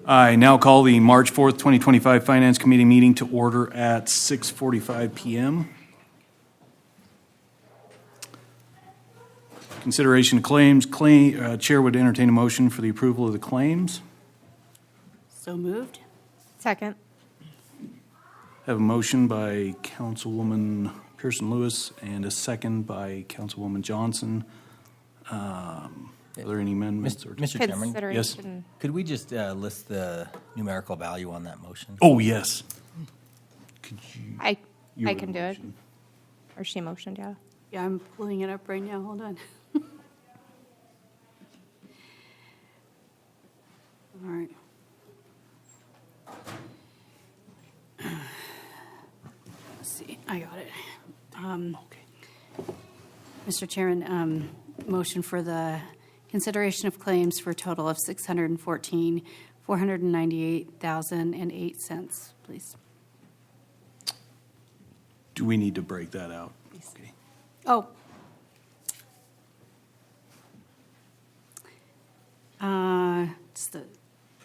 I now call the March 4th, 2025 Finance Committee meeting to order at 6:45 p.m. Consideration of claims. Chair would entertain a motion for the approval of the claims. So moved. Second. Have a motion by Councilwoman Pearson-Lewis and a second by Councilwoman Johnson. Are there any amendments? Mr. Chairman, Yes. could we just list the numerical value on that motion? Oh, yes. Could you? I you can do it. motion. Or she motioned, yeah. Yeah, I'm pulling it up right now. Hold on. All right. Let's see. I got it. Mr. Chairman, motion for the consideration of claims for a total of $614,498.08, please. Do we need to break that out? Okay. Oh. Just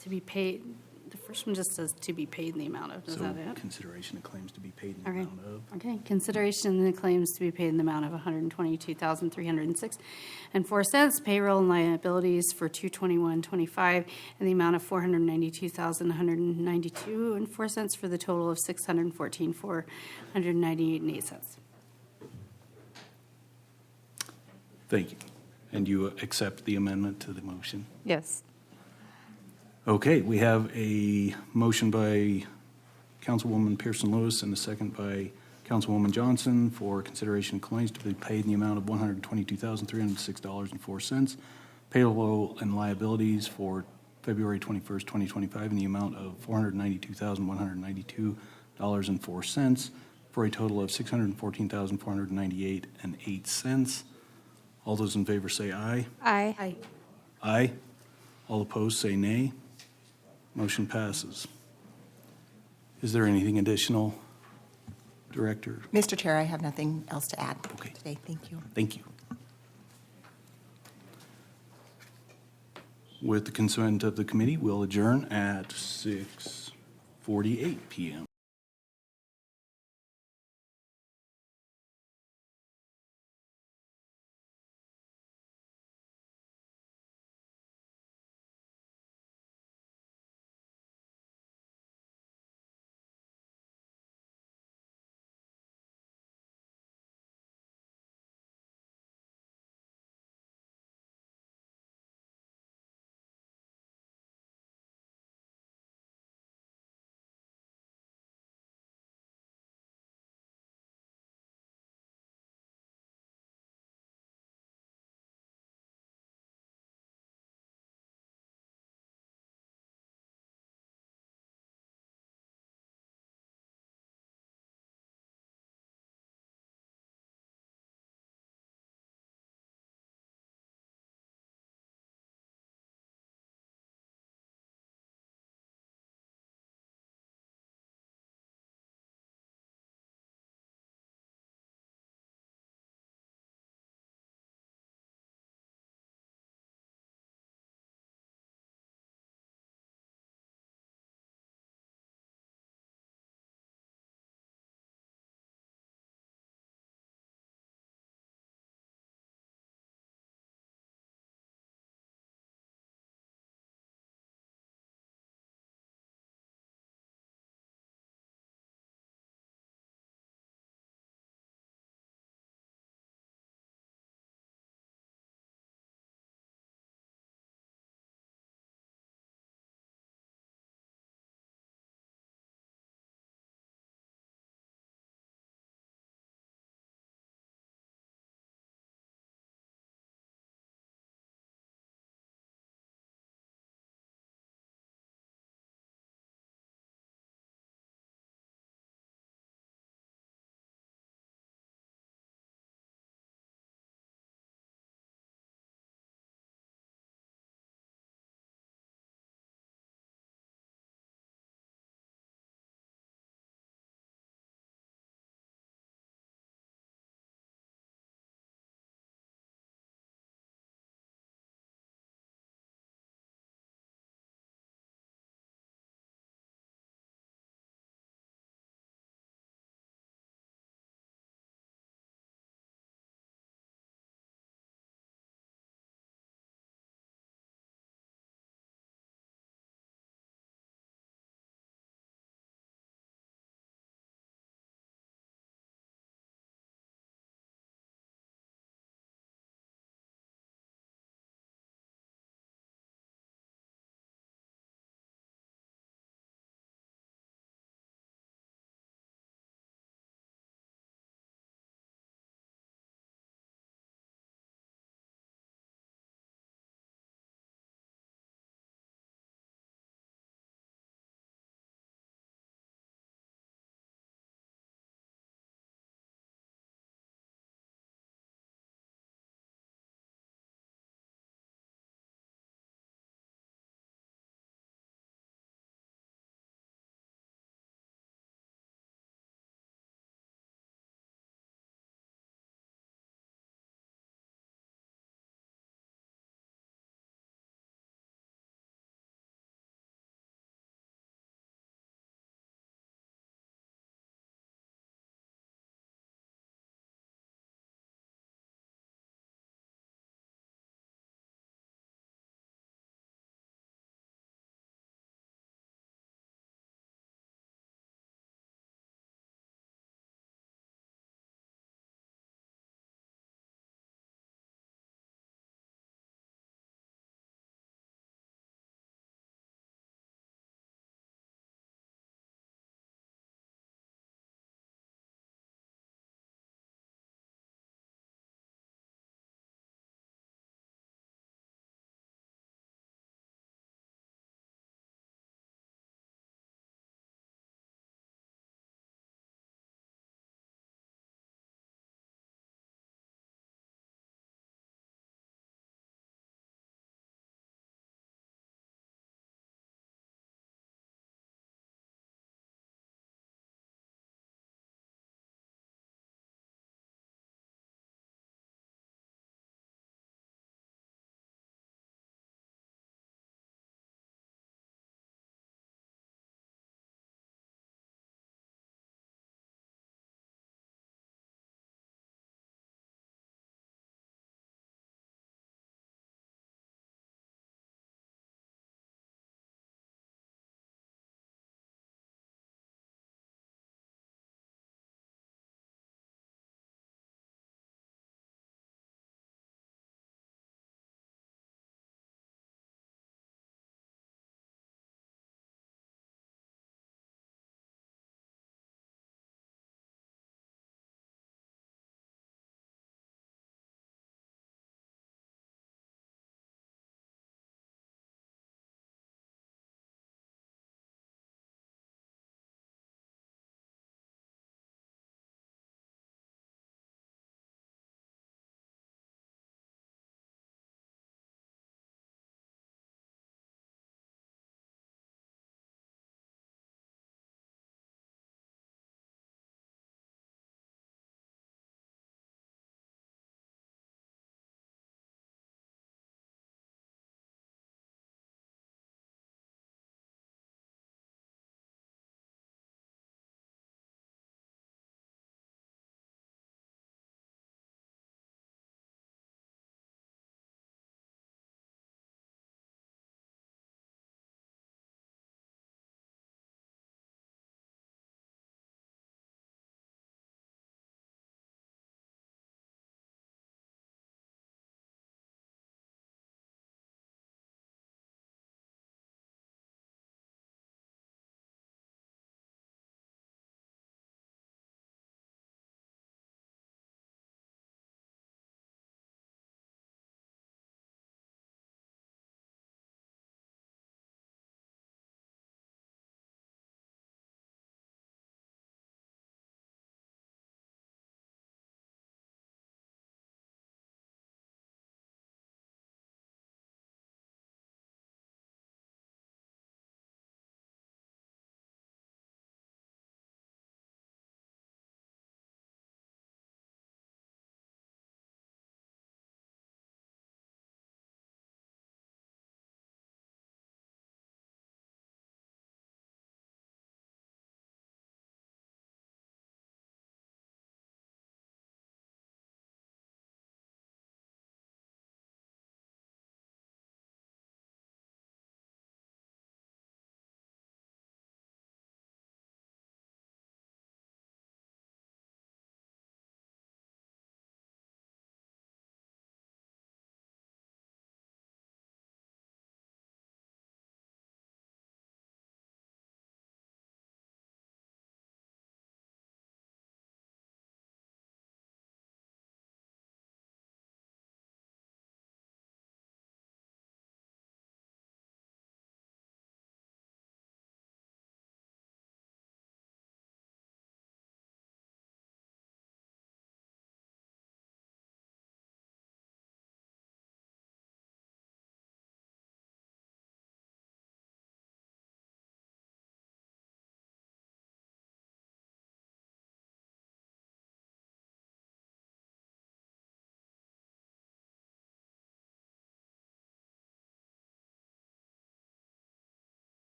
to be paid, the first one just says to be paid in the amount of, is So that it? consideration of claims to be paid in the Okay. amount of. Okay, consideration of the claims to be paid in the amount of $122,306.04. Payroll and liabilities for 2/21/25 in the amount of $492,192.04 for the total of $614,498.08. Thank you. And you accept the amendment to the motion? Yes. Okay, we have a motion by Councilwoman Pearson-Lewis and a second by Councilwoman Johnson for consideration of claims to be paid in the amount of $122,306.04. Payroll and liabilities for February 21st, 2025 in the amount of $492,192.04 for a total of $614,498.08. All those in favor say aye. Aye. Aye. Aye. All opposed say nay. Motion passes. Is there anything additional, Director? Mr. Chair, I have nothing else to add Okay. today. Thank you. Thank you. With the consent of the committee, we'll adjourn at 6:48 p.m.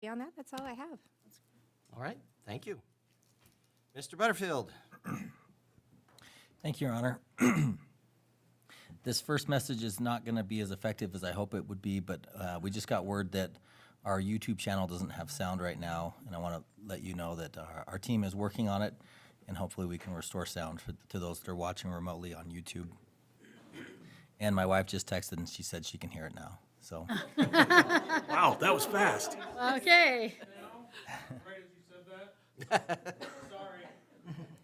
Beyond that, that's all I have. All right, thank you. Mr. Butterfield. Thank you, Your Honor. This first message is not going to be as effective as I hope it would be, but we just got word that our YouTube channel doesn't have sound right now, and I want to let you know that our team is working on it, and hopefully we can restore sound to those that are watching remotely on YouTube. And my wife just texted, and she said she can hear it now. So, Wow, that was fast. Okay.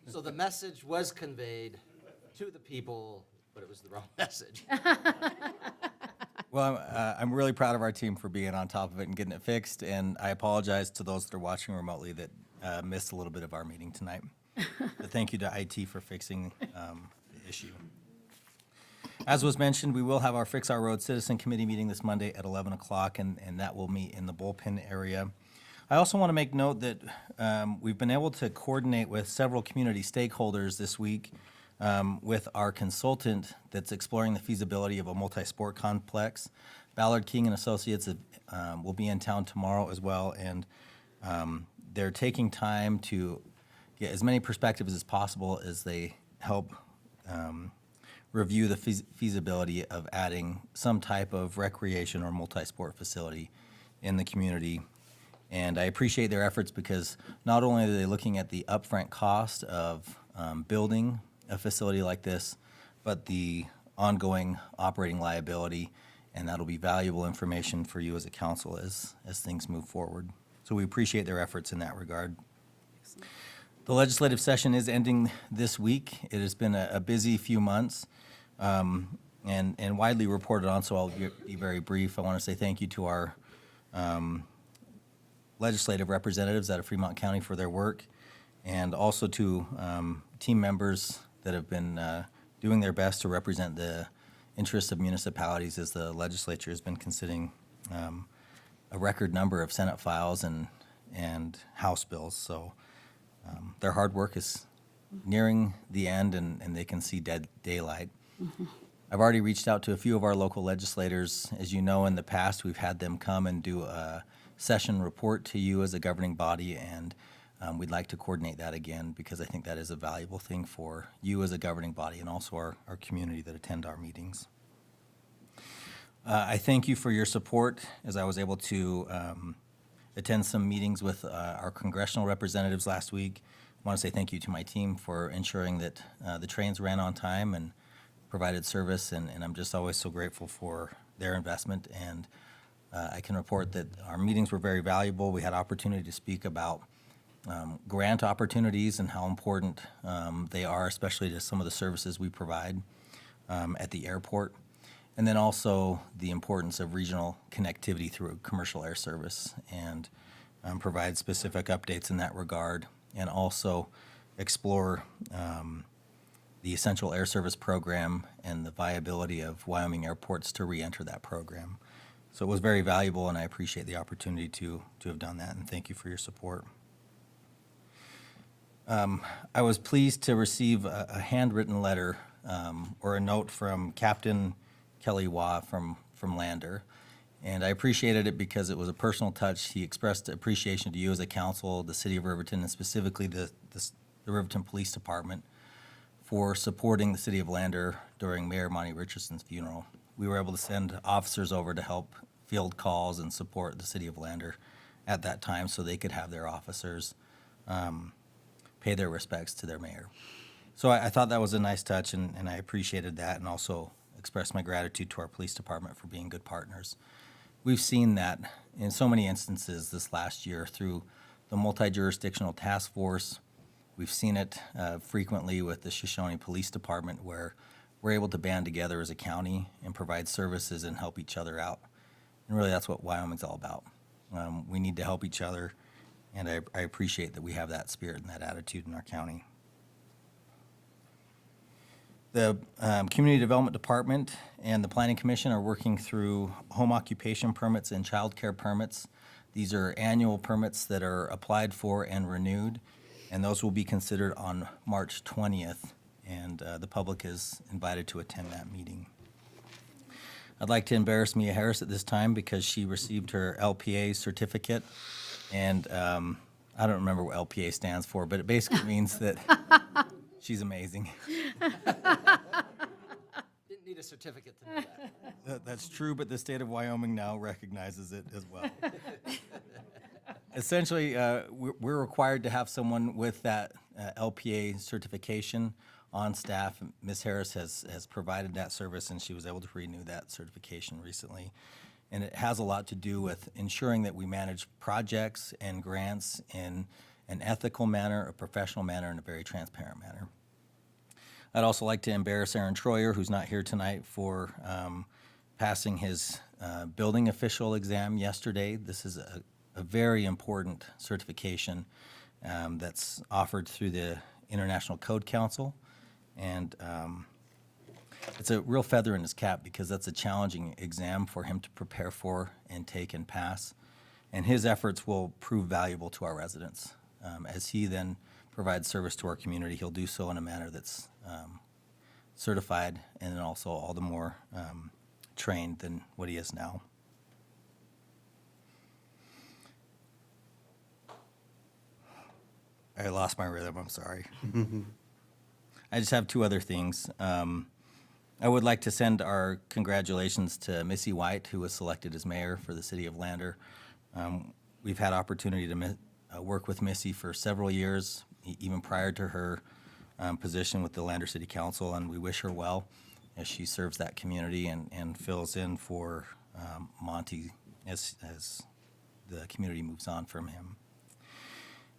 So the message was conveyed to the people, but it was the wrong message. well, I'm really proud of our team for being on top of it and getting it fixed, and I apologize to those that are watching remotely that missed a little bit of our meeting tonight. But thank you to IT for fixing the issue. As was mentioned, we will have our Fix Our Road Citizen Committee meeting this Monday at 11 o'clock, and that will meet in the bullpen area. I also want to make note that we've been able to coordinate with several community stakeholders this week with our consultant that's exploring the feasibility of a multi-sport complex. Ballard King and Associates will be in town tomorrow as well, and they're taking time to get as many perspectives as possible as they help review the feasibility of adding some type of recreation or multi-sport facility in the community. And I appreciate their efforts because not only are they looking at the upfront cost of building a facility like this, but the ongoing operating liability, and that'll be valuable information for you as a council as things move forward. So we appreciate their efforts in that regard. The legislative session is ending this week. It has been a busy few months and widely reported on, so I'll be very brief. I want to say thank you to our legislative representatives out of Fremont County for their work, and also to team members that have been doing their best to represent the interests of municipalities as the legislature has been considering a record number of Senate files and House bills. So their hard work is nearing the end, and they can see daylight. Mm-hmm. I've already reached out to a few of our local legislators. As you know, in the past, we've had them come and do a session report to you as a governing body, and we'd like to coordinate that again because I think that is a valuable thing for you as a governing body and also our community that attend our meetings. I thank you for your support as I was able to attend some meetings with our congressional representatives last week. I want to say thank you to my team for ensuring that the trains ran on time and provided service, and I'm just always so grateful for their investment. And I can report that our meetings were very valuable. We had opportunity to speak about grant opportunities and how important they are, especially to some of the services we provide at the airport. And then also the importance of regional connectivity through commercial air service, and provide specific updates in that regard, and also explore the Essential Air Service Program and the viability of Wyoming airports to re-enter that program. So it was very valuable, and I appreciate the opportunity to have done that, and thank you for your support. I was pleased to receive a handwritten letter or a note from Captain Kelly Waugh from Lander, and I appreciated it because it was a personal touch. He expressed appreciation to you as a council, the city of Riverton, and specifically the Riverton Police Department for supporting the city of Lander during Mayor Monty Richardson's funeral. We were able to send officers over to help field calls and support the city of Lander at that time so they could have their officers pay their respects to their mayor. So I thought that was a nice touch, and I appreciated that, and also expressed my gratitude to our police department for being good partners. We've seen that in so many instances this last year through the multi-jurisdictional task force. We've seen it frequently with the Shoshone Police Department, where we're able to band together as a county and provide services and help each other out. And really, that's what Wyoming's all about. We need to help each other, and I appreciate that we have that spirit and that attitude in our county. The Community Development Department and the Planning Commission are working through home occupation permits and child care permits. These are annual permits that are applied for and renewed, and those will be considered on March 20th, and the public is invited to attend that meeting. I'd like to embarrass Mia Harris at this time because she received her LPA certificate And I don't remember what LPA stands for, but it basically means that she's amazing. Didn't need a certificate to know that. That's true, but the state of Wyoming now recognizes it as well. Essentially, we're required to have someone with that LPA certification on staff. Ms. Harris has provided that service, and she was able to renew that certification recently. And it has a lot to do with ensuring that we manage projects and grants in an ethical manner, a professional manner, and a very transparent manner. I'd also like to embarrass Aaron Troyer, who's not here tonight, for passing his building official exam yesterday. This is a very important certification that's offered through the International Code Council. And it's a real feather in his cap because that's a challenging exam for him to prepare for and take and pass. And his efforts will prove valuable to our residents. As he then provides service to our community, he'll do so in a manner that's certified and then also all the more trained than what he is now. I lost my rhythm, I'm sorry. I just have two other things. I would like to send our congratulations to Missy White, who was selected as mayor for the city of Lander. We've had opportunity to work with Missy for several years, even prior to her position with the Lander City Council, and we wish her well as she serves that community and fills in for Monty as the community moves on from him.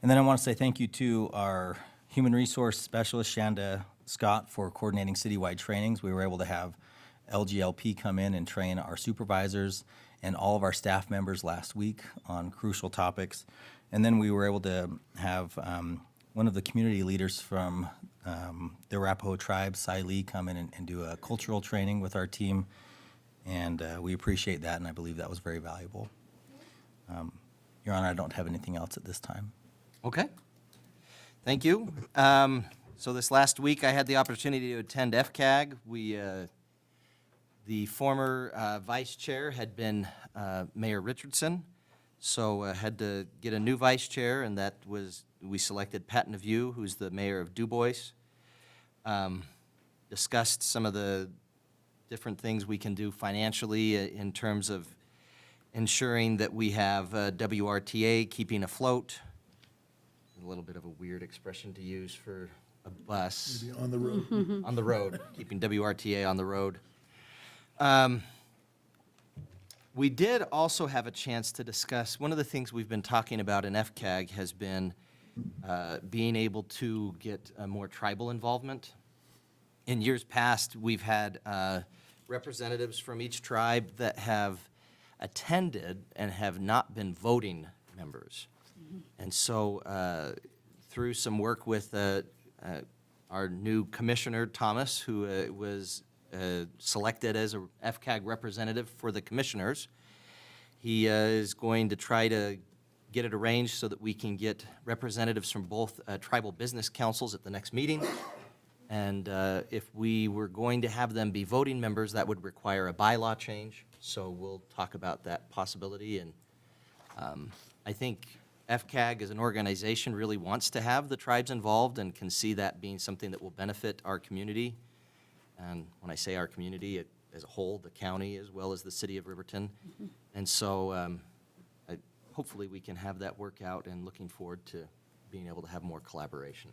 And then I want to say thank you to our human resource specialist, Shanda Scott, for coordinating citywide trainings. We were able to have LGLP come in and train our supervisors and all of our staff members last week on crucial topics. And then we were able to have one of the community leaders from the Arapaho tribe, Cy Lee, come in and do a cultural training with our team. And we appreciate that, and I believe that was very valuable. Your Honor, I don't have anything else at this time. Okay. Thank you. So this last week, I had the opportunity to attend FCAG. The former vice chair had been Mayor Richardson, so had to get a new vice chair, and that was, we selected Pat Navieu, who's the mayor of Du Bois. Discussed some of the different things we can do financially in terms of ensuring that we have WRTA keeping afloat. A little bit of a weird expression to use for a bus. Maybe on the road. On the road, keeping WRTA on the road. We did also have a chance to discuss, one of the things we've been talking about in FCAG has been being able to get more tribal involvement. In years past, we've had representatives from each tribe that have attended and have not been voting members. And so through some work with our new commissioner, Thomas, who was selected as a FCAG representative for the commissioners, he is going to try to get it arranged so that we can get representatives from both tribal business councils at the next meeting. And if we were going to have them be voting members, that would require a bylaw change. So we'll talk about that possibility. And I think FCAG as an organization really wants to have the tribes involved and can see that being something that will benefit our community. And when I say our community, as a whole, the county as well as the city of Riverton. And so hopefully we can have that work out, and looking forward to being able to have more collaboration.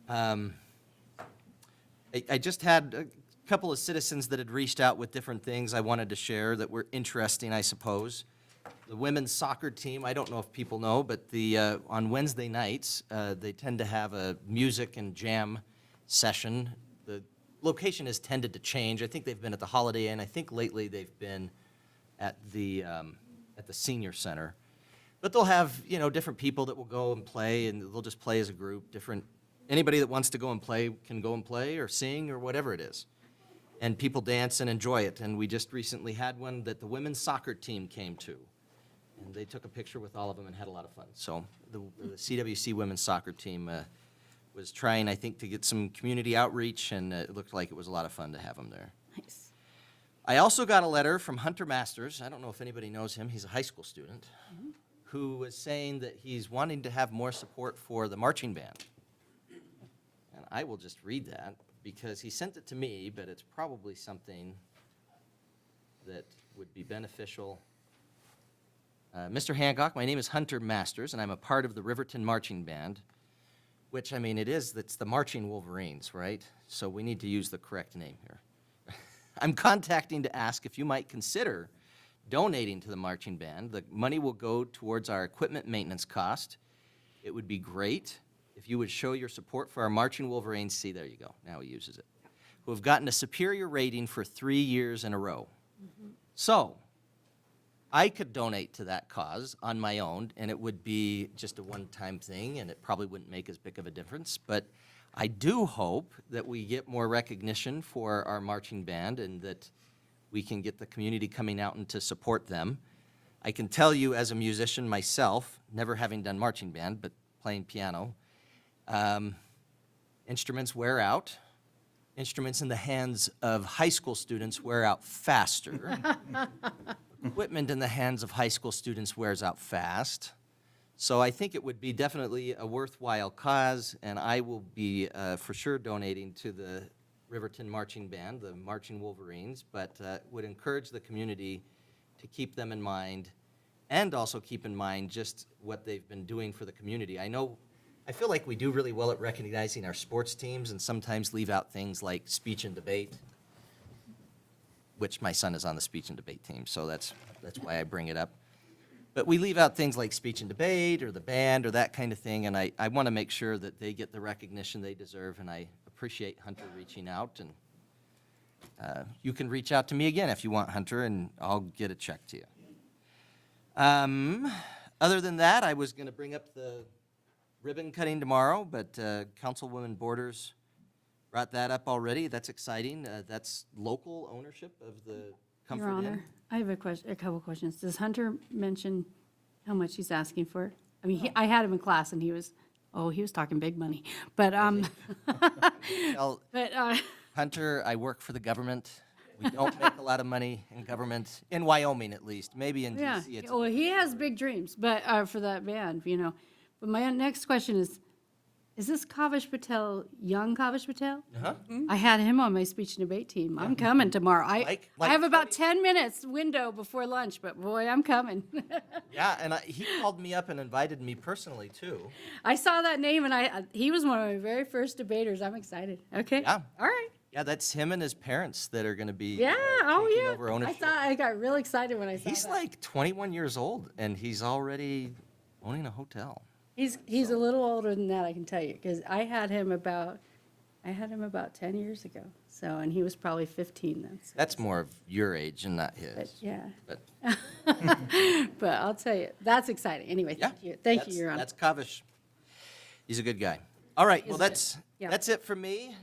I just had a couple of citizens that had reached out with different things I wanted to share that were interesting, I suppose. The women's soccer team, I don't know if people know, but on Wednesday nights, they tend to have a music and jam session. The location has tended to change. I think they've been at the Holiday Inn. I think lately they've been at the senior center. But they'll have, different people that will go and play, and they'll just play as a group. Anybody that wants to go and play can go and play or sing or whatever it is. And people dance and enjoy it. And we just recently had one that the women's soccer team came to. And they took a picture with all of them and had a lot of fun. So the CWC women's soccer team was trying, I think, to get some community outreach, and it looked like it was a lot of fun to have them there. Nice. I also got a letter from Hunter Masters. I don't know if anybody knows him. He's a high school student who was saying that he's wanting to have more support for the marching band. And I will just read that because he sent it to me, but it's probably something that would be beneficial. Mr. Hancock, my name is Hunter Masters, and I'm a part of the Riverton Marching Band, which, I mean, it's the Marching Wolverines, right? So we need to use the correct name here. I'm contacting to ask if you might consider donating to the marching band. The money will go towards our equipment maintenance cost. It would be great if you would show your support for our Marching Wolverines. See, there you go. Now he uses it. Who have gotten a superior rating for 3 years in a row. So, I could donate to that cause on my own, and it would be just a one-time thing, and it probably wouldn't make as big of a difference. But I do hope that we get more recognition for our marching band and that we can get the community coming out and to support them. I can tell you as a musician myself, never having done marching band, but playing piano, instruments wear out. Instruments in the hands of high school students wear out faster. Equipment in the hands of high school students wears out fast. So I think it would be definitely a worthwhile cause, and I will be for sure donating to the Riverton Marching Band, the Marching Wolverines, but would encourage the community to keep them in mind and also keep in mind just what they've been doing for the community. I feel like we do really well at recognizing our sports teams and sometimes leave out things like speech and debate, which my son is on the speech and debate team, so that's why I bring it up. But we leave out things like speech and debate or the band or that kind of thing, and I want to make sure that they get the recognition they deserve, and I appreciate Hunter reaching out. And you can reach out to me again if you want, Hunter, and I'll get a check to you. Other than that, I was going to bring up the ribbon cutting tomorrow, but Councilwoman Borders brought that up already. That's exciting. That's local ownership of the Comfort Your Inn. Honor, I have a couple questions. Does Hunter mention how much he's asking for? I mean, I had him in class, and he was talking big money. But, Well, Hunter, I work for the government. We don't make a lot of money in government, in Wyoming at least. Maybe in yeah, D.C. it's well, he has big dreams, but, for that band, you know. But my next question is this Kavish Patel, young Kavish Patel? Uh-huh. I had him on my speech and debate team. I'm coming tomorrow. I have about 10 minutes window before lunch, but boy, I'm coming. Yeah, and he called me up and invited me personally, too. I saw that name, and he was one of my very first debaters. I'm excited. Okay? Yeah. All right. Yeah, that's him and his parents that are going to be Yeah, taking over ownership. I got real excited when I saw He's that. like 21 years old, and he's already owning a hotel. He's a little older than that, I can tell you, because I had him about 10 years ago. So, and he was probably 15 then. So, That's more of your age and not his. but yeah. But But I'll tell you, that's exciting. Anyway, yeah, thank you. Thank you, Your Honor. That's Kavish. He's a good guy. All right, well, Is it? Yeah. that's it for me.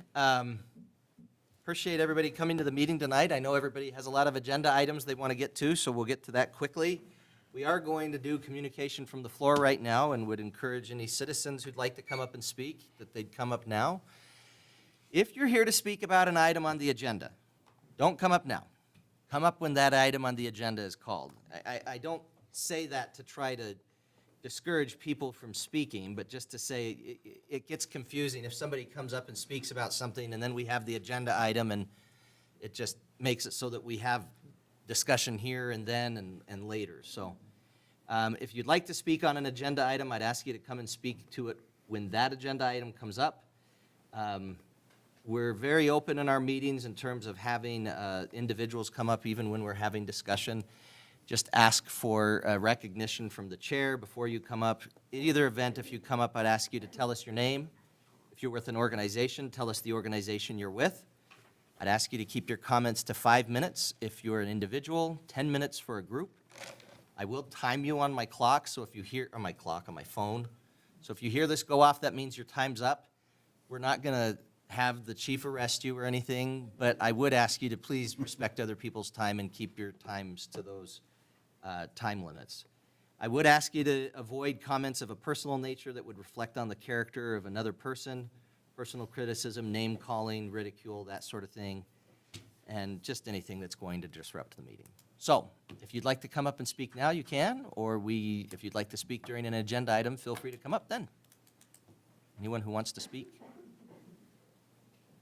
Appreciate everybody coming to the meeting tonight. I know everybody has a lot of agenda items they want to get to, so we'll get to that quickly. We are going to do communication from the floor right now and would encourage any citizens who'd like to come up and speak that they'd come up now. If you're here to speak about an item on the agenda, don't come up now. Come up when that item on the agenda is called. I don't say that to try to discourage people from speaking, but just to say it gets confusing if somebody comes up and speaks about something and then we have the agenda item and it just makes it so that we have discussion here and then and later. So if you'd like to speak on an agenda item, I'd ask you to come and speak to it when that agenda item comes up. We're very open in our meetings in terms of having individuals come up even when we're having discussion. Just ask for recognition from the chair before you come up. In either event, if you come up, I'd ask you to tell us your name. If you're with an organization, tell us the organization you're with. I'd ask you to keep your comments to 5 minutes. If you're an individual, 10 minutes for a group. I will time you on my clock, so if you hear, on my clock, on my phone. So if you hear this go off, that means your time's up. We're not going to have the chief arrest you or anything, but I would ask you to please respect other people's time and keep your times to those time limits. I would ask you to avoid comments of a personal nature that would reflect on the character of another person, personal criticism, name-calling, ridicule, that sort of thing, and just anything that's going to disrupt the meeting. So, if you'd like to come up and speak now, you can, or if you'd like to speak during an agenda item, feel free to come up then. Anyone who wants to speak?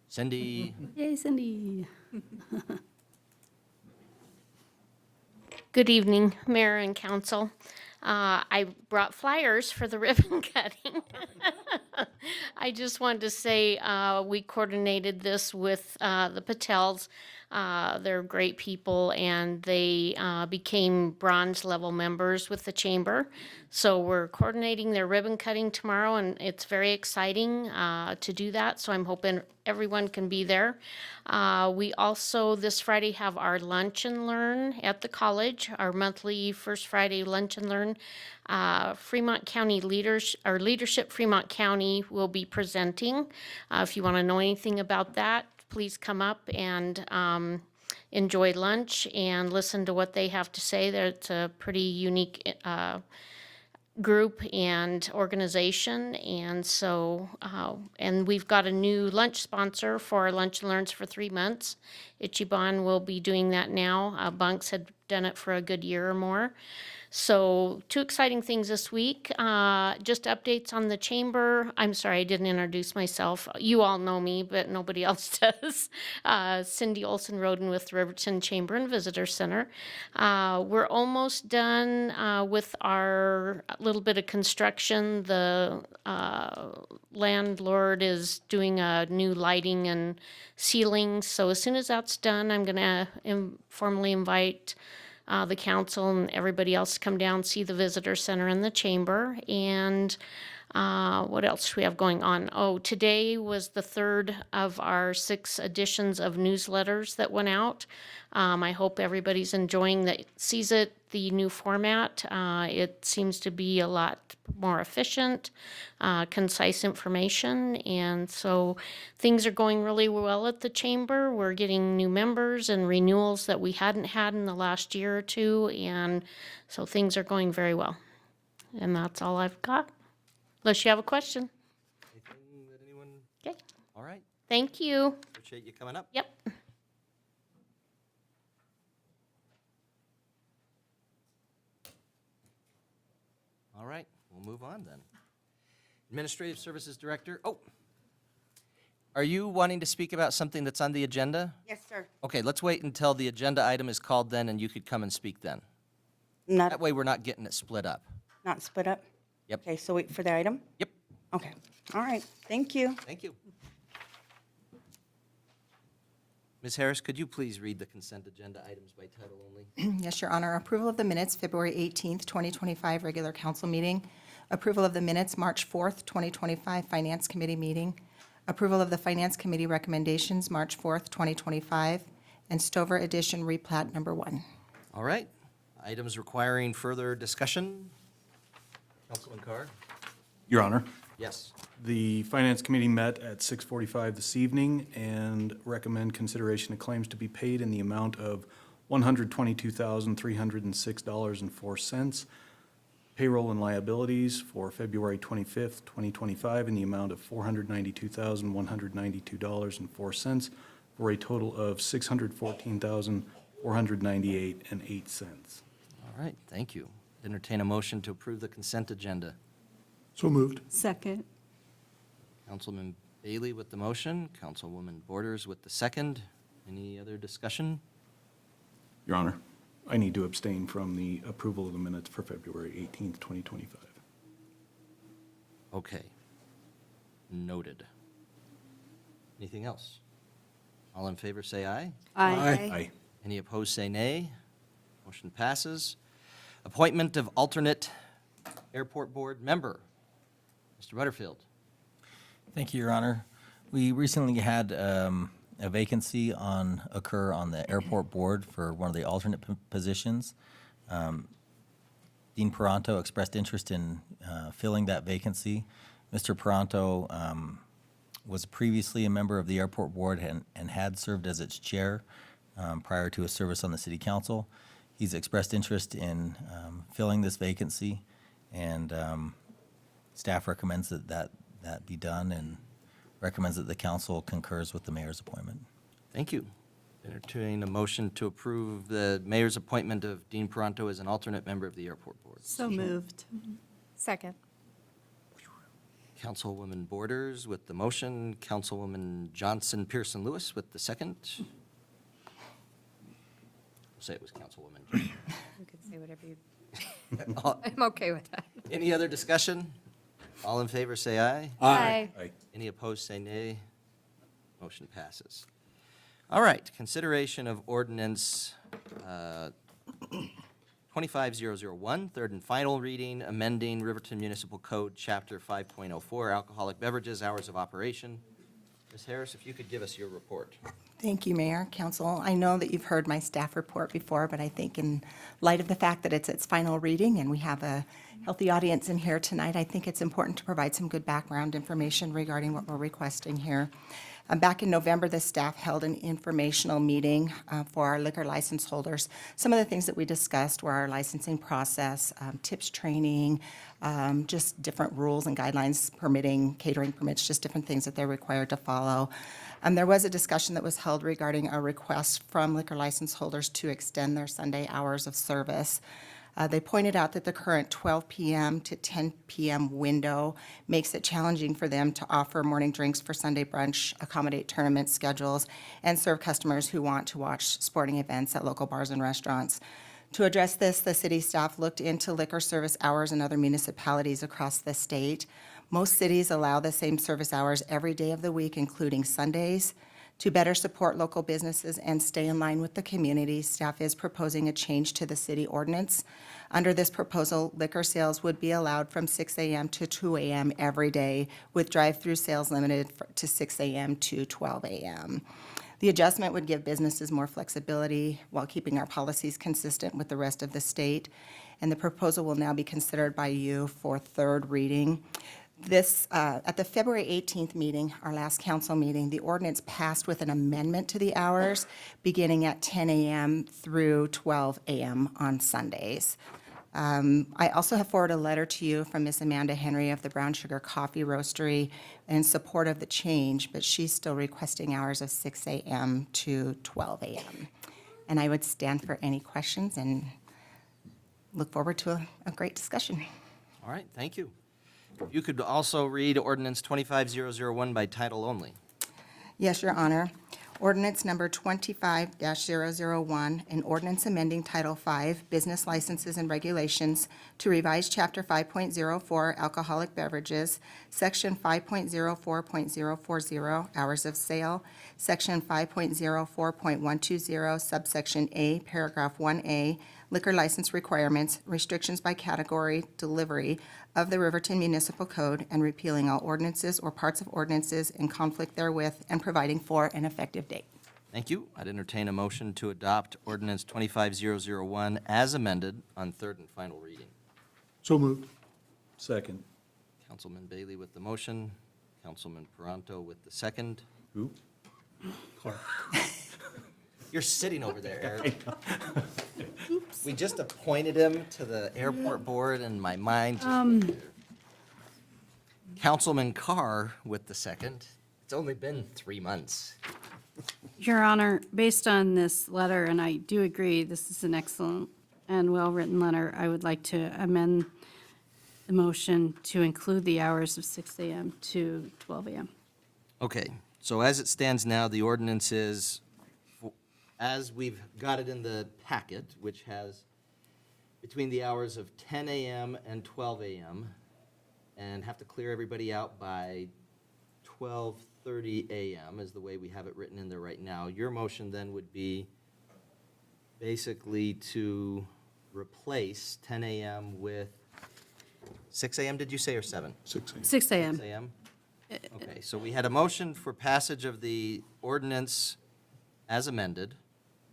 Cindy? Yay, Cindy. Good evening, Mayor and Council. I brought flyers for the ribbon cutting. I just wanted to say we coordinated this with the Patels. They're great people, and they became bronze level members with the chamber. So we're coordinating their ribbon cutting tomorrow, and it's very exciting to do that. So I'm hoping everyone can be there. We also this Friday have our lunch and learn at the college, our monthly first Friday lunch and learn. Fremont County leaders, our leadership Fremont County will be presenting. If you want to know anything about that, please come up and enjoy lunch and listen to what they have to say. It's a pretty unique group and organization, and so and we've got a new lunch sponsor for our lunch and learns for 3 months. Ichiban will be doing that now. Bunks had done it for a good year or more. So 2 exciting things this week. Just updates on the chamber. I'm sorry, I didn't introduce myself. You all know me, but nobody else does. Cindy Olson-Roden with Riverton Chamber and Visitor Center. We're almost done with our little bit of construction. The landlord is doing a new lighting and ceiling. So as soon as that's done, I'm going to formally invite the council and everybody else to come down, see the visitor center and the chamber. And what else do we have going on? Oh, today was the 3rd of our 6 editions of newsletters that went out. I hope everybody's enjoying that, sees it, the new format. It seems to be a lot more efficient, concise information, and so things are going really well at the chamber. We're getting new members and renewals that we hadn't had in the last year or 2, and so things are going very well. And that's all I've got, unless you have a question. Anything that anyone? Okay, All right, thank you. appreciate you coming up. Yep. All right, we'll move on then. Administrative Services Director, oh. Are you wanting to speak about something that's on the agenda? Yes, sir. Okay, let's wait until the agenda item is called then, and you could come and speak then. That Not, way, we're not getting it split up. not split up? Yep. Okay, so wait for the item? Yep, Okay, all right, thank you. thank you. Ms. Harris, could you please read the consent agenda items by title only? Yes, Your Honor. Approval of the minutes, February 18th, 2025, regular council meeting. Approval of the minutes, March 4th, 2025, Finance Committee meeting. Approval of the Finance Committee recommendations, March 4th, 2025, and Stover Edition replat number 1. All right, items requiring further discussion? Councilman Carr? Your Honor, Yes. the Finance Committee met at 6:45 this evening and recommend consideration of claims to be paid in the amount of $122,306.04. Payroll and liabilities for February 25th, 2025 in the amount of $492,192.04 for a total of $614,498.08. All right, thank you. Entertain a motion to approve the consent agenda. So moved. Second. Councilman Bailey with the motion, Councilwoman Borders with the second. Any other discussion? Your Honor, I need to abstain from the approval of the minutes for February 18th, 2025. Okay. Noted. Anything else? All in favor, say aye. Aye. Any opposed, say nay. Motion passes. Appointment of alternate airport board member. Mr. Butterfield. Thank you, Your Honor. We recently had a vacancy occur on the airport board for one of the alternate positions. Dean Peranto expressed interest in filling that vacancy. Mr. Peranto was previously a member of the airport board and had served as its chair prior to his service on the city council. He's expressed interest in filling this vacancy, and staff recommends that be done and recommends that the council concurs with the mayor's appointment. Thank you. Entertain a motion to approve the mayor's appointment of Dean Peranto as an alternate member of the airport board. So moved. Second. Councilwoman Borders with the motion, Councilwoman Johnson Pearson Lewis with the second. I'll say it was Councilwoman. You could say whatever you, All- I'm okay with that. Any other discussion? All in favor, say aye. Aye. Any opposed, say nay. Motion passes. All right, consideration of ordinance 25001, third and final reading, amending Riverton Municipal Code, Chapter 5.04, alcoholic beverages, hours of operation. Ms. Harris, if you could give us your report. Thank you, Mayor, Council. I know that you've heard my staff report before, but I think in light of the fact that it's its final reading and we have a healthy audience in here tonight, I think it's important to provide some good background information regarding what we're requesting here. Back in November, the staff held an informational meeting for our liquor license holders. Some of the things that we discussed were our licensing process, tips training, just different rules and guidelines permitting catering permits, just different things that they're required to follow. There was a discussion that was held regarding a request from liquor license holders to extend their Sunday hours of service. They pointed out that the current 12 p.m. to 10 p.m. window makes it challenging for them to offer morning drinks for Sunday brunch, accommodate tournament schedules, and serve customers who want to watch sporting events at local bars and restaurants. To address this, the city staff looked into liquor service hours in other municipalities across the state. Most cities allow the same service hours every day of the week, including Sundays. To better support local businesses and stay in line with the community, staff is proposing a change to the city ordinance. Under this proposal, liquor sales would be allowed from 6 a.m. to 2 a.m. every day, with drive-through sales limited to 6 a.m. to 12 a.m. The adjustment would give businesses more flexibility while keeping our policies consistent with the rest of the state, and the proposal will now be considered by you for third reading. This, at the February 18th meeting, our last council meeting, the ordinance passed with an amendment to the hours beginning at 10 a.m. through 12 a.m. on Sundays. I also have forwarded a letter to you from Miss Amanda Henry of the Brown Sugar Coffee Roastery in support of the change, but she's still requesting hours of 6 a.m. to 12 a.m. And I would stand for any questions and look forward to a great discussion. All right, thank you. You could also read ordinance 25001 by title only. Yes, Your Honor. Ordinance number 25-001, an ordinance amending Title V, Business Licenses and Regulations, to revise Chapter 5.04, Alcoholic Beverages, Section 5.04.040, Hours of Sale, Section 5.04.120, Subsection A, Paragraph 1A, Liquor License Requirements, Restrictions by Category, Delivery of the Riverton Municipal Code, and repealing all ordinances or parts of ordinances in conflict therewith, and providing for an effective date. Thank you. I'd entertain a motion to adopt ordinance 25001 as amended on third and final reading. So moved. Second. Councilman Bailey with the motion, Councilman Peranto with the second. Who? Clark. You're sitting over there, Eric. We just appointed him to the airport board and my mind just... Councilman Carr with the second. It's only been 3 months. Your Honor, based on this letter, and I do agree, this is an excellent and well-written letter, I would like to amend the motion to include the hours of 6 a.m. to 12 a.m. Okay, so as it stands now, the ordinance is, as we've got it in the packet, which has between the hours of 10 a.m. and 12 a.m., and have to clear everybody out by 12:30 a.m. is the way we have it written in there right now. Your motion then would be basically to replace 10 a.m. with 6 a.m., did you say, or 7? 6 a.m. 6 a.m. 6 a.m.? Okay, so we had a motion for passage of the ordinance as amended,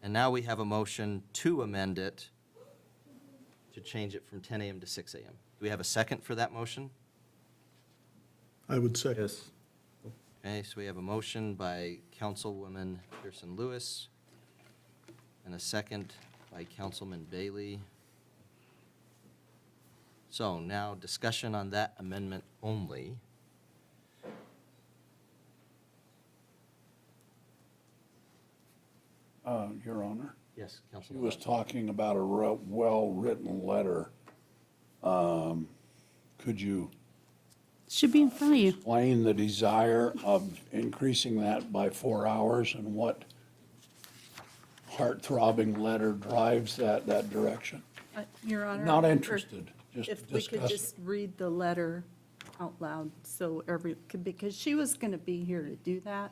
and now we have a motion to amend it to change it from 10 a.m. to 6 a.m. Do we have a second for that motion? I would say. Yes. Okay, so we have a motion by Councilwoman Pearson Lewis and a second by Councilman Bailey. So now discussion on that amendment only. Your Honor. Yes, He Councilman. was talking about a well-written letter. Could you Should be in front of you. explain the desire of increasing that by 4 hours and what heart-throbbing letter drives that direction? Your Honor. Not or interested, just If we could discuss it. just read the letter out loud, so because she was going to be here to do that,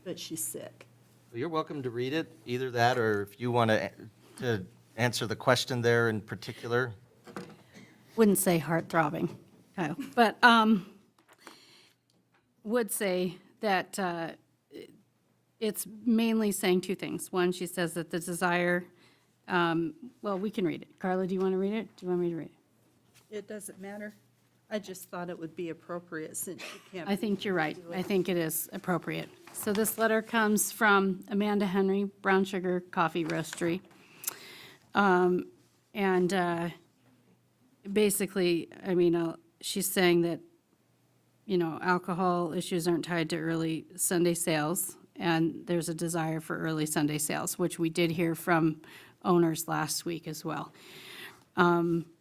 but she's sick. You're welcome to read it, either that, or if you want to answer the question there in particular. Wouldn't say heart-throbbing, Kyle, but would say that it's mainly saying two things. One, she says that the desire, well, we can read it. Carla, do you want to read it? Do you want me to read it? It doesn't matter. I just thought it would be appropriate since you can't. I think you're right. I think it is appropriate. So this letter comes from Amanda Henry, Brown Sugar Coffee Roastery. And basically, I mean, she's saying that, you know, alcohol issues aren't tied to early Sunday sales, and there's a desire for early Sunday sales, which we did hear from owners last week as well.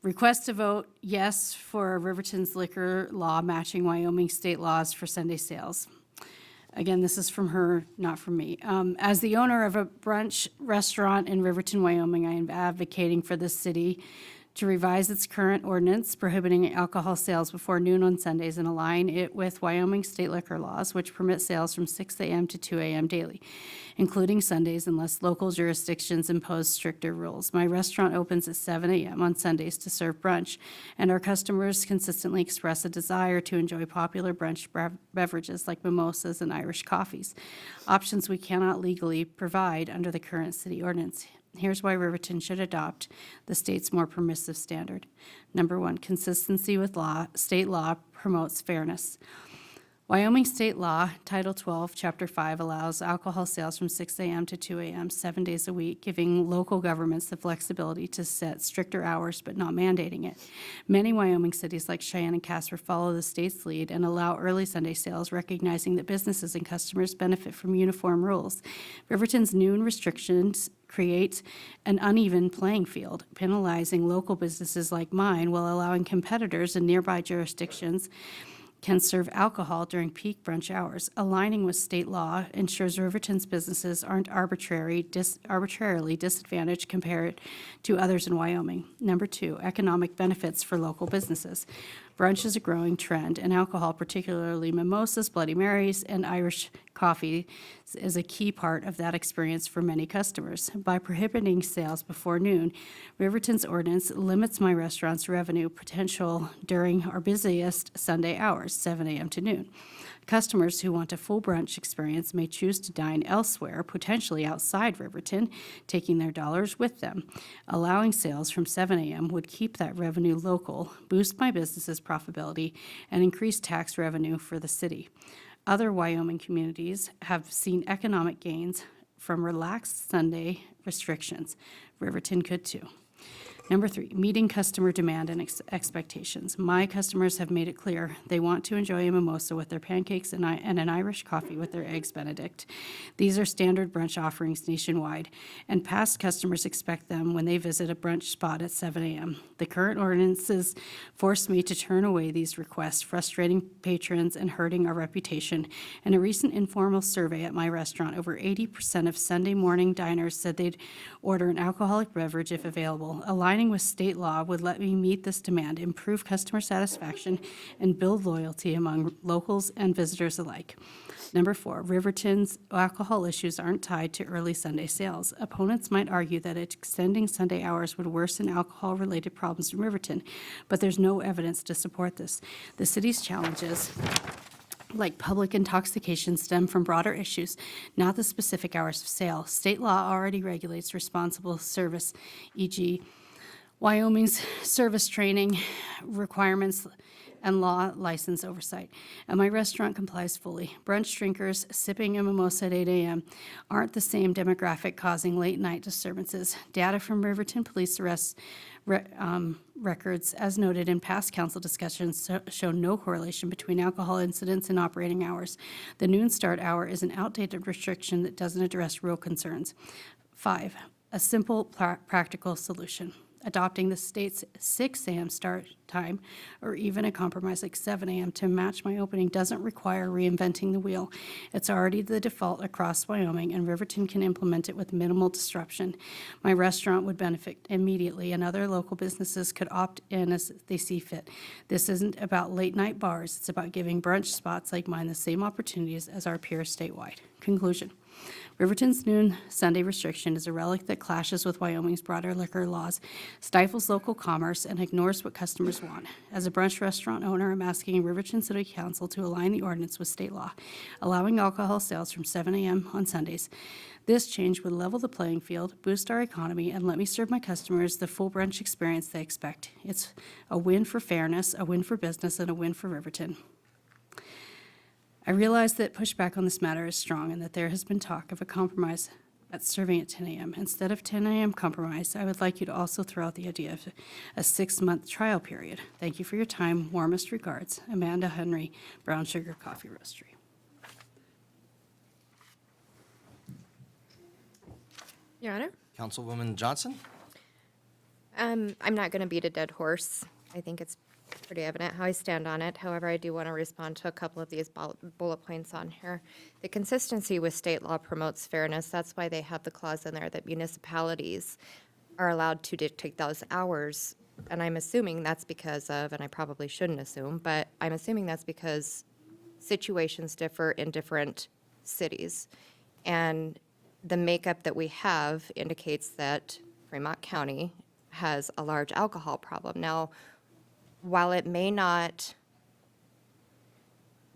Request to vote yes for Riverton's liquor law matching Wyoming state laws for Sunday sales. Again, this is from her, not from me. As the owner of a brunch restaurant in Riverton, Wyoming, I am advocating for the city to revise its current ordinance prohibiting alcohol sales before noon on Sundays and align it with Wyoming state liquor laws, which permit sales from 6 a.m. to 2 a.m. daily, including Sundays unless local jurisdictions impose stricter rules. My restaurant opens at 7 a.m. on Sundays to serve brunch, and our customers consistently express a desire to enjoy popular brunch beverages like mimosas and Irish coffees, options we cannot legally provide under the current city ordinance. Here's why Riverton should adopt the state's more permissive standard. Number one, consistency with law. State law promotes fairness. Wyoming state law, Title 12, Chapter 5, allows alcohol sales from 6 a.m. to 2 a.m. 7 days a week, giving local governments the flexibility to set stricter hours but not mandating it. Many Wyoming cities like Cheyenne and Casper follow the state's lead and allow early Sunday sales, recognizing that businesses and customers benefit from uniform rules. Riverton's noon restrictions create an uneven playing field, penalizing local businesses like mine while allowing competitors in nearby jurisdictions can serve alcohol during peak brunch hours. Aligning with state law ensures Riverton's businesses aren't arbitrarily disadvantaged compared to others in Wyoming. Number two, economic benefits for local businesses. Brunch is a growing trend, and alcohol, particularly mimosas, Bloody Marys, and Irish coffee, is a key part of that experience for many customers. By prohibiting sales before noon, Riverton's ordinance limits my restaurant's revenue potential during our busiest Sunday hours, 7 a.m. to noon. Customers who want a full brunch experience may choose to dine elsewhere, potentially outside Riverton, taking their dollars with them. Allowing sales from 7 a.m. would keep that revenue local, boost my business's profitability, and increase tax revenue for the city. Other Wyoming communities have seen economic gains from relaxed Sunday restrictions. Riverton could too. Number three, meeting customer demand and expectations. My customers have made it clear they want to enjoy a mimosa with their pancakes and an Irish coffee with their eggs Benedict. These are standard brunch offerings nationwide, and past customers expect them when they visit a brunch spot at 7 a.m. The current ordinances force me to turn away these requests, frustrating patrons and hurting our reputation. In a recent informal survey at my restaurant, over 80% of Sunday morning diners said they'd order an alcoholic beverage if available. Aligning with state law would let me meet this demand, improve customer satisfaction, and build loyalty among locals and visitors alike. Number four, Riverton's alcohol issues aren't tied to early Sunday sales. Opponents might argue that extending Sunday hours would worsen alcohol-related problems in Riverton, but there's no evidence to support this. The city's challenges, like public intoxication, stem from broader issues, not the specific hours of sale. State law already regulates responsible service, e.g., Wyoming's service training requirements and law license oversight. And my restaurant complies fully. Brunch drinkers sipping a mimosa at 8 a.m. aren't the same demographic causing late night disturbances. Data from Riverton police arrests records, as noted in past council discussions, show no correlation between alcohol incidents and operating hours. The noon start hour is an outdated restriction that doesn't address real concerns. 5, a simple practical solution. Adopting the state's 6 a.m. start time, or even a compromise like 7 a.m. to match my opening doesn't require reinventing the wheel. It's already the default across Wyoming, and Riverton can implement it with minimal disruption. My restaurant would benefit immediately, and other local businesses could opt in as they see fit. This isn't about late-night bars. It's about giving brunch spots like mine the same opportunities as our peers statewide. Conclusion. Riverton's noon Sunday restriction is a relic that clashes with Wyoming's broader liquor laws, stifles local commerce, and ignores what customers want. As a brunch restaurant owner, I'm asking Riverton City Council to align the ordinance with state law, allowing alcohol sales from 7 a.m. on Sundays. This change would level the playing field, boost our economy, and let me serve my customers the full brunch experience they expect. It's a win for fairness, a win for business, and a win for Riverton. I realize that pushback on this matter is strong and that there has been talk of a compromise at serving at 10 a.m. Instead of 10 a.m. compromise, I would like you to also throw out the idea of a 6-month trial period. Thank you for your time. Warmest regards, Amanda Henry, Brown Sugar Coffee Roastery. Your Honor? Councilwoman Johnson? I'm not going to beat a dead horse. I think it's pretty evident how I stand on it. However, I do want to respond to a couple of these bullet points on here. The consistency with state law promotes fairness. That's why they have the clause in there that municipalities are allowed to dictate those hours. And I'm assuming that's because of, and I probably shouldn't assume, but I'm assuming that's because situations differ in different cities. And the makeup that we have indicates that Fremont County has a large alcohol problem. Now, while it may not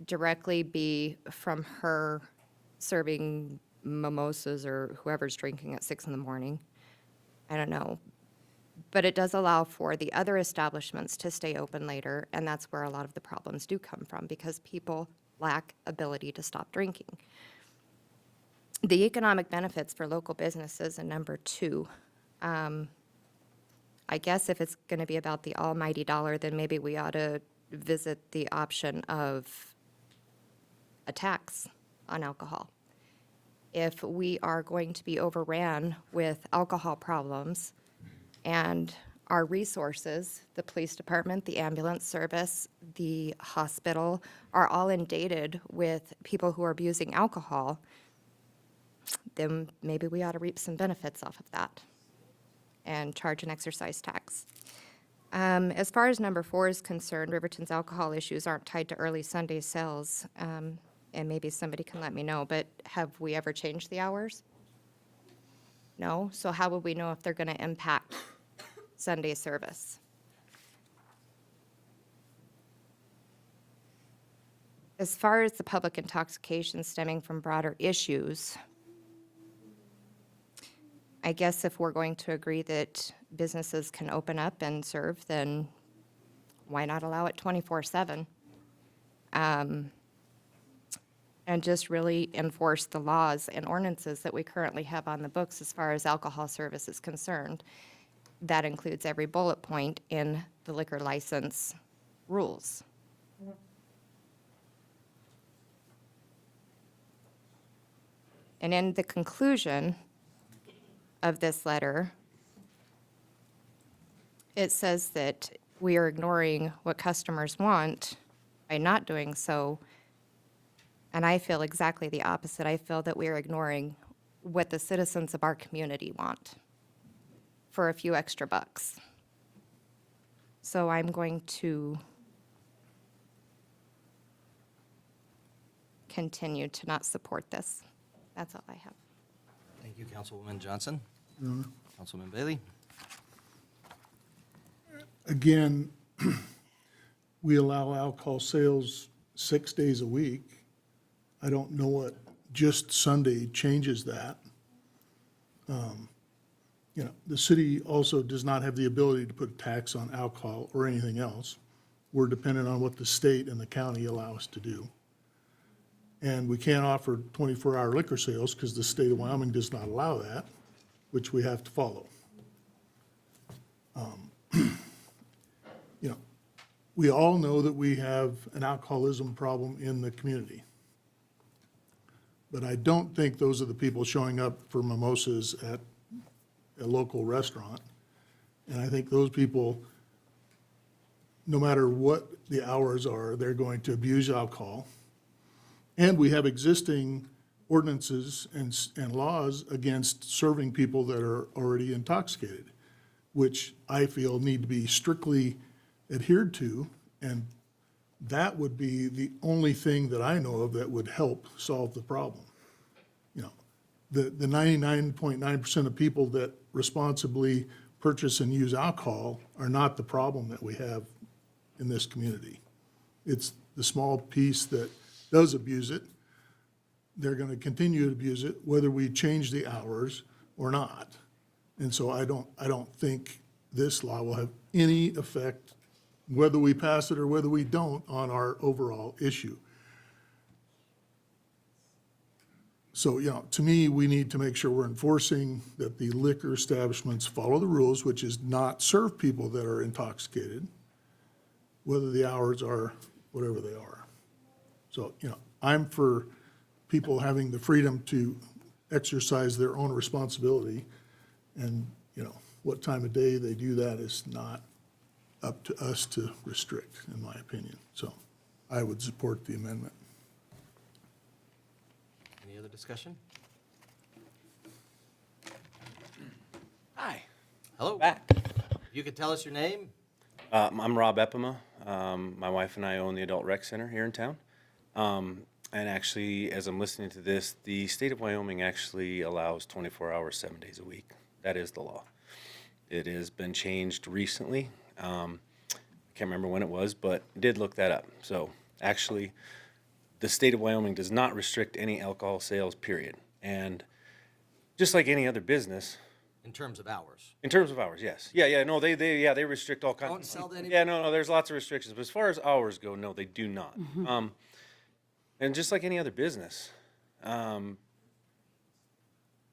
directly be from her serving mimosas or whoever's drinking at 6 in the morning, I don't know, but it does allow for the other establishments to stay open later, and that's where a lot of the problems do come from, because people lack ability to stop drinking. The economic benefits for local businesses, and number 2, I guess if it's going to be about the almighty dollar, then maybe we ought to visit the option of a tax on alcohol. If we are going to be overran with alcohol problems and our resources, the police department, the ambulance service, the hospital, are all inundated with people who are abusing alcohol, then maybe we ought to reap some benefits off of that and charge an excise tax. As far as number 4 is concerned, Riverton's alcohol issues aren't tied to early Sunday sales, and maybe somebody can let me know, but have we ever changed the hours? No? So how would we know if they're going to impact Sunday service? As far as the public intoxication stemming from broader issues, I guess if we're going to agree that businesses can open up and serve, then why not allow it 24/7? And just really enforce the laws and ordinances that we currently have on the books as far as alcohol service is concerned. That includes every bullet point in the liquor license rules. And in the conclusion of this letter, it says that we are ignoring what customers want by not doing so, and I feel exactly the opposite. I feel that we are ignoring what the citizens of our community want for a few extra bucks. So I'm going to continue to not support this. That's all I have. Thank you, Councilwoman Johnson. Councilman Bailey? Again, we allow alcohol sales 6 days a week. I don't know what just Sunday changes that. You know, the city also does not have the ability to put a tax on alcohol or anything else. We're dependent on what the state and the county allow us to do. And we can't offer 24-hour liquor sales because the state of Wyoming does not allow that, which we have to follow. You know, we all know that we have an alcoholism problem in the community. But I don't think those are the people showing up for mimosas at a local restaurant. And I think those people, no matter what the hours are, they're going to abuse alcohol. And we have existing ordinances and laws against serving people that are already intoxicated, which I feel need to be strictly adhered to. And that would be the only thing that I know of that would help solve the problem. You know, the 99.9% of people that responsibly purchase and use alcohol are not the problem that we have in this community. It's the small piece that does abuse it. They're going to continue to abuse it, whether we change the hours or not. And so I don't think this law will have any effect, whether we pass it or whether we don't, on our overall issue. So, you know, to me, we need to make sure we're enforcing that the liquor establishments follow the rules, which is not serve people that are intoxicated, whether the hours are whatever they are. So, you know, I'm for people having the freedom to exercise their own responsibility. And, you know, what time of day they do that is not up to us to restrict, in my opinion. So I would support the amendment. Any other discussion? Hi. Hello. Back. You could tell us your name? I'm Rob Epema. My wife and I own the Adult Rec Center here in town. And actually, as I'm listening to this, the state of Wyoming actually allows 24 hours, 7 days a week. That is the law. It has been changed recently. I can't remember when it was, but I did look that up. So actually, the state of Wyoming does not restrict any alcohol sales, period. And just like any other business. In terms of hours. In terms of hours, yes. Yeah, no, they restrict all kinds. Don't sell to anybody? Yeah, no, there's lots of restrictions. But as far as hours go, no, they do not. And just like any other business,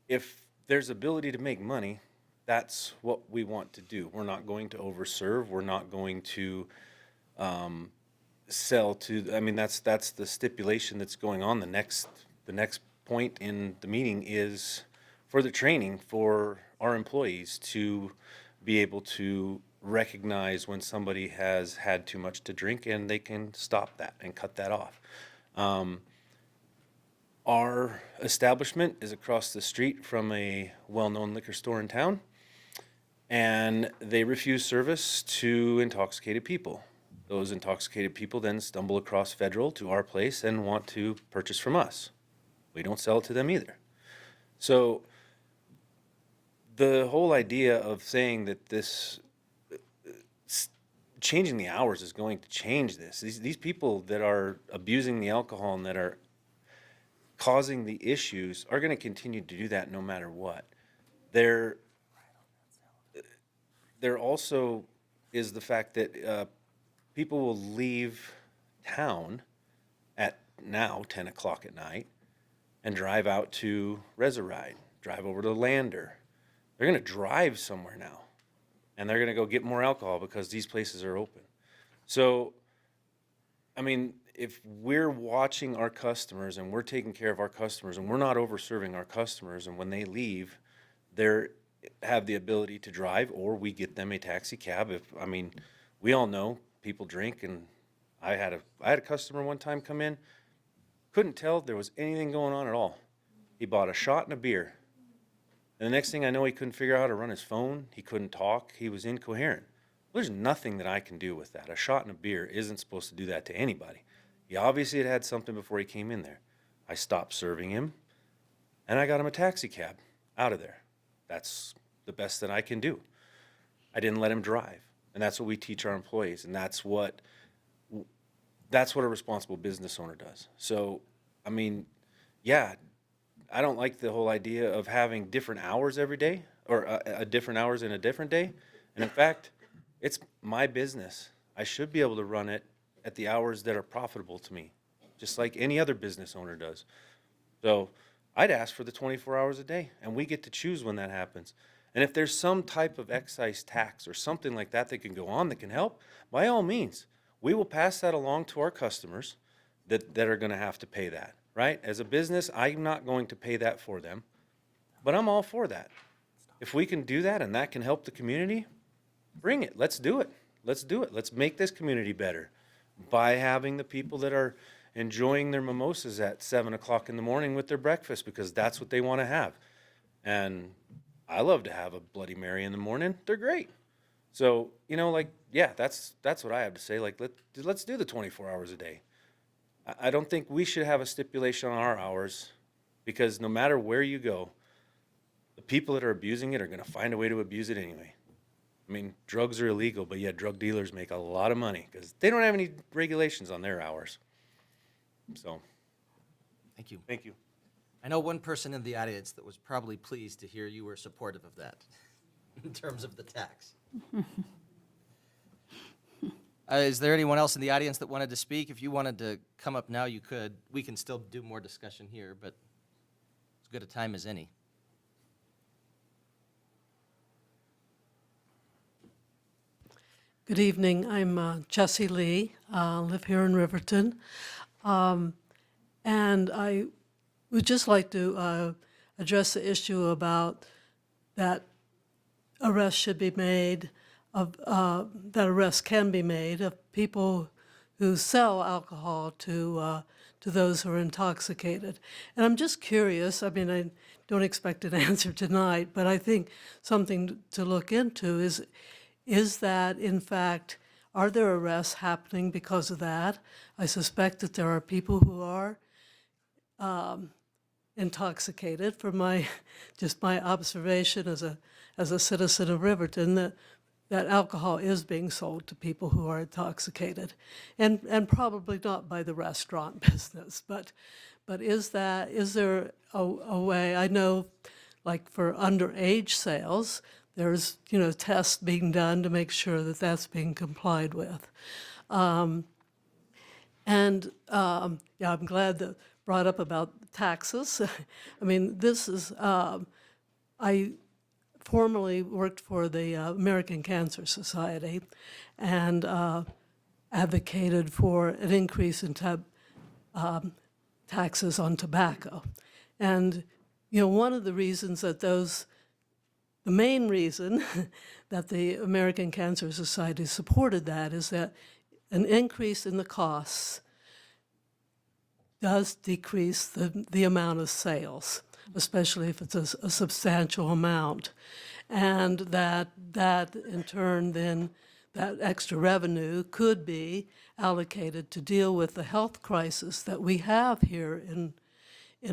if there's ability to make money, that's what we want to do. We're not going to overserve. We're not going to sell to. I mean, that's the stipulation that's going on. The next point in the meeting is further training for our employees to be able to recognize when somebody has had too much to drink, and they can stop that and cut that off. Our establishment is across the street from a well-known liquor store in town, and they refuse service to intoxicated people. Those intoxicated people then stumble across Federal to our place and want to purchase from us. We don't sell it to them either. So the whole idea of saying that this changing the hours is going to change this. These people that are abusing the alcohol and that are causing the issues are going to continue to do that no matter what. There also is the fact that people will leave town at now 10 o'clock at night and drive out to Resurride, drive over to Lander. They're going to drive somewhere now. And they're going to go get more alcohol because these places are open. So, I mean, if we're watching our customers and we're taking care of our customers and we're not over-serving our customers, and when they leave, they have the ability to drive, or we get them a taxi cab. I mean, we all know people drink, and I had a customer one time come in, couldn't tell there was anything going on at all. He bought a shot and a beer. And the next thing I know, he couldn't figure out how to run his phone. He couldn't talk. He was incoherent. Well, there's nothing that I can do with that. A shot and a beer isn't supposed to do that to anybody. He obviously had something before he came in there. I stopped serving him, and I got him a taxi cab out of there. That's the best that I can do. I didn't let him drive, and that's what we teach our employees, and that's what a responsible business owner does. So, I mean, yeah, I don't like the whole idea of having different hours every day, or different hours in a different day. And in fact, it's my business. I should be able to run it at the hours that are profitable to me, just like any other business owner does. So I'd ask for the 24 hours a day, and we get to choose when that happens. And if there's some type of excise tax or something like that that can go on that can help, by all means, we will pass that along to our customers that are gonna have to pay that, right? As a business, I'm not going to pay that for them, but I'm all for that. If we can do that and that can help the community, bring it, let's do it. Let's do it. Let's make this community better by having the people that are enjoying their mimosas at 7 o'clock in the morning with their breakfast, because that's what they want to have. And I love to have a Bloody Mary in the morning. They're great. So, you know, like, yeah, that's what I have to say. Like, let's do the 24 hours a day. I don't think we should have a stipulation on our hours, because no matter where you go, the people that are abusing it are going to find a way to abuse it anyway. I mean, drugs are illegal, but yet drug dealers make a lot of money because they don't have any regulations on their hours. So, Thank you. thank you. I know one person in the audience that was probably pleased to hear you were supportive of that in terms of the tax. Is there anyone else in the audience that wanted to speak? If you wanted to come up now, you could. We can still do more discussion here, but as good a time as any. Good evening. I'm Jessie Lee, live here in Riverton. And I would just like to address the issue about that arrests should be made, that arrests can be made of people who sell alcohol to those who are intoxicated. And I'm just curious, I mean, I don't expect an answer tonight, but I think something to look into is that, in fact, are there arrests happening because of that? I suspect that there are people who are intoxicated. From my observation as a citizen of Riverton, that alcohol is being sold to people who are intoxicated, and probably not by the restaurant business. But is there a way? I know, like for underage sales, there's tests being done to make sure that that's being complied with. Yeah, I'm glad that brought up about taxes. I mean, this is, I formerly worked for the American Cancer Society and advocated for an increase in taxes on tobacco. And, one of the reasons that the main reason that the American Cancer Society supported that is that an increase in the costs does decrease the amount of sales, especially if it's a substantial amount. And that in turn then, that extra revenue could be allocated to deal with the health crisis that we have here in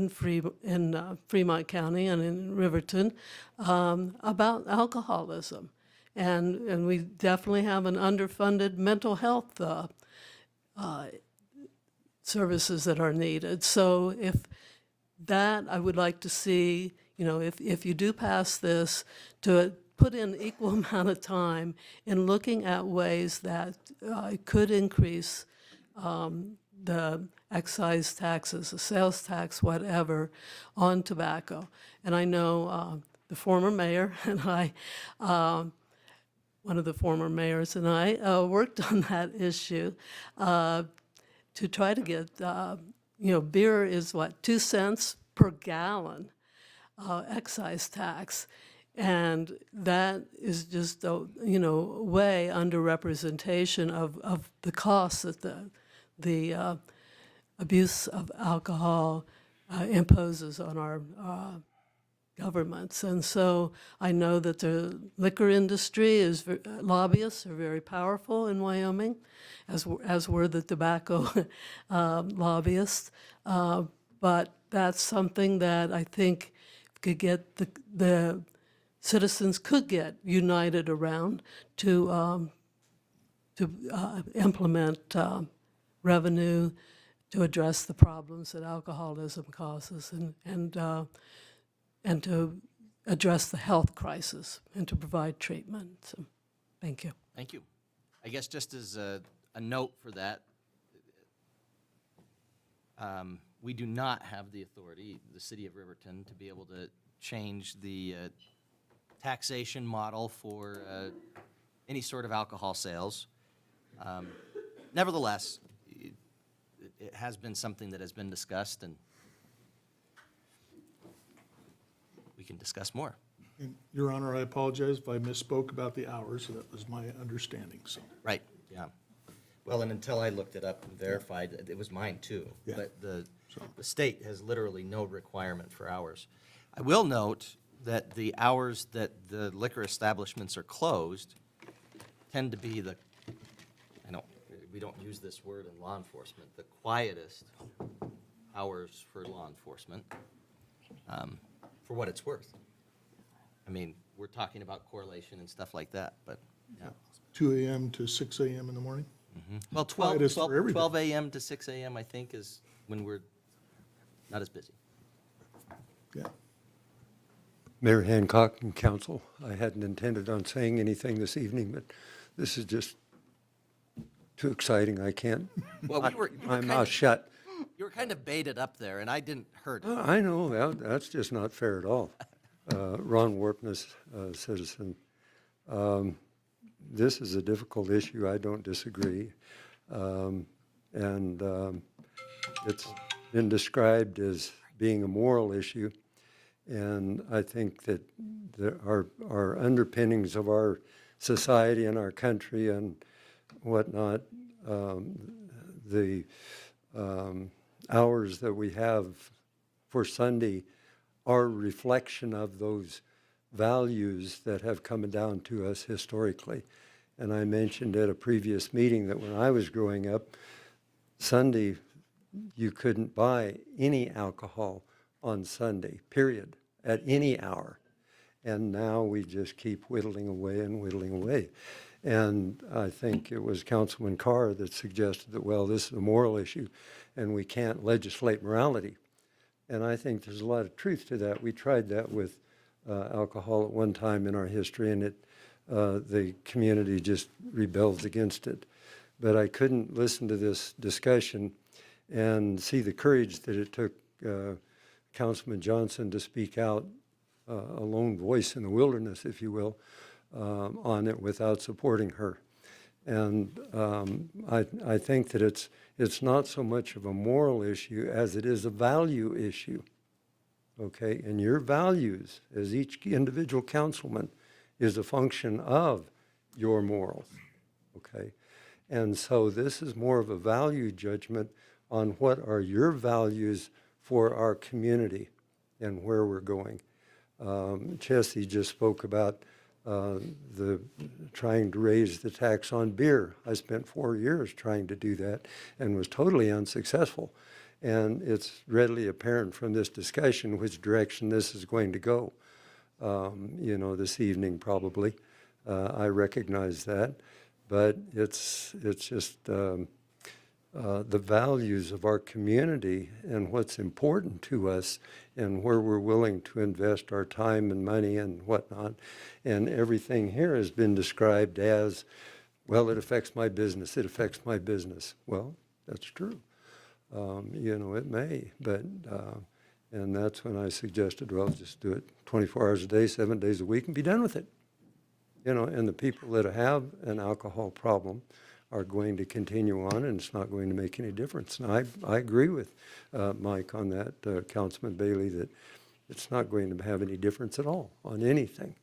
Fremont County and in Riverton about alcoholism. And we definitely have an underfunded mental health services that are needed. So if that, I would like to see, if you do pass this, to put in equal amount of time in looking at ways that could increase the excise taxes, the sales tax, whatever, on tobacco. And I know the former mayor and I, one of the former mayors and I worked on that issue to try to get, beer is 2 cents per gallon excise tax. And that is just, way underrepresentation of the costs that the abuse of alcohol imposes on our governments. And so I know that the liquor industry lobbyists are very powerful in Wyoming, as were the tobacco lobbyists. But that's something that I think could get the citizens could get united around to implement revenue to address the problems that alcoholism causes and to address the health crisis and to provide treatment. So, thank you. Thank you. I guess just as a note for that, we do not have the authority, the city of Riverton, to be able to change the taxation model for any sort of alcohol sales. Nevertheless, it has been something that has been discussed, and we can discuss more. And, Your Honor, I apologize if I misspoke about the hours. That was my understanding, so. Right, yeah. Well, and until I looked it up and verified, it was mine too. Yeah. But the state has literally no requirement for hours. I will note that the hours that the liquor establishments are closed tend to be we don't use this word in law enforcement, the quietest hours for law enforcement, for what it's worth. I mean, we're talking about correlation and stuff like that, but, yeah. 2 a.m. to 6 a.m. in the morning? Well, Quietest for everybody. 12 a.m. to 6 a.m., I think, is when we're not as busy. Yeah. Mayor Hancock and council, I hadn't intended on saying anything this evening, but this is just too exciting. I can't. Well, you were My mouth shut. You were kind of baited up there, and I didn't hurt it. I know, that's just not fair at all. Ron Warpness, citizen. This is a difficult issue. I don't disagree. It's been described as being a moral issue. And I think that our underpinnings of our society and our country and whatnot, the hours that we have for Sunday are a reflection of those values that have come down to us historically. And I mentioned at a previous meeting that when I was growing up, Sunday, you couldn't buy any alcohol on Sunday, period, at any hour. And now we just keep whittling away and whittling away. And I think it was Councilman Carr that suggested that, well, this is a moral issue and we can't legislate morality. And I think there's a lot of truth to that. We tried that with alcohol at one time in our history, and the community just rebelled against it. But I couldn't listen to this discussion and see the courage that it took Councilman Johnson to speak out, a lone voice in the wilderness, if you will, on it without supporting her. And I think that it's not so much of a moral issue as it is a value issue, okay? And your values as each individual councilman is a function of your morals, okay? And so this is more of a value judgment on what are your values for our community and where we're going. Chessie just spoke about the trying to raise the tax on beer. I spent 4 years trying to do that and was totally unsuccessful. And it's readily apparent from this discussion which direction this is going to go. This evening probably. I recognize that, but it's just the values of our community and what's important to us and where we're willing to invest our time and money and whatnot. And everything here has been described as, well, it affects my business, it affects my business. Well, that's true. It may, but, and that's when I suggested, well, just do it 24 hours a day, 7 days a week and be done with it. And the people that have an alcohol problem are going to continue on, and it's not going to make any difference. And I agree with Mike on that, Councilman Bailey, that it's not going to have any difference at all on anything.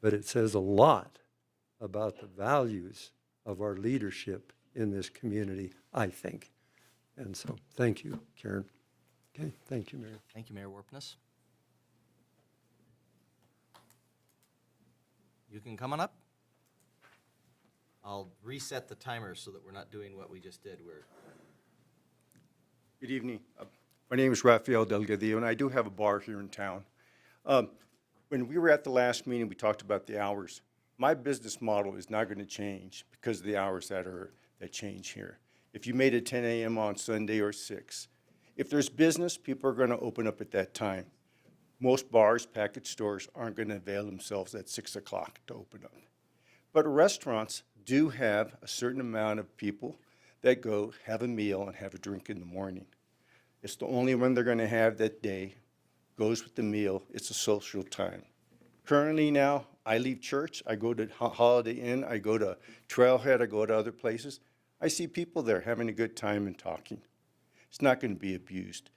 But it says a lot about the values of our leadership in this community, I think. And so, thank you, Karen. Okay, thank you, Mayor. Thank you, Mayor Warpness. You can come on up. I'll reset the timer so that we're not doing what we just did. Good evening. My name is Rafael Delgadillo, and I do have a bar here in town. When we were at the last meeting, we talked about the hours. My business model is not going to change because of the hours that change here. If you made it 10 a.m. on Sunday or 6, if there's business, people are going to open up at that time. Most bars, package stores aren't going to avail themselves at 6 o'clock to open up. But restaurants do have a certain amount of people that go have a meal and have a drink in the morning. It's the only one they're going to have that day, goes with the meal. It's a social time. Currently now, I leave church, I go to Holiday Inn, I go to Trailhead, I go to other places. I see people there having a good time and talking. It's not going to be abused.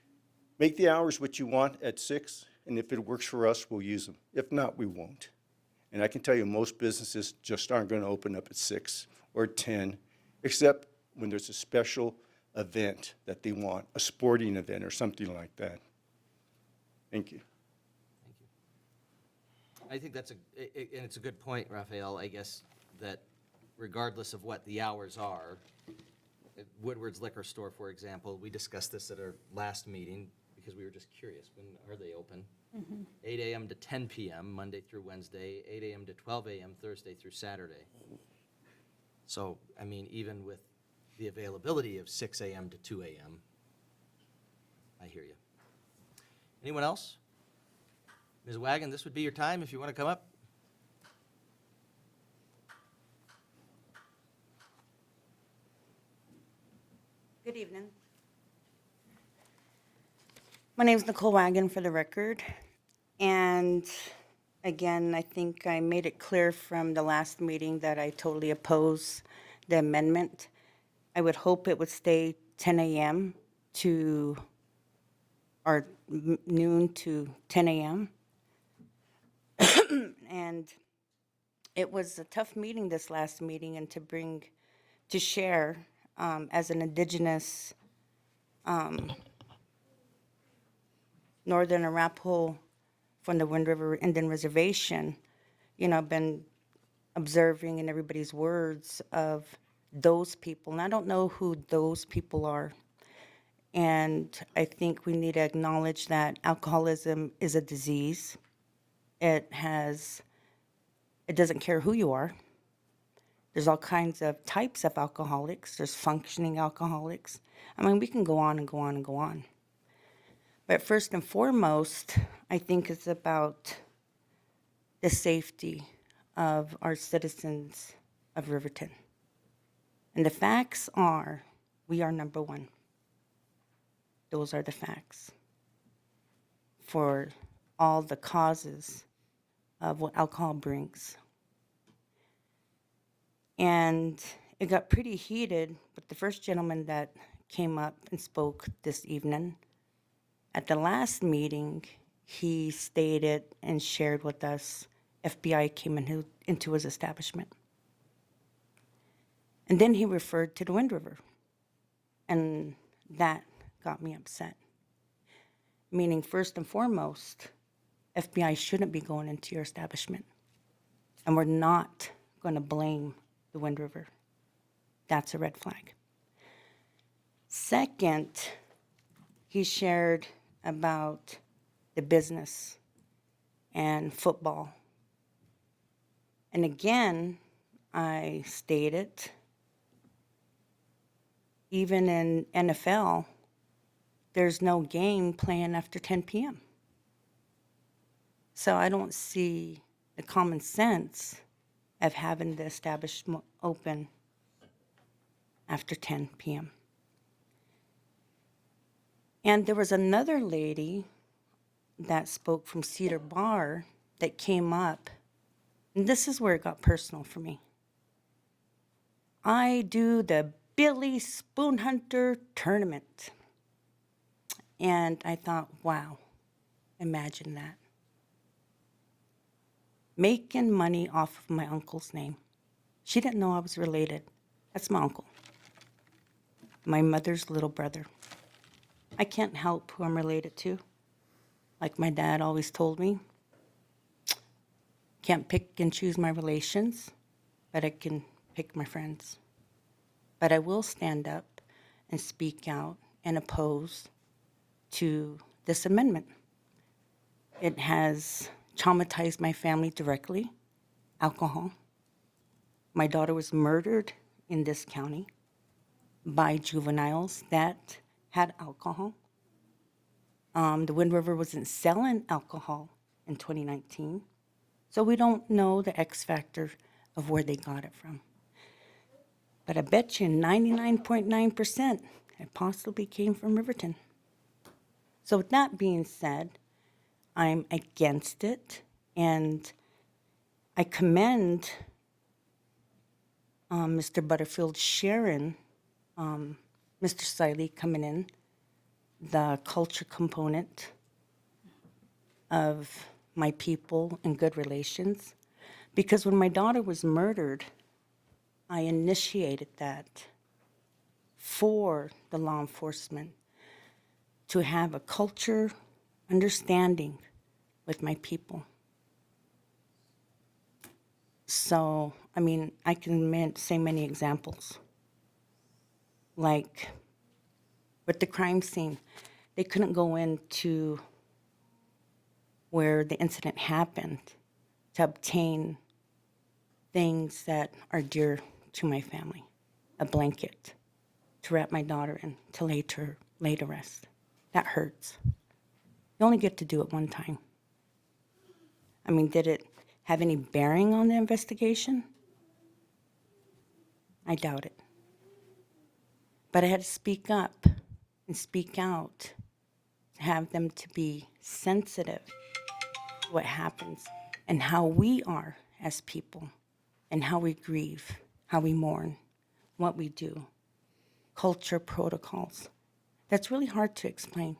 Make the hours what you want at 6, and if it works for us, we'll use them. If not, we won't. And I can tell you, most businesses just aren't going to open up at 6 or 10, except when there's a special event that they want, a sporting event or something like that. Thank you. I think and it's a good point, Raphael, I guess, that regardless of what the hours are, at Woodward's Liquor Store, for example, we discussed this at our last meeting because we were just curious, when are they open? 8 a.m. to 10 p.m., Monday through Wednesday, 8 a.m. to 12 a.m., Thursday through Saturday. So, I mean, even with the availability of 6 a.m. to 2 a.m., I hear you. Anyone else? Ms. Wagon, this would be your time if you want to come up. Good evening. My name is Nicole Wagon, for the record. And again, I think I made it clear from the last meeting that I totally oppose the amendment. I would hope it would stay 10 a.m. to, or noon to 10 a.m. And it was a tough meeting, this last meeting, and to share as an Indigenous Northern Arapaho from the Wind River Indian Reservation. You know, I've been observing in everybody's words of those people, and I don't know who those people are. And I think we need to acknowledge that alcoholism is a disease. It doesn't care who you are. There's all kinds of types of alcoholics. There's functioning alcoholics. I mean, we can go on and go on and go on. But first and foremost, I think it's about the safety of our citizens of Riverton. And the facts are, we are number one. Those are the facts for all the causes of what alcohol brings. And it got pretty heated with the first gentleman that came up and spoke this evening. At the last meeting, he stated and shared with us FBI came into his establishment. And then he referred to the Wind River. And that got me upset. Meaning, first and foremost, FBI shouldn't be going into your establishment. And we're not going to blame the Wind River. That's a red flag. Second, he shared about the business and football. And again, I stated, even in NFL, there's no game playing after 10 p.m. So I don't see the common sense of having the establishment open after 10 p.m. And there was another lady that spoke from Cedar Bar that came up, and this is where it got personal for me. I do the Billy Spoon Hunter tournament. And I thought, wow, imagine that. Making money off of my uncle's name. She didn't know I was related. That's my uncle. My mother's little brother. I can't help who I'm related to. Like my dad always told me, can't pick and choose my relations, but I can pick my friends. But I will stand up and speak out and oppose to this amendment. It has traumatized my family directly, alcohol. My daughter was murdered in this county by juveniles that had alcohol. The Wind River wasn't selling alcohol in 2019, so we don't know the X factor of where they got it from. But I bet you 99.9% it possibly came from Riverton. So with that being said, I'm against it, and I commend Mr. Butterfield sharing Mr. Siley coming in the culture component of my people and good relations. Because when my daughter was murdered, I initiated that for the law enforcement to have a culture understanding with my people. So, I mean, I can say many examples. Like with the crime scene, they couldn't go into where the incident happened to obtain things that are dear to my family. A blanket to wrap my daughter in to lay to rest. That hurts. You only get to do it one time. I mean, did it have any bearing on the investigation? I doubt it. But I had to speak up and speak out, have them to be sensitive to what happens and how we are as people and how we grieve, how we mourn, what we do, culture protocols. That's really hard to explain.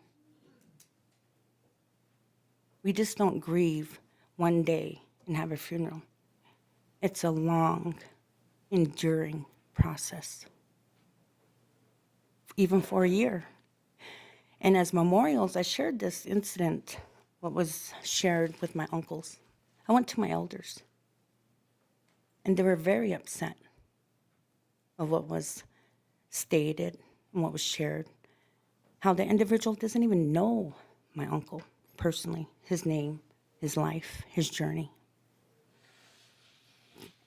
We just don't grieve one day and have a funeral. It's a long, enduring process, even for a year. And as memorials, I shared this incident, what was shared with my uncles. I went to my elders, and they were very upset of what was stated and what was shared, how the individual doesn't even know my uncle personally, his name, his life, his journey.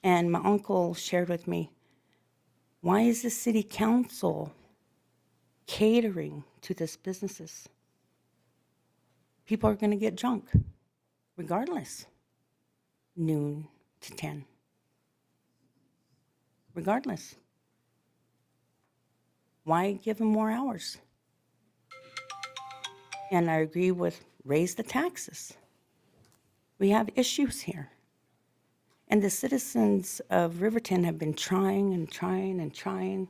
And my uncle shared with me, why is the city council catering to these businesses? People are going to get drunk, regardless, noon to 10. Regardless. Why give them more hours? And I agree with raise the taxes. We have issues here. And the citizens of Riverton have been trying and trying and trying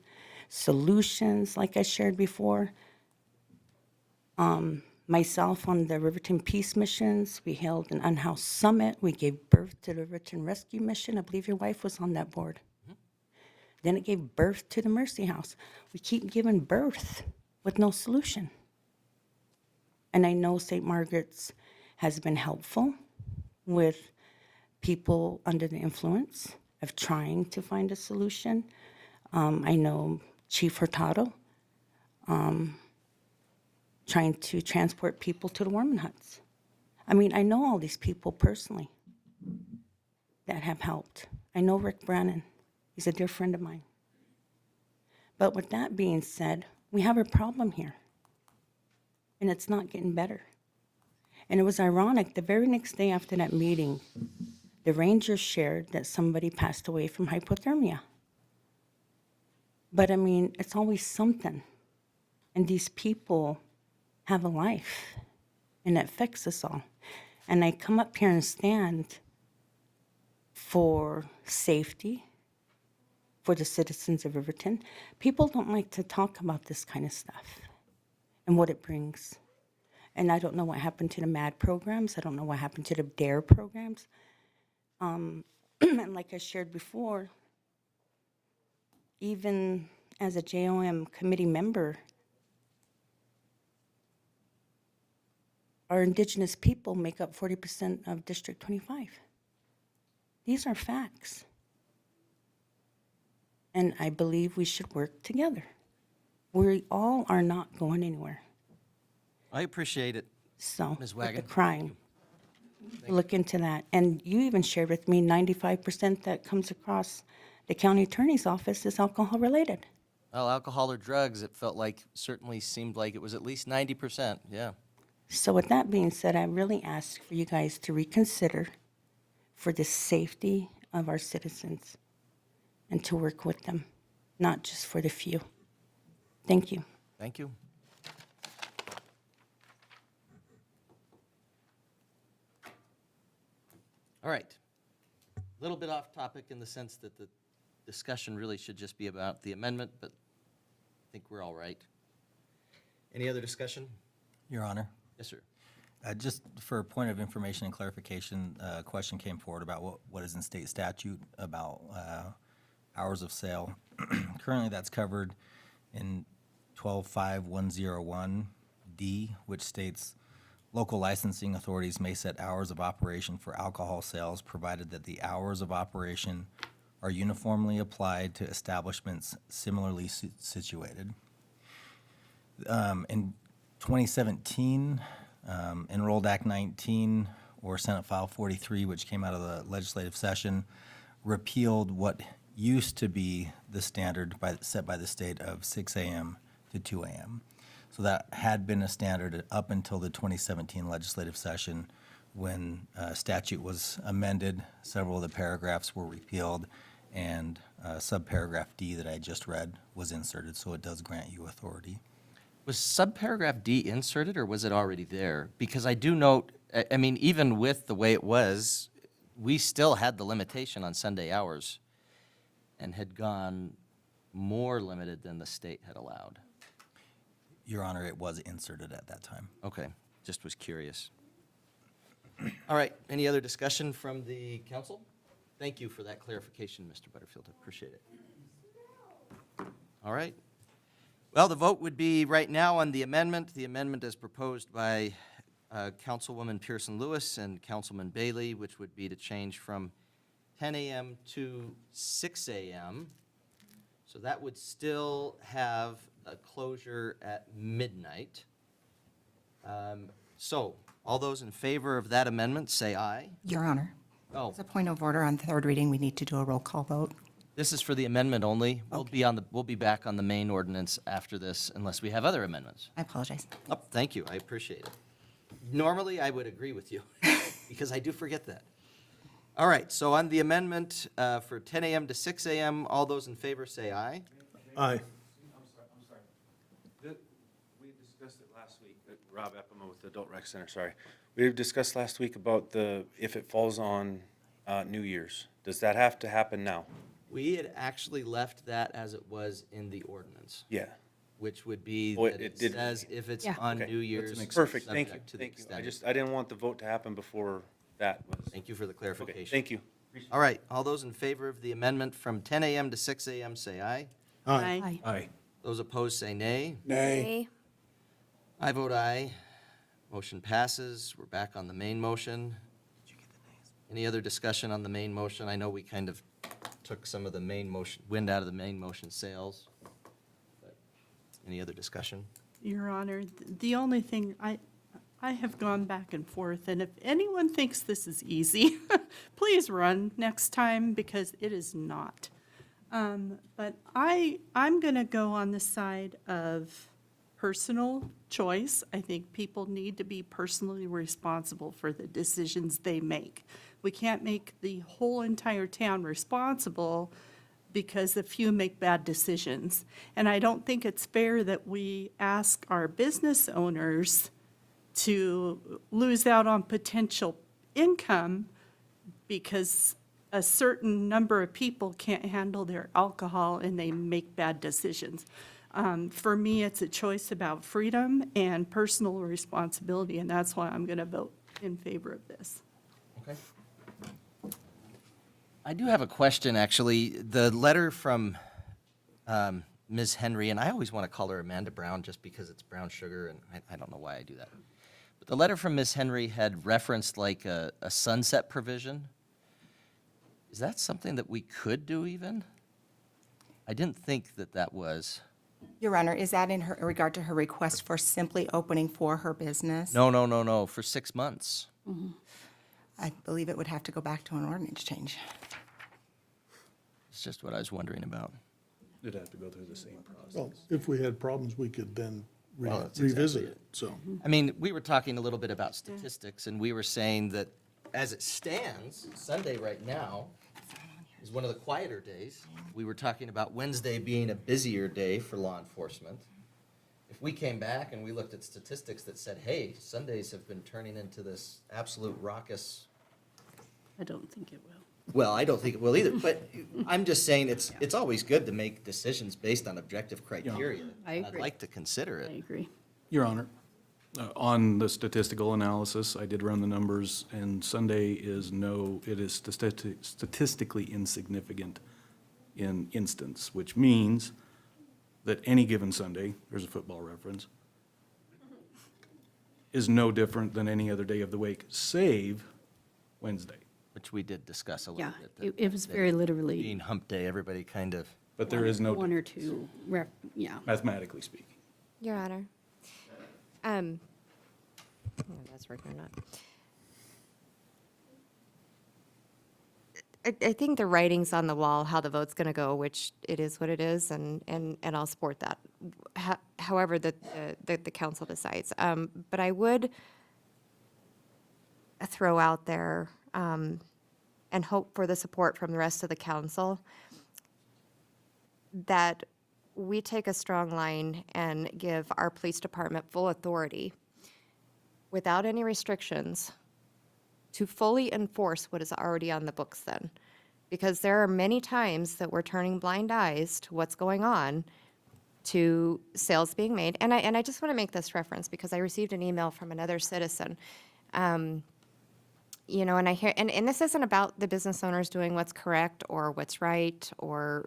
solutions, like I shared before. Myself on the Riverton Peace Missions, we held an unhoused summit. We gave birth to the Riverton Rescue Mission. I believe your wife was on that board. Then it gave birth to the Mercy House. We keep giving birth with no solution. And I know St. Margaret's has been helpful with people under the influence of trying to find a solution. I know Chief Hurtado trying to transport people to the warming huts. I mean, I know all these people personally that have helped. I know Rick Brannon. He's a dear friend of mine. But with that being said, we have a problem here. And it's not getting better. And it was ironic, the very next day after that meeting, the rangers shared that somebody passed away from hypothermia. But I mean, it's always something. And these people have a life, and it affects us all. And I come up here and stand for safety, for the citizens of Riverton. People don't like to talk about this kind of stuff and what it brings. And I don't know what happened to the MAD programs. I don't know what happened to the DARE programs. And like I shared before, even as a JOM committee member, our indigenous people make up 40% of District 25. These are facts. And I believe we should work together. We all are not going anywhere. I appreciate it. So, Ms. with Wagon. the crime, look into that. And you even shared with me 95% that comes across the county attorney's office is alcohol related. Well, alcohol or drugs, it felt like, certainly seemed like it was at least 90%, yeah. So with that being said, I really ask for you guys to reconsider for the safety of our citizens and to work with them, not just for the few. Thank you. Thank you. All right. A little bit off topic in the sense that the discussion really should just be about the amendment, but I think we're all right. Any other discussion? Your Honor. Yes, sir. Just for a point of information and clarification, a question came forward about what is in state statute about hours of sale. Currently, that's covered in 125101D, which states local licensing authorities may set hours of operation for alcohol sales, provided that the hours of operation are uniformly applied to establishments similarly situated. In 2017, Enrolled Act 19, or Senate File 43, which came out of the legislative session, repealed what used to be the standard set by the state of 6 a.m. to 2 a.m. So that had been a standard up until the 2017 legislative session when statute was amended. Several of the paragraphs were repealed, and subparagraph D that I just read was inserted, so it does grant you authority. Was subparagraph D inserted, or was it already there? Because I do note, I mean, even with the way it was, we still had the limitation on Sunday hours and had gone more limited than the state had allowed. Your Honor, it was inserted at that time. Okay, just was curious. All right, any other discussion from the council? Thank you for that clarification, Mr. Butterfield, I appreciate it. All right. Well, the vote would be right now on the amendment as proposed by Councilwoman Pearson Lewis and Councilman Bailey, which would be to change from 10 a.m. to 6 a.m. So that would still have a closure at midnight. So all those in favor of that amendment, say aye. Your Honor, Oh, as a point of order on third reading, we need to do a roll call vote. this is for the amendment only. We'll be back on the main ordinance after this unless we have other amendments. I apologize. Oh, thank you, I appreciate it. Normally, I would agree with you, because I do forget that. All right, so on the amendment for 10 a.m. to 6 a.m., all those in favor say aye. Aye. I'm sorry. We discussed it last week, Rob Epema with the Adult Rec Center, sorry. We discussed last week about if it falls on New Year's. Does that have to happen now? We had actually left that as it was in the ordinance, Yeah. which would be Oh, that it it did- says if it's Yeah. on Okay, New Year's. Perfect, thank you, subject to the thank you. extended. I didn't want the vote to happen before that was. Thank you for the Okay, clarification. thank you. All right, all those in favor of the amendment from 10 a.m. to 6 a.m. say aye. Aye. Aye. Those opposed say nay. Nay. I vote aye. Motion passes. We're back on the main motion. Any other discussion on the main motion? I know we kind of took some of the main motion, wind out of the main motion sails. But any other discussion? Your Honor, the only thing, I have gone back and forth, and if anyone thinks this is easy, please run next time, because it is not. But I'm going to go on the side of personal choice. I think people need to be personally responsible for the decisions they make. We can't make the whole entire town responsible because a few make bad decisions. And I don't think it's fair that we ask our business owners to lose out on potential income because a certain number of people can't handle their alcohol and they make bad decisions. For me, it's a choice about freedom and personal responsibility, and that's why I'm going to vote in favor of this. Okay. I do have a question, actually. The letter from Ms. Henry, and I always want to call her Amanda Brown just because it's brown sugar, and I don't know why I do that. But the letter from Ms. Henry had referenced like a sunset provision. Is that something that we could do even? I didn't think that that was. Your Honor, is that in regard to her request for simply opening for her business? No, for 6 months. I believe it would have to go back to an ordinance change. It's just what I was wondering about. It'd have to go through the same process. Well, if we had problems, we could then Well, that's revisit exactly it, so. I mean, we were talking a little bit about statistics, and we were saying that as it stands, Sunday right now is one of the quieter days. We were talking about Wednesday being a busier day for law enforcement. If we came back and we looked at statistics that said, hey, Sundays have been turning into this absolute raucous. I don't think it will. Well, I don't think it will either, but I'm just saying it's always good to make decisions based on objective criteria. I I'd agree. like to consider I it. agree. Your Honor, on the statistical analysis, I did run the numbers, and Sunday is it is statistically insignificant in instance, which means that any given Sunday, there's a football reference, is no different than any other day of the week, save Wednesday. Which we did discuss a little Yeah, bit. it was very literally Being hump day, everybody kind of. But there is no, one or two, yeah. mathematically speaking. Your Honor. I don't know if that's working or not. I think the writing's on the wall, how the vote's going to go, which it is what it is, and I'll support that. However, the council decides. But I would throw out there and hope for the support from the rest of the council that we take a strong line and give our police department full authority without any restrictions to fully enforce what is already on the books then. Because there are many times that we're turning blind eyes to what's going on, to sales being made. And I just want to make this reference because I received an email from another citizen. You know, and I hear, and this isn't about the business owners doing what's correct or what's right or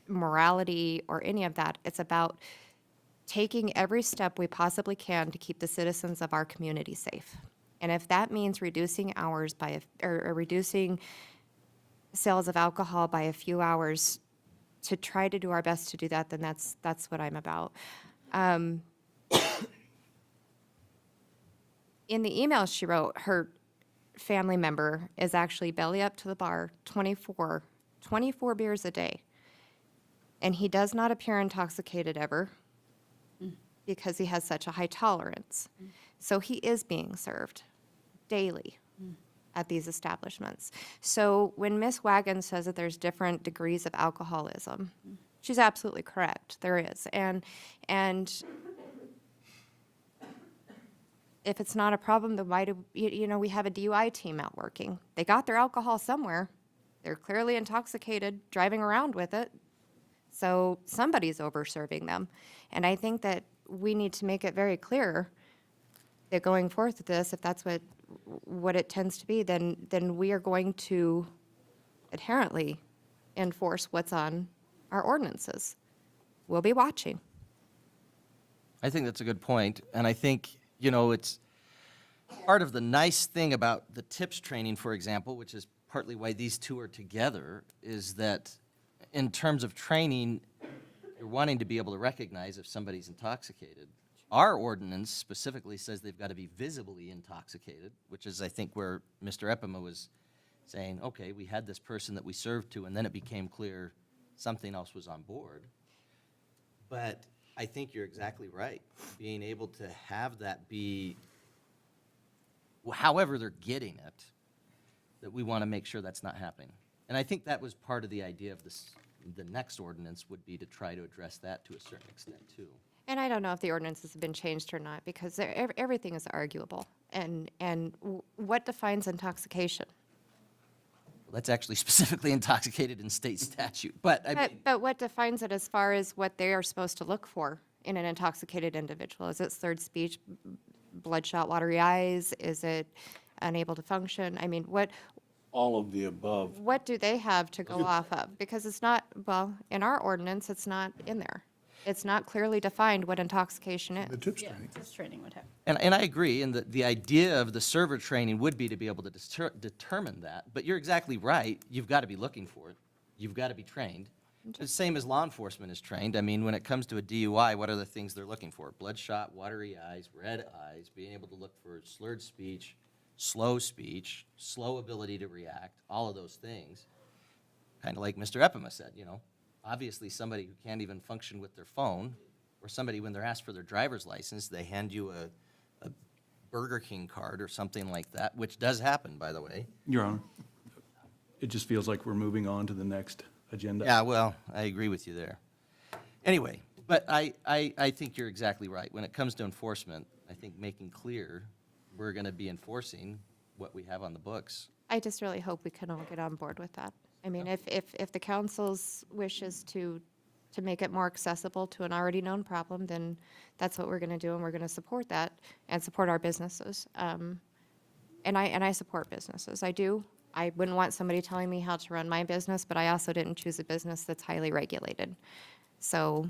morality or any of that. It's about taking every step we possibly can to keep the citizens of our community safe. And if that means reducing hours or reducing sales of alcohol by a few hours to try to do our best to do that, then that's what I'm about. In the email she wrote, her family member is actually belly up to the bar 24 beers a day. And he does not appear intoxicated ever because he has such a high tolerance. So he is being served daily at these establishments. So when Ms. Wagon says that there's different degrees of alcoholism, she's absolutely correct. There is. And if it's not a problem, then why do, we have a DUI team out working. They got their alcohol somewhere. They're clearly intoxicated, driving around with it. So somebody's over-serving them. And I think that we need to make it very clear that going forth with this, if that's what it tends to be, then we are going to inherently enforce what's on our ordinances. We'll be watching. I think that's a good point, and I think, it's part of the nice thing about the TIPS training, for example, which is partly why these two are together, is that in terms of training, you're wanting to be able to recognize if somebody's intoxicated. Our ordinance specifically says they've got to be visibly intoxicated, which is, I think, where Mr. Epema was saying, okay, we had this person that we served to, and then it became clear something else was on board. But I think you're exactly right. Being able to have that be, however they're getting it, that we want to make sure that's not happening. And I think that was part of the idea of this, the next ordinance would be to try to address that to a certain extent, too. And I don't know if the ordinances have been changed or not, because everything is arguable. And what defines intoxication? Well, that's actually specifically intoxicated in state statute, but I mean, But what defines it as far as what they are supposed to look for in an intoxicated individual? Is it slurred speech, bloodshot, watery eyes? Is it unable to function? I mean, All of the above. what do they have to go off of? Because it's not, well, in our ordinance, it's not in there. It's not clearly defined what intoxication The is. TIPS Yeah, training. this training would happen. and I agree, and the idea of the server training would be to be able to determine that, but you're exactly right, you've got to be looking for it. You've got to be trained. The same as law enforcement is trained. I mean, when it comes to a DUI, what are the things they're looking for? Bloodshot, watery eyes, red eyes, being able to look for slurred speech, slow ability to react, all of those things. Kind of like Mr. Epema said, obviously somebody who can't even function with their phone, or somebody when they're asked for their driver's license, they hand you a Burger King card or something like that, which does happen, by the way. Your Honor, it just feels like we're moving on to the next agenda. Yeah, well, I agree with you there. Anyway, but I think you're exactly right. When it comes to enforcement, I think making clear we're going to be enforcing what we have on the books. I just really hope we can all get on board with that. I mean, if the council's wish is to to make it more accessible to an already known problem, then that's what we're going to do, and we're going to support that and support our businesses. And I support businesses. I do. I wouldn't want somebody telling me how to run my business, but I also didn't choose a business that's highly regulated. So,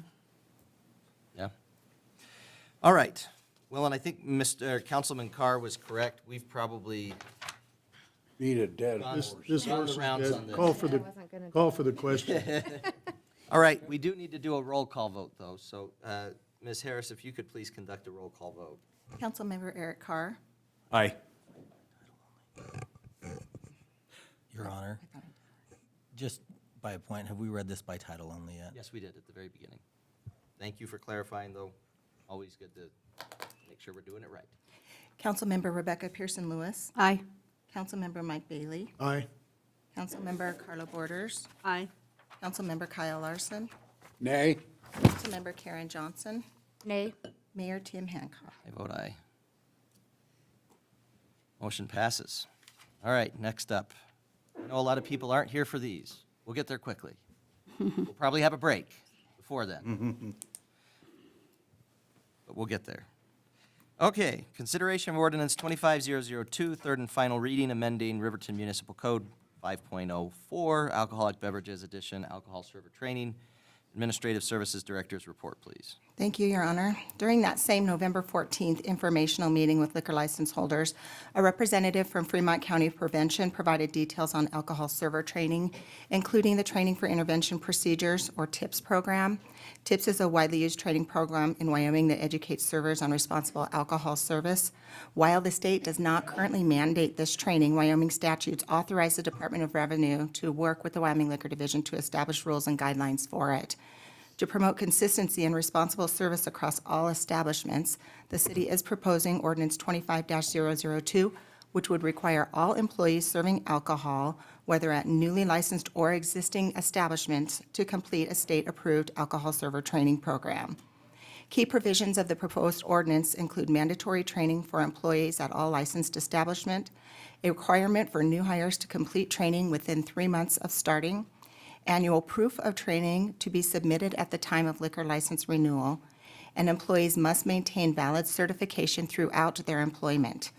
Yeah. All right. Well, and I think Mr. Councilman Carr was correct. We've probably Beat a dead This- horse. This Round the horse is rounds dead. on this. Call for the question. All right, we do need to do a roll call vote, though. So, Ms. Harris, if you could please conduct a roll call vote. Councilmember Eric Carr. Aye. Your Honor, just by a point, have we read this by title only yet? Yes, we did at the very beginning. Thank you for clarifying, though. Always good to make sure we're doing it right. Councilmember Rebecca Pearson Lewis. Aye. Councilmember Mike Bailey. Aye. Councilmember Carla Borders. Aye. Councilmember Kyle Larson. Nay? Councilmember Karen Johnson. nay. Mayor Tim Hancock. I vote aye. Motion passes. All right, next up. I know a lot of people aren't here for these. We'll get there quickly. We'll probably have a break before then. But we'll get there. Okay, consideration of ordinance 25002, third and final reading, amending Riverton Municipal Code 5.04, alcoholic beverages edition, alcohol server training. Administrative Services Director's report, please. Thank you, Your Honor. During that same November 14th informational meeting with liquor license holders, a representative from Fremont County Prevention provided details on alcohol server training, including the Training for Intervention Procedures, or TIPS program. TIPS is a widely used training program in Wyoming that educates servers on responsible alcohol service. While the state does not currently mandate this training, Wyoming statutes authorize the Department of Revenue to work with the Wyoming Liquor Division to establish rules and guidelines for it. To promote consistency and responsible service across all establishments, the city is proposing ordinance 25-002, which would require all employees serving alcohol, whether at newly licensed or existing establishments, to complete a state-approved alcohol server training program. Key provisions of the proposed ordinance include mandatory training for employees at all licensed establishment, a requirement for new hires to complete training within 3 months of starting, annual proof of training to be submitted at the time of liquor license renewal, and employees must maintain valid certification throughout their employment.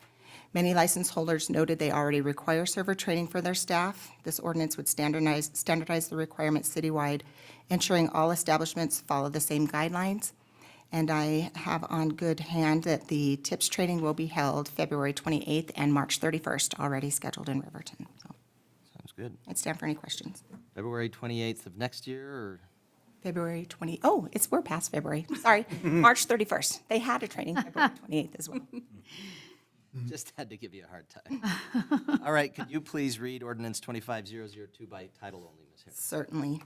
Many license holders noted they already require server training for their staff. This ordinance would standardize the requirements citywide, ensuring all establishments follow the same guidelines. And I have on good hand that the TIPS training will be held February 28th and March 31st, already scheduled in Riverton. So Sounds good. I'd stand for any questions. February 28th of next year, or? February 20, oh, we're past February, sorry, March 31st. They had a training February 28th as well. Just had to give you a hard time. All right, could you please read ordinance 25002 by title only, Ms. Harris? Certainly.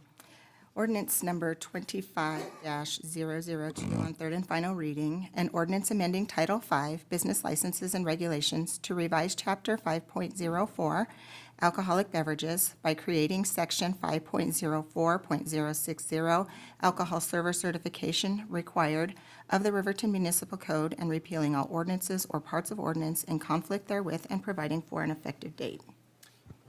Ordinance number 25-002 on third and final reading, an ordinance amending Title V, Business Licenses and Regulations, to revise Chapter 5.04, Alcoholic Beverages, by creating Section 5.04.060, Alcohol Server Certification Required of the Riverton Municipal Code, and repealing all ordinances or parts of ordinance in conflict therewith, and providing for an effective date.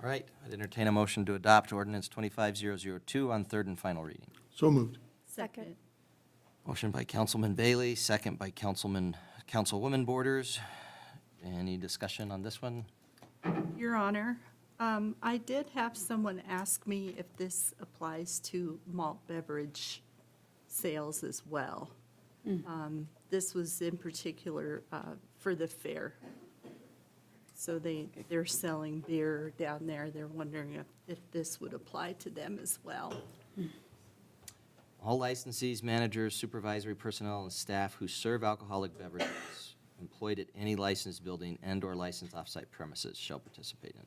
All right, I'd entertain a motion to adopt ordinance 25002 on third and final reading. So moved. Second. Motion by Councilman Bailey, second by Councilwoman Borders. Any discussion on this one? Your Honor, I did have someone ask me if this applies to malt beverage sales as well. This was in particular for the fair. So they're selling beer down there. They're wondering if this would apply to them as well. All licensees, managers, supervisory personnel, and staff who serve alcoholic beverages employed at any licensed building and/or licensed off-site premises shall participate in.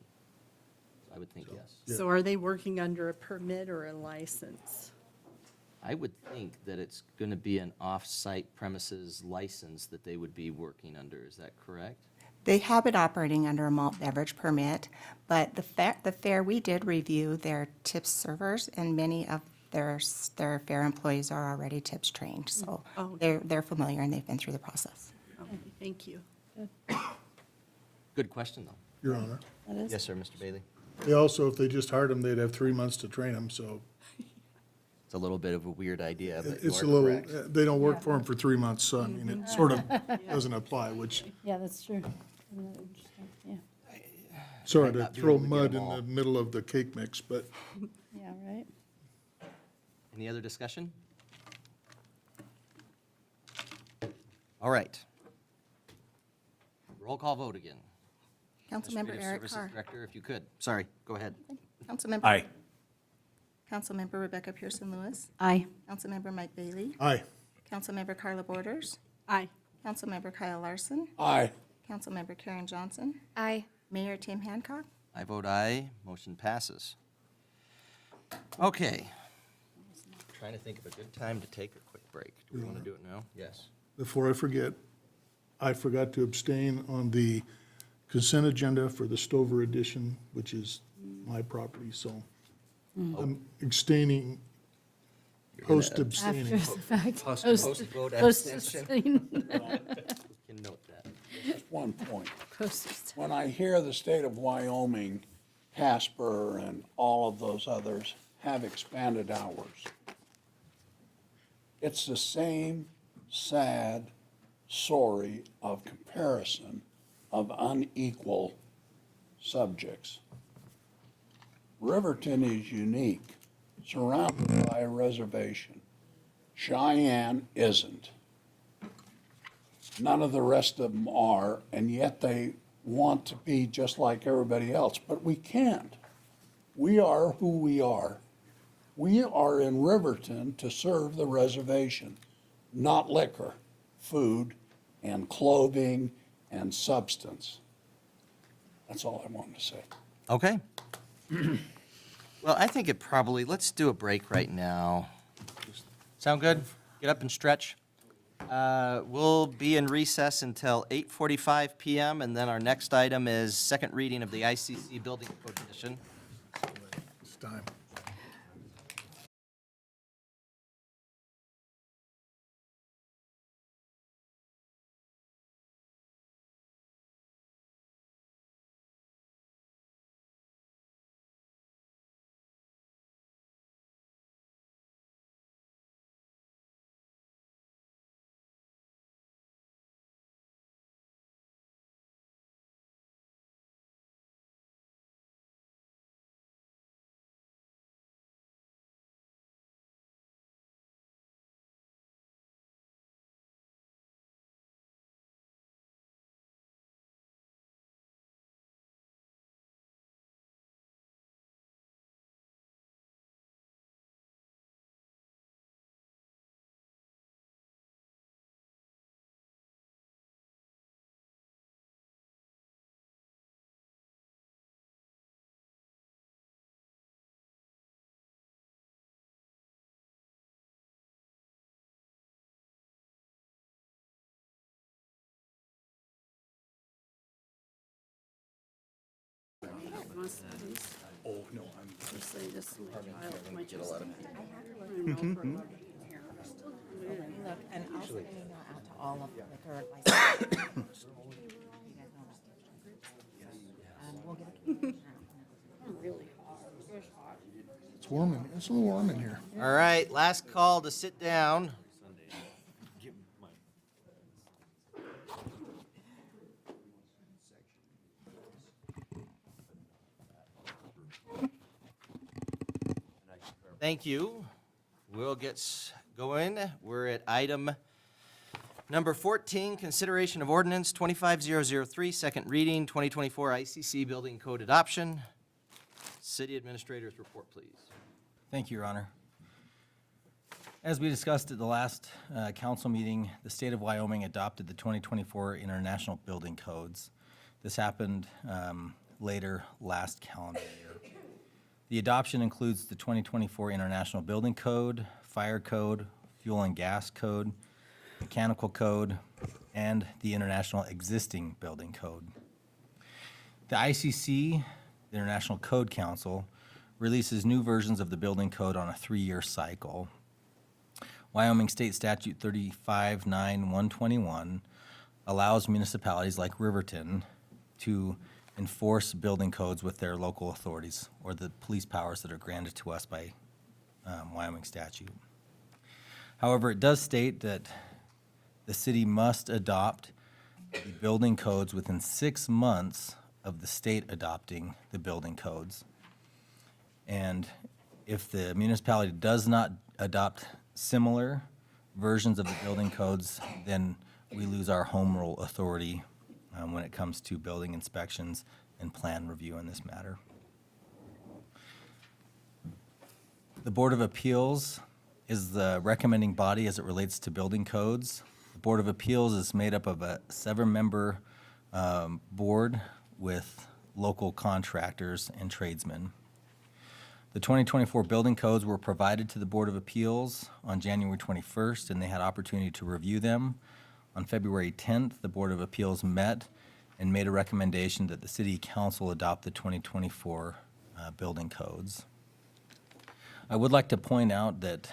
So I would think yes. So are they working under a permit or a license? I would think that it's going to be an off-site premises license that they would be working under. Is that correct? They have it operating under a malt beverage permit, but the fair, we did review their TIPS servers, and many of their fair employees are already TIPS trained, so they're familiar and they've been through the process. Okay, thank you. Good question, though. Your Honor. Yes, sir, Mr. Bailey. They also, if they just hired them, they'd have 3 months to train them, so It's a little bit of a weird idea, but you It's are a little, correct. they don't work for them for 3 months, so I mean, it sort of doesn't apply, which, Yeah, that's true. Yeah, sorry Might to not be throw able to get mud them in all. the middle of the cake mix, but yeah, right. Any other discussion? All right. Roll call vote again. Councilmember Administrative Eric Services Carr. Director, if you could. Sorry, go ahead. Councilmember. Aye. Councilmember Rebecca Pearson Lewis. Aye. Councilmember Mike Bailey. aye. Councilmember Carla Borders. Aye. Councilmember Kyle Larson. Aye. Councilmember Karen Johnson. Aye. Mayor Tim Hancock. I vote aye. Motion passes. Okay. Trying to think of a good time to take a quick break. Do we want to do it now? Yes. Before I forget, I forgot to abstain on the consent agenda for the Stover edition, which is my property, so I'm abstaining, post-abstaining. After the fact. Post-vote Post-abstain. Can note that. Just one point. Post-abstain. When I hear the state of Wyoming, Casper, and all of those others have expanded hours, it's the same sad story of comparison of unequal subjects. Riverton is unique, surrounded by a reservation. Cheyenne isn't. None of the rest of them are, and yet they want to be just like everybody else, but we can't. We are who we are. We are in Riverton to serve the reservation, not liquor, food, and clothing and substance. That's all I wanted to say. Okay. Well, I think it probably, let's do a break right now. Sound good? Get up and stretch. We'll be in recess until 8:45 PM, and then our next item is second reading of the ICC Building Code Edition. It's time. Oh, no, I'm. And I'll send an email out to all of the liquor licenses. We'll get a communication out. It's warm in, it's a little warm in here. All right, last call to sit down. Thank you. We'll get going. We're at item number 14, consideration of ordinance 25003, second reading, 2024 ICC Building Code Adoption. City Administrator's report, please. Thank you, Your Honor. As we discussed at the last council meeting, the state of Wyoming adopted the 2024 International Building Codes. This happened later last calendar year. The adoption includes the 2024 International Building Code, Fire Code, Fuel and Gas Code, Mechanical Code, and the International Existing Building Code. The ICC, the International Code Council, releases new versions of the building code on a 3-year cycle. Wyoming State Statute 359121 allows municipalities like Riverton to enforce building codes with their local authorities or the police powers that are granted to us by Wyoming statute. However, it does state that the city must adopt the building codes within 6 months of the state adopting the building codes. And if the municipality does not adopt similar versions of the building codes, then we lose our home rule authority when it comes to building inspections and plan review in this matter. The Board of Appeals is the recommending body as it relates to building codes. The Board of Appeals is made up of a 7-member board with local contractors and tradesmen. The 2024 building codes were provided to the Board of Appeals on January 21st, and they had opportunity to review them. On February 10th, the Board of Appeals met and made a recommendation that the City Council adopt the 2024 building codes. I would like to point out that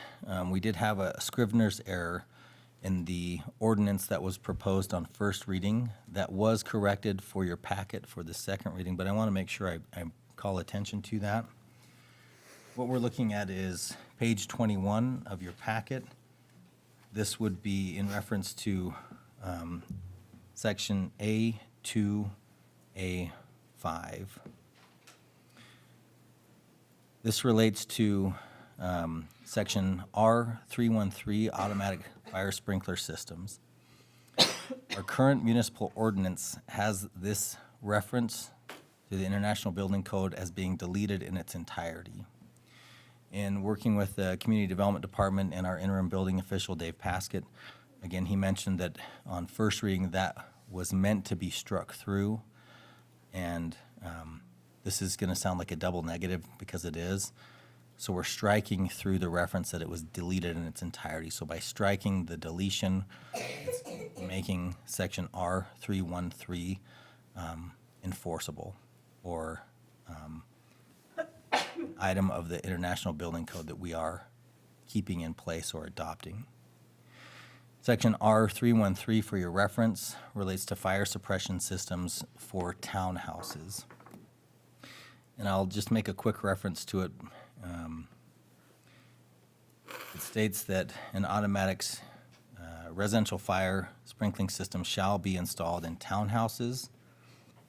we did have a scrivener's error in the ordinance that was proposed on first reading. That was corrected for your packet for the second reading, but I want to make sure I call attention to that. What we're looking at is page 21 of your packet. This would be in reference to section A2, A5. This relates to section R313, automatic fire sprinkler systems. Our current municipal ordinance has this reference to the International Building Code as being deleted in its entirety. In working with the Community Development Department and our interim building official, Dave Paskett, again, he mentioned that on first reading that was meant to be struck through, and this is going to sound like a double negative because it is. So we're striking through the reference that it was deleted in its entirety. So by striking the deletion, it's making section R313 enforceable, or item of the International Building Code that we are keeping in place or adopting. Section R313, for your reference, relates to fire suppression systems for townhouses. And I'll just make a quick reference to it. It states that an automatic residential fire sprinkling system shall be installed in townhouses.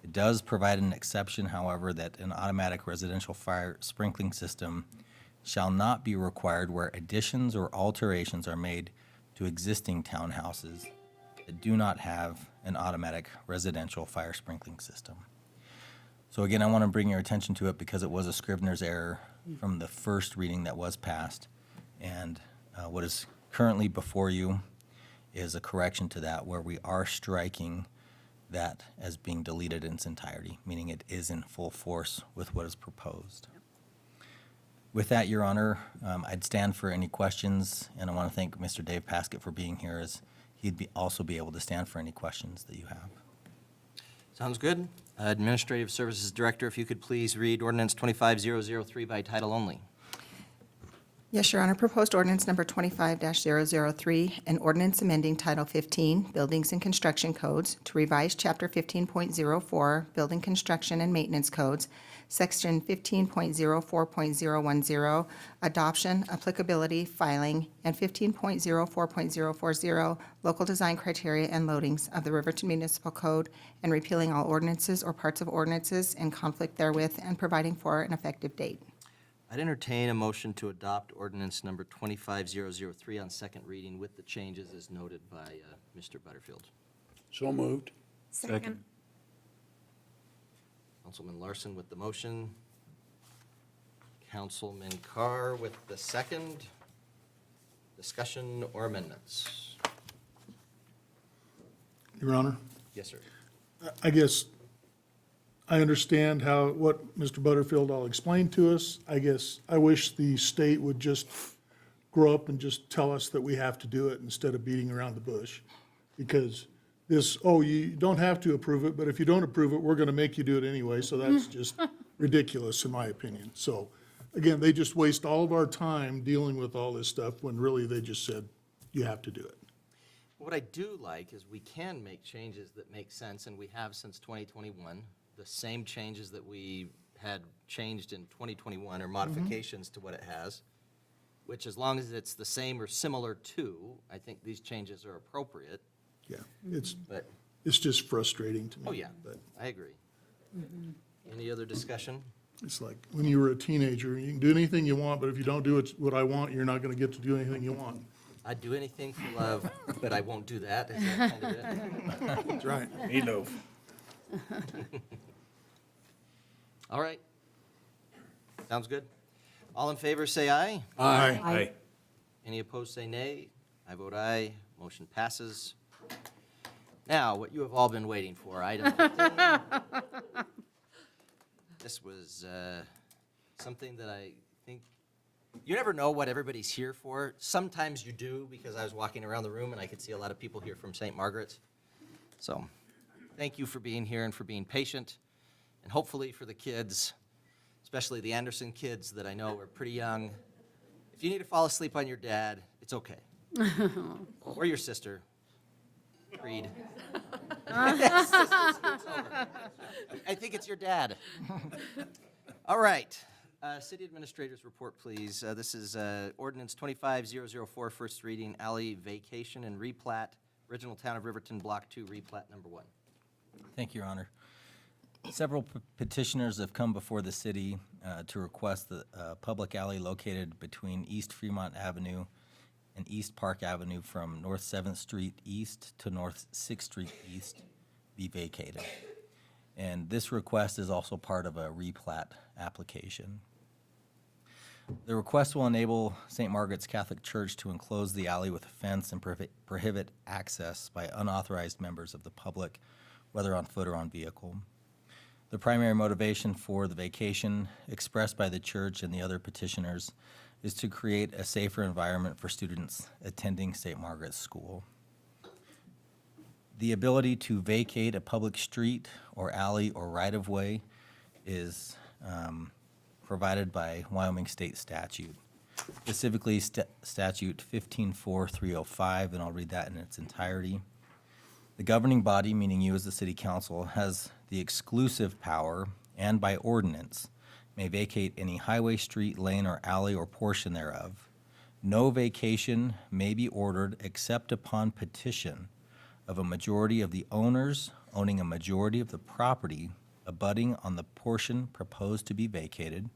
It does provide an exception, however, that an automatic residential fire sprinkling system shall not be required where additions or alterations are made to existing townhouses that do not have an automatic residential fire sprinkling system. So again, I want to bring your attention to it because it was a scrivener's error from the first reading that was passed. And what is currently before you is a correction to that, where we are striking that as being deleted in its entirety, meaning it is in full force with what is proposed. With that, Your Honor, I'd stand for any questions, and I want to thank Mr. Dave Paskett for being here, as he'd also be able to stand for any questions that you have. Sounds good. Administrative Services Director, if you could please read Ordinance 25003 by title only. Yes, Your Honor. Proposed ordinance number 25-003, an ordinance amending Title 15, Buildings and Construction Codes, to revise Chapter 15.04, Building Construction and Maintenance Codes, Section 15.04.010, Adoption, Applicability, Filing, and 15.04.040, Local Design Criteria and Loadings of the Riverton Municipal Code, and repealing all ordinances or parts of ordinances in conflict therewith, and providing for an effective date. I'd entertain a motion to adopt ordinance number 25003 on second reading with the changes as noted by Mr. Butterfield. So moved. Second. Councilman Larson with the motion. Councilman Carr with the second. Discussion or amendments? Your Honor, Yes, sir. I guess I understand what Mr. Butterfield all explained to us. I guess I wish the state would just grow up and just tell us that we have to do it instead of beating around the bush. Because this, you don't have to approve it, but if you don't approve it, we're going to make you do it anyway. So that's just ridiculous, in my opinion. So again, they just waste all of our time dealing with all this stuff when really they just said, you have to do it. What I do like is we can make changes that make sense, and we have since 2021. The same changes that we had changed in 2021 or modifications to what it has. which as long as it's the same or similar to, I think these changes are appropriate, Yeah, but, it's just frustrating to me. oh yeah, But I agree. Any other discussion? it's like when you were a teenager, you can do anything you want, but if you don't do what I want, you're not gonna get to do anything you want. I'd do anything for love, but I won't do that. Is that kind of it? That's right. Me no. All right. Sounds good. All in favor, say aye. Aye. Aye. Any opposed, say nay. I vote aye. Motion passes. Now, what you have all been waiting for, item 15. This was something that I think, you never know what everybody's here for. Sometimes you do, because I was walking around the room and I could see a lot of people here from St. Margaret's. So, thank you for being here and for being patient. And hopefully for the kids, especially the Anderson kids that I know are pretty young, if you need to fall asleep on your dad, it's okay. Or your sister. Creed. I think it's your dad. All right. City Administrator's report, please. This is Ordinance 25004, first reading, alley vacation and replat, original Town of Riverton, Block 2, replat number 1. Thank you, Your Honor. Several petitioners have come before the city to request the public alley located between East Fremont Avenue and East Park Avenue from North 7th Street East to North 6th Street East be vacated. And this request is also part of a replat application. The request will enable St. Margaret's Catholic Church to enclose the alley with a fence and prohibit access by unauthorized members of the public, whether on foot or on vehicle. The primary motivation for the vacation expressed by the church and the other petitioners is to create a safer environment for students attending St. Margaret's School. The ability to vacate a public street or alley or right-of-way is provided by Wyoming state statute, specifically statute 154305, and I'll read that in its entirety. The governing body, meaning you as the city council, has the exclusive power and by ordinance may vacate any highway, street, lane, or alley or portion thereof. No vacation may be ordered except upon petition of a majority of the owners owning a majority of the property abutting on the portion proposed to be vacated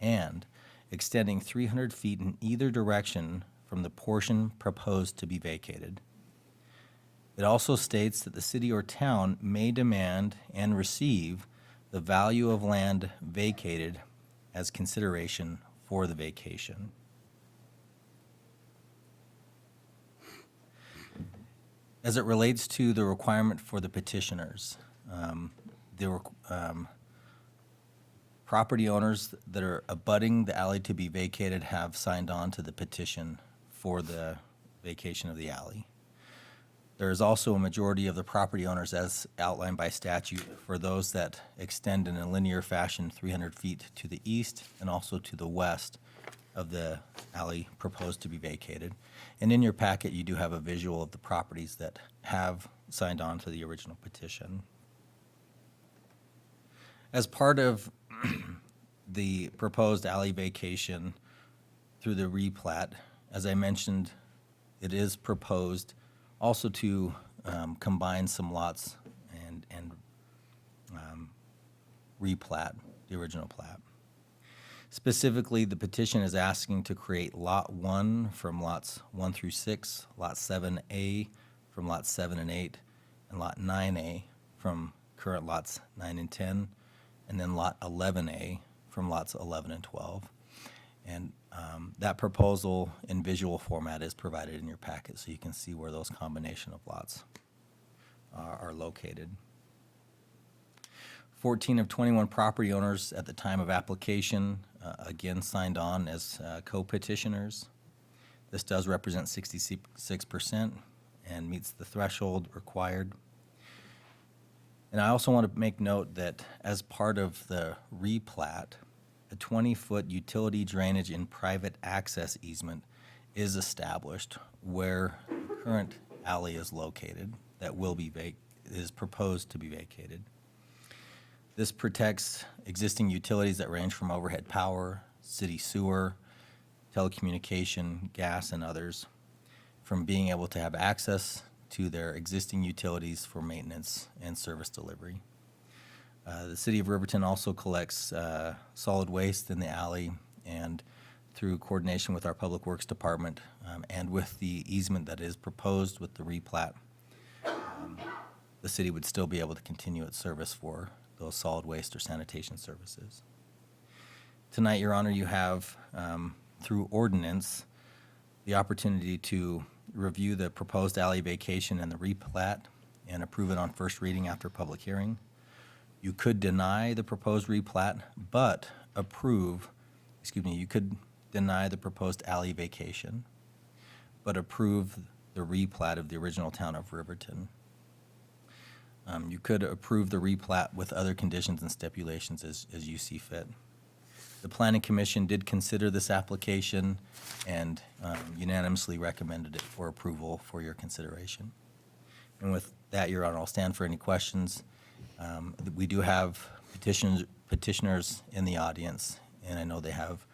and extending 300 feet in either direction from the portion proposed to be vacated. It also states that the city or town may demand and receive the value of land vacated as consideration for the vacation. As it relates to the requirement for the petitioners, property owners that are abutting the alley to be vacated have signed on to the petition for the vacation of the alley. There is also a majority of the property owners, as outlined by statute, for those that extend in a linear fashion 300 feet to the east and also to the west of the alley proposed to be vacated. And in your packet, you do have a visual of the properties that have signed on to the original petition. As part of the proposed alley vacation through the replat, as I mentioned, it is proposed also to combine some lots and replat the original plat. Specifically, the petition is asking to create Lot 1 from lots 1 through 6, Lot 7A from lots 7 and 8, and Lot 9A from current lots 9 and 10, and then Lot 11A from lots 11 and 12. And that proposal in visual format is provided in your packet, so you can see where those combination of lots are located. 14 of 21 property owners at the time of application again signed on as co-petitioners. This does represent 66% and meets the threshold required. And I also want to make note that as part of the replat, a 20-foot utility drainage and private access easement is established where the current alley is located that will be is proposed to be vacated. This protects existing utilities that range from overhead power, city sewer, telecommunication, gas, and others from being able to have access to their existing utilities for maintenance and service delivery. The City of Riverton also collects solid waste in the alley, and through coordination with our Public Works Department and with the easement that is proposed with the replat, the city would still be able to continue its service for those solid waste or sanitation services. Tonight, Your Honor, you have, through ordinance, the opportunity to review the proposed alley vacation and the replat and approve it on first reading after public hearing. You could deny the proposed replat, but you could deny the proposed alley vacation, but approve the replat of the original town of Riverton. You could approve the replat with other conditions and stipulations as you see fit. The Planning Commission did consider this application and unanimously recommended it for approval for your consideration. And with that, Your Honor, I'll stand for any questions. We do have petitioners in the audience, and I know they have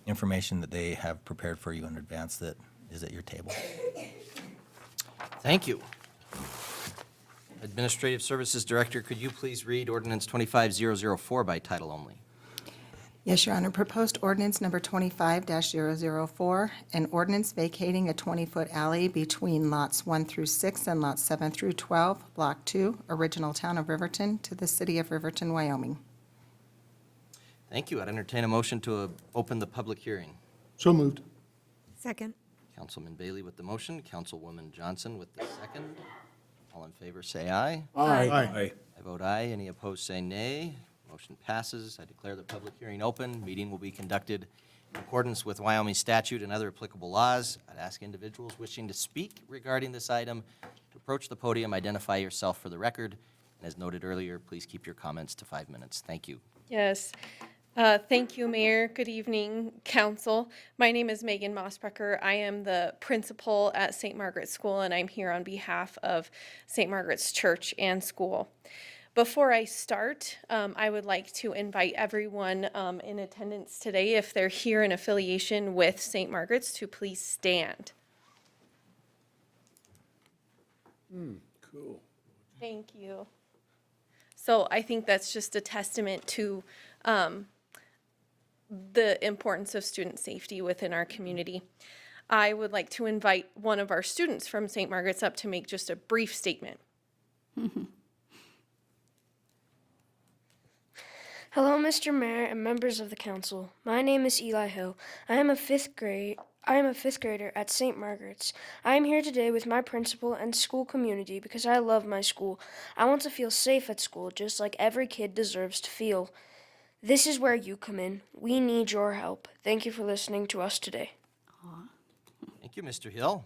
information that they have prepared for you in advance that is at your table. Thank you. Administrative Services Director, could you please read Ordinance 25004 by title only? Yes, Your Honor. Proposed ordinance number 25-004, an ordinance vacating a 20-foot alley between lots 1 through 6 and lots 7 through 12, Block 2, original town of Riverton, to the city of Riverton, Wyoming. Thank you. I'd entertain a motion to open the public hearing. So moved. Second. Councilman Bailey with the motion, Councilwoman Johnson with the second. All in favor, say aye. Aye. I vote aye. Any opposed, say nay. Motion passes. I declare the public hearing open. Meeting will be conducted in accordance with Wyoming statute and other applicable laws. I'd ask individuals wishing to speak regarding this item to approach the podium, identify yourself for the record, and as noted earlier, please keep your comments to 5 minutes. Thank you. Yes. Thank you, Mayor. Good evening, Council. My name is Megan Mossbrecker. I am the principal at St. Margaret's School, and I'm here on behalf of St. Margaret's Church and School. Before I start, I would like to invite everyone in attendance today, if they're here in affiliation with St. Margaret's, to please stand. Cool. Thank you. So I think that's just a testament to the importance of student safety within our community. I would like to invite one of our students from St. Margaret's up to make just a brief statement. Hello, Mr. Mayor and members of the council. My name is Eli Hill. I am a fifth grader at St. Margaret's. I am here today with my principal and school community because I love my school. I want to feel safe at school, just like every kid deserves to feel. This is where you come in. We need your help. Thank you for listening to us today. Thank you, Mr. Hill.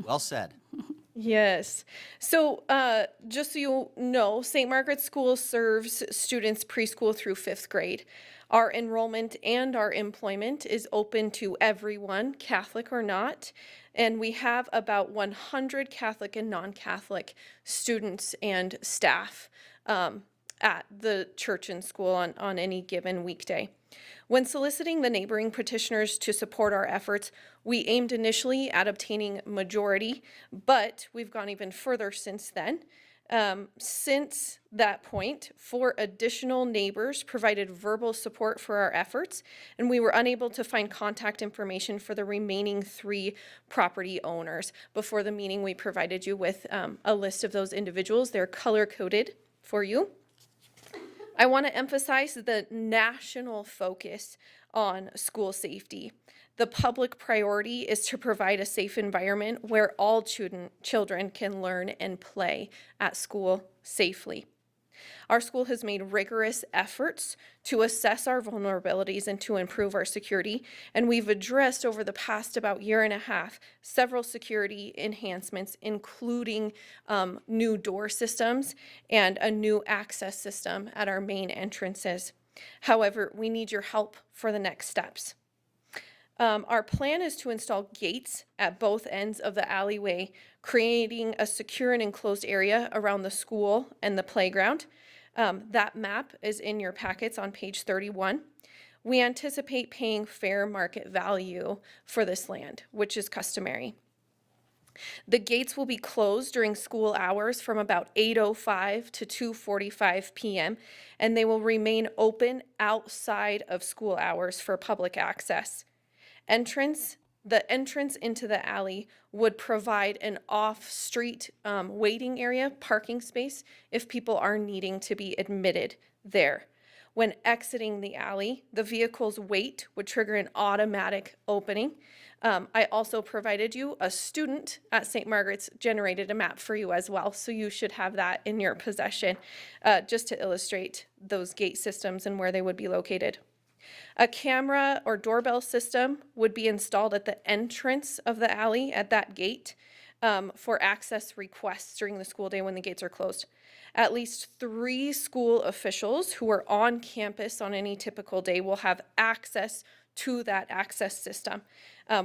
Well said. Yes. So just so you know, St. Margaret's School serves students preschool through 5th grade. Our enrollment and our employment is open to everyone, Catholic or not, and we have about 100 Catholic and non-Catholic students and staff at the church and school on any given weekday. When soliciting the neighboring petitioners to support our efforts, we aimed initially at obtaining majority, but we've gone even further since then. Since that point, 4 additional neighbors provided verbal support for our efforts, and we were unable to find contact information for the remaining 3 property owners. Before the meeting, we provided you with a list of those individuals. They're color-coded for you. I want to emphasize the national focus on school safety. The public priority is to provide a safe environment where all children can learn and play at school safely. Our school has made rigorous efforts to assess our vulnerabilities and to improve our security, and we've addressed over the past about year and a half several security enhancements, including new door systems and a new access system at our main entrances. However, we need your help for the next steps. Our plan is to install gates at both ends of the alleyway, creating a secure and enclosed area around the school and the playground. That map is in your packets on page 31. We anticipate paying fair market value for this land, which is customary. The gates will be closed during school hours from about 8:05 to 2:45 p.m., and they will remain open outside of school hours for public access. The entrance into the alley would provide an off-street waiting area, parking space, if people are needing to be admitted there. When exiting the alley, the vehicle's weight would trigger an automatic opening. I also provided you, a student at St. Margaret's generated a map for you as well, so you should have that in your possession, just to illustrate those gate systems and where they would be located. A camera or doorbell system would be installed at the entrance of the alley at that gate for access requests during the school day when the gates are closed. At least 3 school officials who are on campus on any typical day will have access to that access system,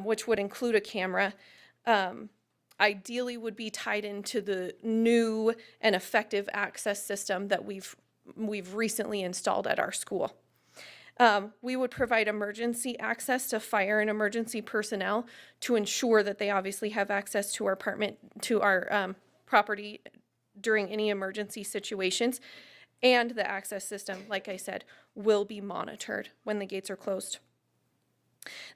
which would include a camera. Ideally would be tied into the new and effective access system that we've recently installed at our school. We would provide emergency access to fire and emergency personnel to ensure that they obviously have access to our property during any emergency situations. And the access system, like I said, will be monitored when the gates are closed.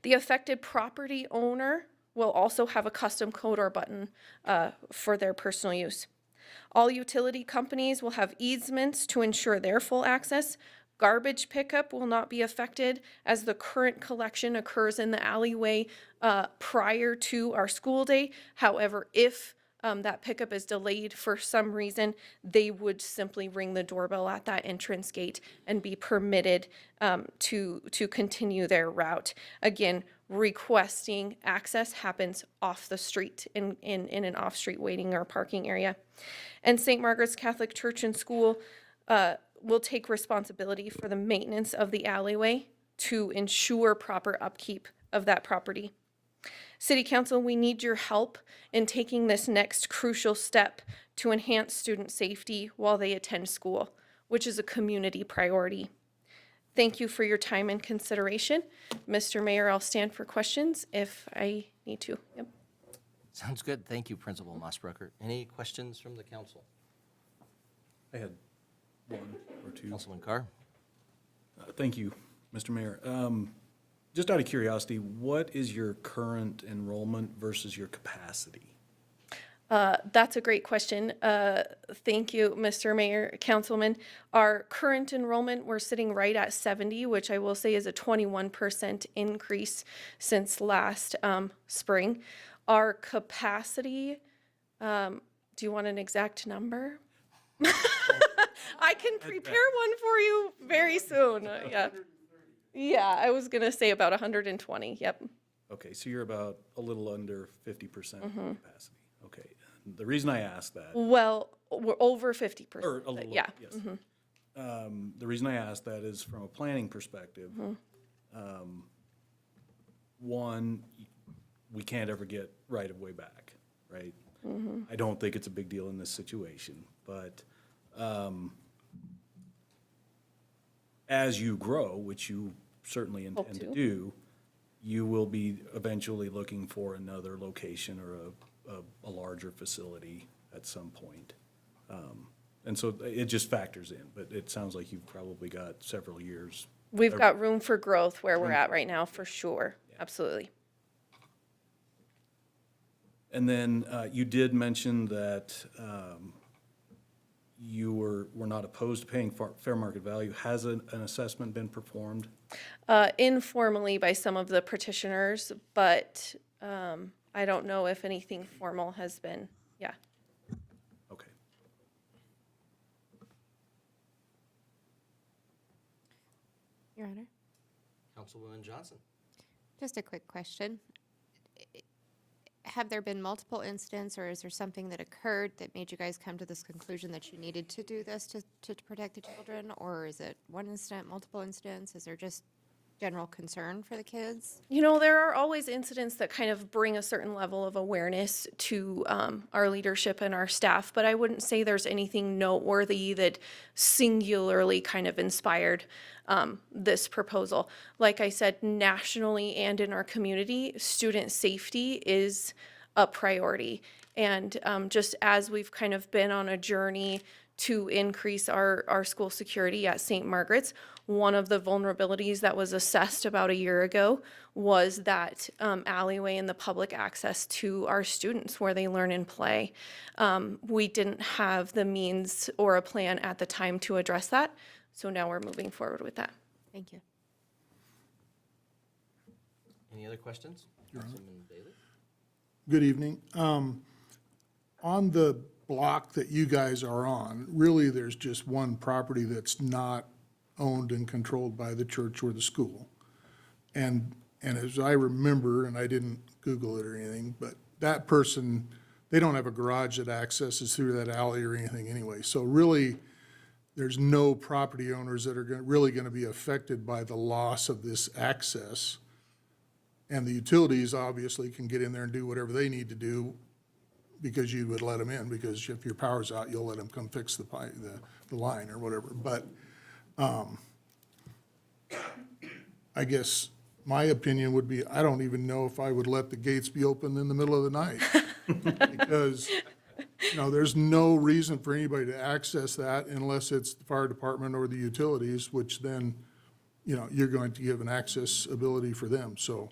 The affected property owner will also have a custom code or button for their personal use. All utility companies will have easements to ensure their full access. Garbage pickup will not be affected as the current collection occurs in the alleyway prior to our school day. However, if that pickup is delayed for some reason, they would simply ring the doorbell at that entrance gate and be permitted to continue their route. Again, requesting access happens off the street in an off-street waiting or parking area. And St. Margaret's Catholic Church and School will take responsibility for the maintenance of the alleyway to ensure proper upkeep of that property. City Council, we need your help in taking this next crucial step to enhance student safety while they attend school, which is a community priority. Thank you for your time and consideration. Mr. Mayor, I'll stand for questions if I need to. Yep. Sounds good. Thank you, Principal Mossbrucker. Any questions from the council? I had one or two. Councilman Carr? Thank you, Mr. Mayor. Just out of curiosity, what is your current enrollment versus your capacity? That's a great question. Thank you, Mr. Mayor, Councilman. Our current enrollment, we're sitting right at 70, which I will say is a 21% increase since last spring. Our capacity, do you want an exact number? I can prepare one for you very soon. Yeah, I was going to say about 120, yep. Okay, so you're about a little under 50% capacity. Okay, and the reason I ask that. Well, we're over 50%. Or a little, yeah. yes. The reason I ask that is from a planning perspective. One, we can't ever get right-of-way back, right? I don't think it's a big deal in this situation, but as you grow, which you certainly intend to do, you will be eventually looking for another location or a larger facility at some point. And so it just factors in, but it sounds like you've probably got several years. We've got room for growth where we're at right now, for sure. Absolutely. And then you did mention that you were not opposed to paying fair market value. Has an assessment been performed? Informally by some of the petitioners, but I don't know if anything formal has been, yeah. Okay. Your Honor. Councilwoman Johnson? Just a quick question. Have there been multiple incidents, or is there something that occurred that made you guys come to this conclusion that you needed to do this to protect the children? Or is it one incident, multiple incidents? Is there just general concern for the kids? You know, there are always incidents that kind of bring a certain level of awareness to our leadership and our staff, but I wouldn't say there's anything noteworthy that singularly kind of inspired this proposal. Like I said, nationally and in our community, student safety is a priority. And just as we've kind of been on a journey to increase our school security at St. Margaret's, one of the vulnerabilities that was assessed about a year ago was that alleyway and the public access to our students where they learn and play. We didn't have the means or a plan at the time to address that, so now we're moving forward with that. Thank you. Any other questions? Councilman Bailey? Good evening. On the block that you guys are on, really, there's just one property that's not owned and controlled by the church or the school. And as I remember, and I didn't Google it or anything, but that person, they don't have a garage that accesses through that alley or anything anyway. So really, there's no property owners that are really going to be affected by the loss of this access. And the utilities obviously can get in there and do whatever they need to do because you would let them in, because if your power's out, you'll let them come fix the line or whatever. But I guess my opinion would be, I don't even know if I would let the gates be open in the middle of the night. Because, you know, there's no reason for anybody to access that unless it's the fire department or the utilities, which then, you know, you're going to give an access ability for them. So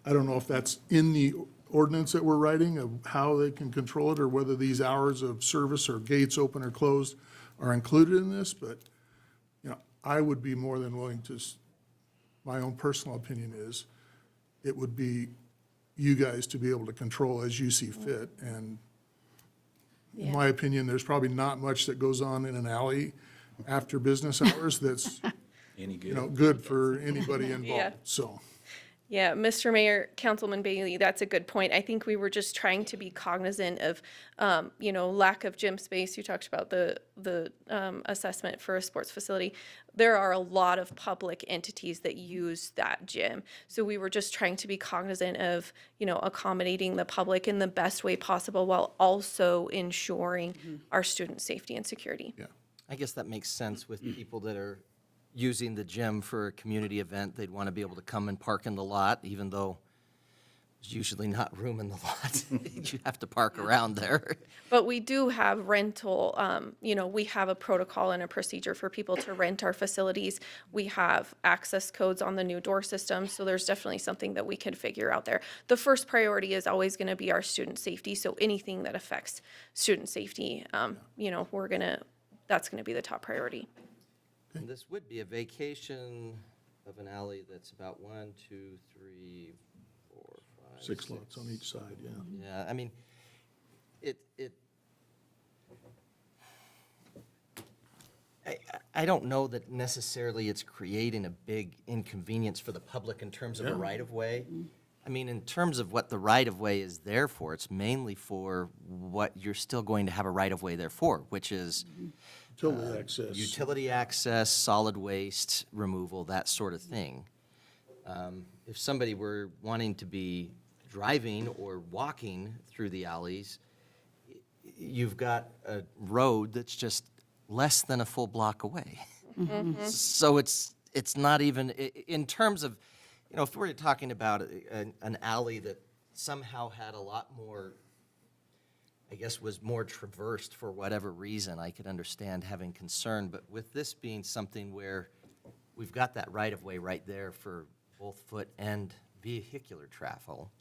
I don't know if that's in the ordinance that we're writing of how they can control it, or whether these hours of service or gates open or closed are included in this, but, you know, I would be more than willing to, my own personal opinion is, it would be you guys to be able to control as you see fit. And in my opinion, there's probably not much that goes on in an alley after business hours that's, you know, good for anybody involved, Yeah. so. Yeah, Mr. Mayor, Councilman Bailey, that's a good point. I think we were just trying to be cognizant of, you know, lack of gym space. You talked about the assessment for a sports facility. There are a lot of public entities that use that gym. So we were just trying to be cognizant of, you know, accommodating the public in the best way possible while also ensuring our student safety and security. Yeah. I guess that makes sense with people that are using the gym for a community event. They'd want to be able to come and park in the lot, even though there's usually not room in the lot. You have to park around there. But we do have rental, you know, we have a protocol and a procedure for people to rent our facilities. We have access codes on the new door system, so there's definitely something that we can figure out there. The first priority is always going to be our student safety, so anything that affects student safety, you know, that's going to be the top priority. And this would be a vacation of an alley that's about 1, 2, 3, 4, 5, 6 lots on each side, yeah. Yeah, I mean, I don't know that necessarily it's creating a big inconvenience for the public in terms of a right-of-way. I mean, in terms of what the right-of-way is there for, it's mainly for what you're still going to have a right-of-way there for, which is Utility access. utility access, solid waste removal, that sort of thing. If somebody were wanting to be driving or walking through the alleys, you've got a road that's just less than a full block away. So it's not even, in terms of, you know, if we're talking about an alley that somehow had a lot more, I guess, was more traversed for whatever reason, I could understand having concern. But with this being something where we've got that right-of-way right there for both foot and vehicular travel,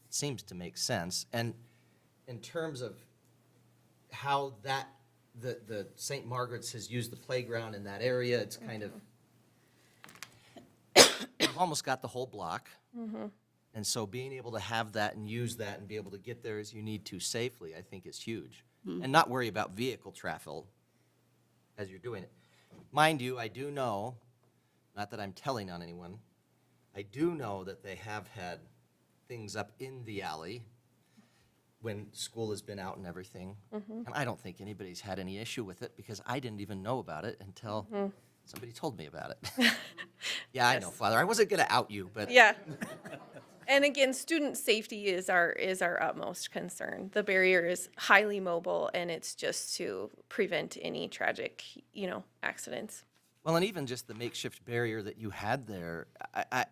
it seems to make sense. And in terms of how that, the St. Margaret's has used the playground in that area, it's kind of, you've almost got the whole block. And so being able to have that and use that and be able to get there as you need to safely, I think is huge. And not worry about vehicle traffic as you're doing it. Mind you, I do know, not that I'm telling on anyone, I do know that they have had things up in the alley when school has been out and everything. And I don't think anybody's had any issue with it because I didn't even know about it until Somebody told me about it. Yeah, I know, Father. I wasn't going to out you, but. Yeah. And again, student safety is our utmost concern. The barrier is highly mobile, and it's just to prevent any tragic, accidents. Well, and even just the makeshift barrier that you had there,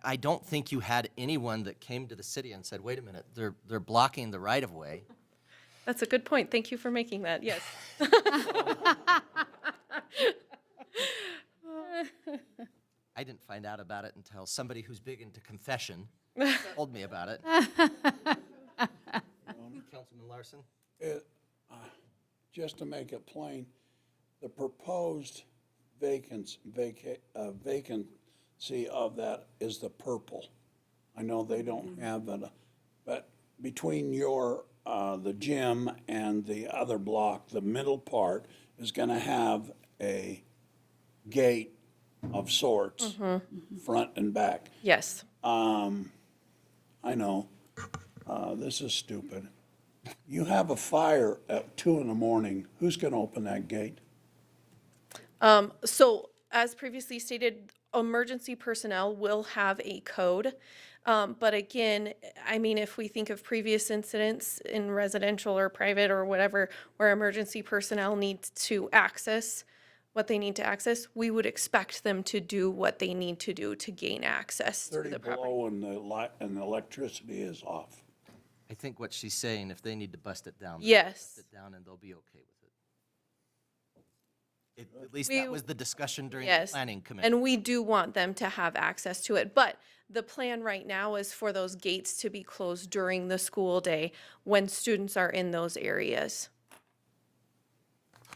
I don't think you had anyone that came to the city and said, wait a minute, they're blocking the right-of-way. That's a good point. Thank you for making that. Yes. I didn't find out about it until somebody who's big into confession told me about it. Councilman Larson? Just to make it plain, the proposed vacancy of that is the purple. I know they don't have it, but between the gym and the other block, the middle part is gonna have a gate of sorts, front and back. Yes. I know, this is stupid. You have a fire at 2 a.m, who's gonna open that gate? So as previously stated, emergency personnel will have a code. But again, I mean, if we think of previous incidents in residential or private or whatever, where emergency personnel need to access what they need to access, we would expect them to do what they need to do to gain access to 30 the property. below and the electricity is off. I think what she's saying, if they need to bust it down. Yes. Bust it down and they'll be okay with it. At least that was the discussion during the Yes. planning committee. And we do want them to have access to it. But the plan right now is for those gates to be closed during the school day when students are in those areas.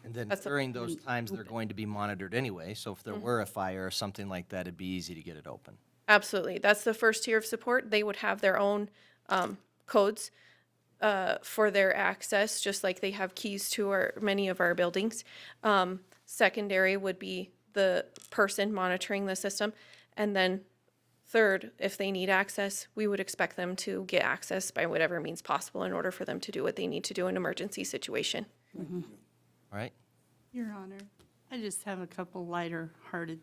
And then That's a- during those times, they're going to be monitored anyway, so if there were a fire or something like that, it'd be easy to get it open. Absolutely. That's the first tier of support. They would have their own codes for their access, just like they have keys to many of our buildings. Secondary would be the person monitoring the system. And then third, if they need access, we would expect them to get access by whatever means possible in order for them to do what they need to do in an emergency situation. All right? Your Honor, I just have a couple lighter-hearted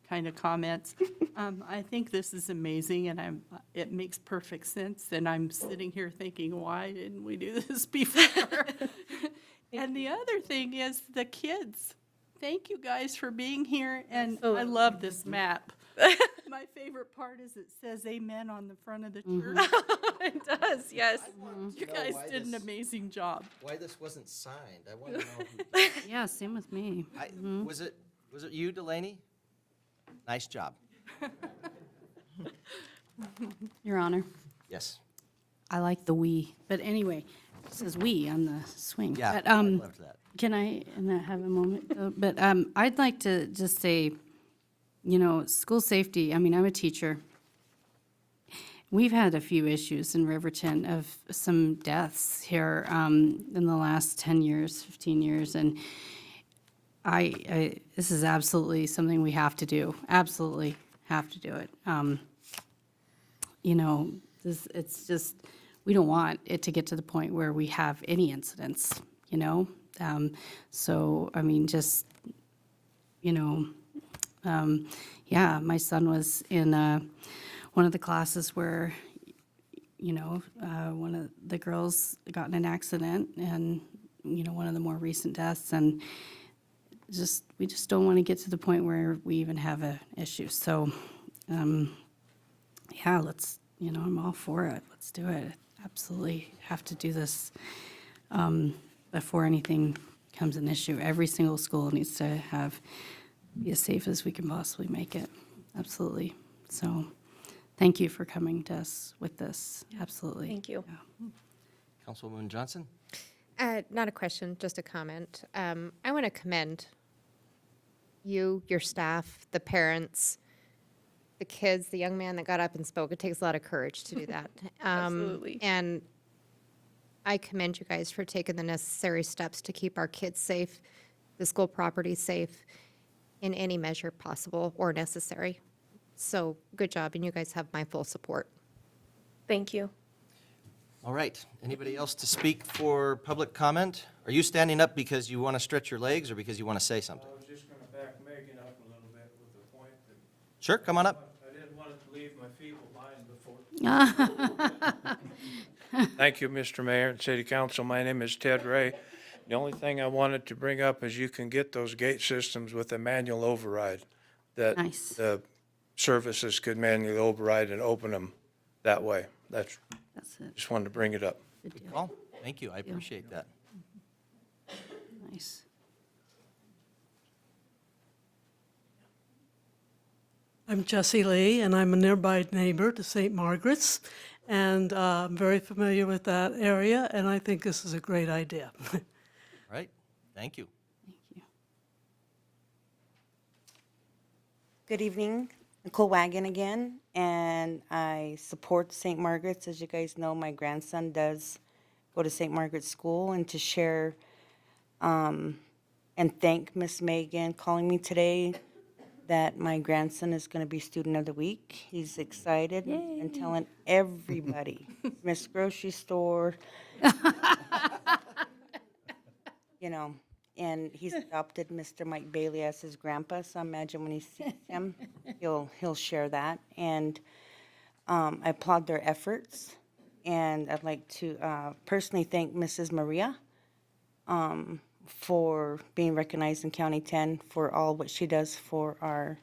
kind of comments. I think this is amazing, and it makes perfect sense, and I'm sitting here thinking, why didn't we do this before? And the other thing is the kids. Thank you guys for being here, and I love this map. My favorite part is it says amen on the front of the church. It does, yes. You guys did an amazing job. Why this wasn't signed? I want to know who. Yeah, same with me. Was it you, Delaney? Nice job. Your Honor, Yes. I like the "we," but anyway, it says "we" on the swing. Yeah, But, I loved that. Can I have a moment? But I'd like to just say, school safety, I mean, I'm a teacher. We've had a few issues in Riverton of some deaths here in the last 10 years, 15 years, and this is absolutely something we have to do, absolutely have to do it. It's just, we don't want it to get to the point where we have any incidents, So, I mean, just, my son was in one of the classes where, one of the girls got in an accident and, one of the more recent deaths, and we just don't want to get to the point where we even have an issue. So, let's, I'm all for it. Let's do it. Absolutely have to do this before anything becomes an issue. Every single school needs to be as safe as we can possibly make it. Absolutely. So, thank you for coming to us with this. Absolutely. Thank you. Yeah. Councilwoman Johnson? Not a question, just a comment. I want to commend you, your staff, the parents, the kids, the young man that got up and spoke. It takes a lot of courage to do that. Absolutely. And I commend you guys for taking the necessary steps to keep our kids safe, the school property safe, in any measure possible or necessary. So good job, and you guys have my full support. Thank you. All right. Anybody else to speak for public comment? Are you standing up because you want to stretch your legs or because you want to say something? I was just going to back Megan up a little bit with Sure, come on up. I didn't want to leave my feeble mind before. Thank you, Mr. Mayor and City Council. My name is Ted Ray. The only thing I wanted to bring up is you can get those gate systems with a manual override. That Nice. the services could manually override and open them that way. That's it. Just wanted to bring it up. Good deal. Well, thank you, I appreciate that. Nice. I'm Jessie Lee, and I'm a nearby neighbor to St. Margaret's, and I'm very familiar with that area, and I think this is a great idea. Right, thank you. Thank you. Good evening, Nicole Wagon again, and I support St. Margaret's. As you guys know, my grandson does go to St. Margaret's School, and to share and thank Miss Megan calling me today that my grandson is going to be Student of the Week. He's excited and telling everybody, Miss Grocery Store, you know, and he's adopted Mr. Mike Bailey as his grandpa, so I imagine when he sees him, he'll share that. And I applaud their efforts, and I'd like to personally thank Mrs. Maria for being recognized in County 10 for all what she does for our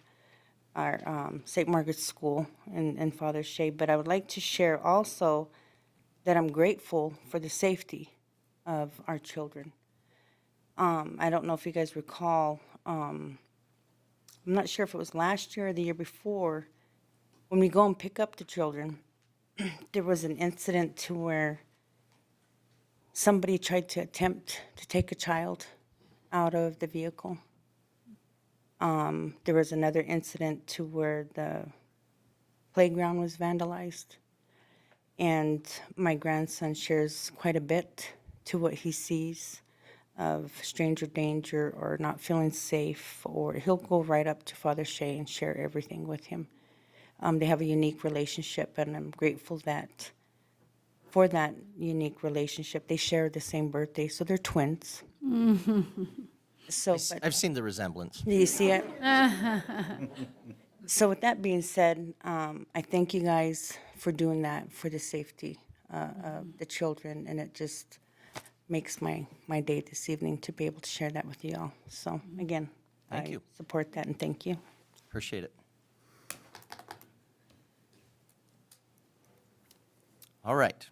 St. Margaret's School and Father's Day. But I would like to share also that I'm grateful for the safety of our children. I don't know if you guys recall, I'm not sure if it was last year or the year before, when we go and pick up the children, there was an incident to where somebody tried to attempt to take a child out of the vehicle. There was another incident to where the playground was vandalized. And my grandson shares quite a bit to what he sees of stranger danger or not feeling safe, or he'll go right up to Father Shea and share everything with him. They have a unique relationship, and I'm grateful that for that unique relationship. They share the same birthday, so they're twins. So, but I've seen the resemblance. do you see it? So with that being said, I thank you guys for doing that for the safety of the children, and it just makes my day this evening to be able to share that with you all. So again, Thank I you. support that, and thank you. Appreciate it. All right.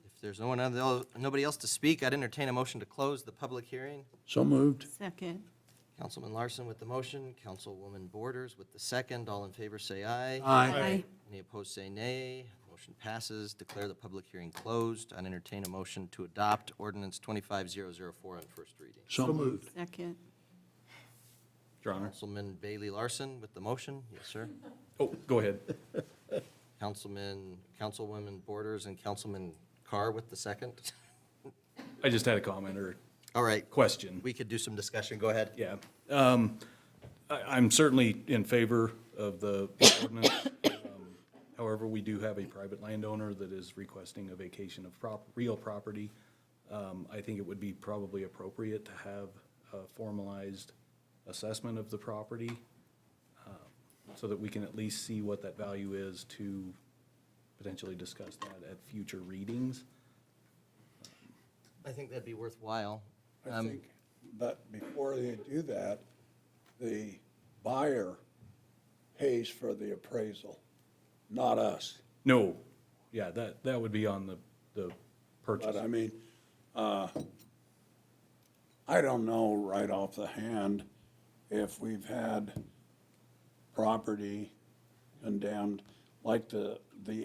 If there's nobody else to speak, I'd entertain a motion to close the public hearing. So moved. Second. Councilman Larson with the motion, Councilwoman Borders with the second. All in favor, say aye. Aye. Any opposed, say nay. Motion passes. Declare the public hearing closed. I'd entertain a motion to adopt ordinance 25004 on first reading. So moved. Second. Your Honor. Councilman Bailey Larson with the motion. Yes, sir. Oh, go ahead. Councilwoman Borders and Councilman Carr with the second. I just had a comment or All right. question. We could do some discussion. Go ahead. Yeah. I'm certainly in favor of the ordinance. However, we do have a private landowner that is requesting a vacation of real property. I think it would be probably appropriate to have a formalized assessment of the property so that we can at least see what that value is to potentially discuss that at future readings. I think that'd be worthwhile. I think that before they do that, the buyer pays for the appraisal, not us. No, yeah, that would be on the purchase. But I mean, I don't know right off the hand if we've had property condemned, like the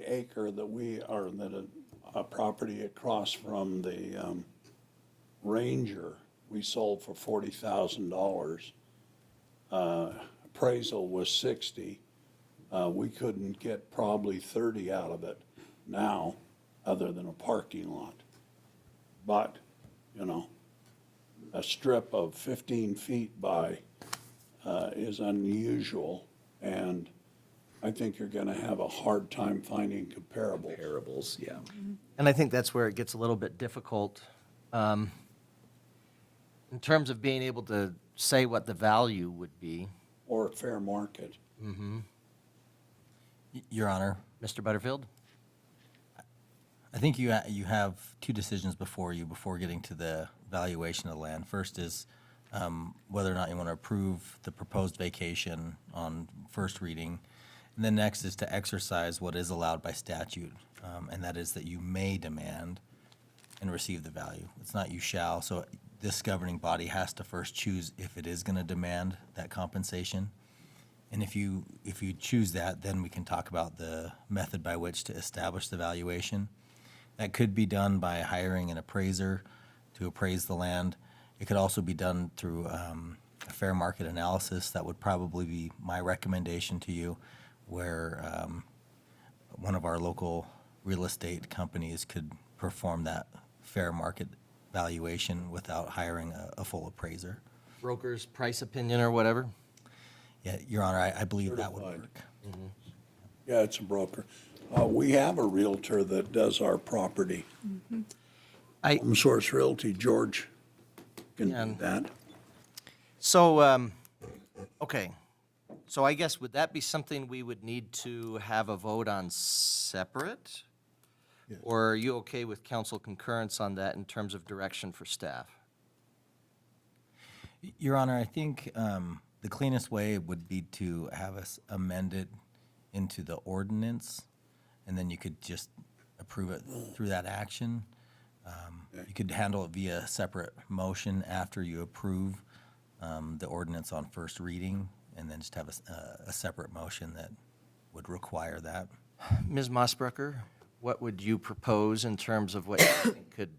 acre that a property across from the Ranger, we sold for $40,000. Appraisal was 60. We couldn't get probably 30 out of it now, other than a parking lot. But, you know, a strip of 15 feet by is unusual, and I think you're gonna have a hard time finding comparables. Comparables, yeah. And I think that's where it gets a little bit difficult in terms of being able to say what the value would be. Or fair market. Your Honor, Mr. Butterfield? I think you have two decisions before you before getting to the valuation of the land. First is whether or not you want to approve the proposed vacation on first reading. And then next is to exercise what is allowed by statute, and that is that you may demand and receive the value. It's not you shall. So this governing body has to first choose if it is going to demand that compensation. And if you choose that, then we can talk about the method by which to establish the valuation. That could be done by hiring an appraiser to appraise the land. It could also be done through a fair market analysis. That would probably be my recommendation to you, where one of our local real estate companies could perform that fair market valuation without hiring a full appraiser. Broker's price opinion or whatever? Yeah, Your Honor, I believe that would work. Yeah, it's a broker. We have a Realtor that does our property. Home Source Realty, George can do that. So, okay. So I guess would that be something we would need to have a vote on separate? Or are you okay with council concurrence on that in terms of direction for staff? Your Honor, I think the cleanest way would be to have us amend it into the ordinance, and then you could just approve it through that action. You could handle it via separate motion after you approve the ordinance on first reading, and then just have a separate motion that would require that. Ms. Mossbrucker, what would you propose in terms of what you think could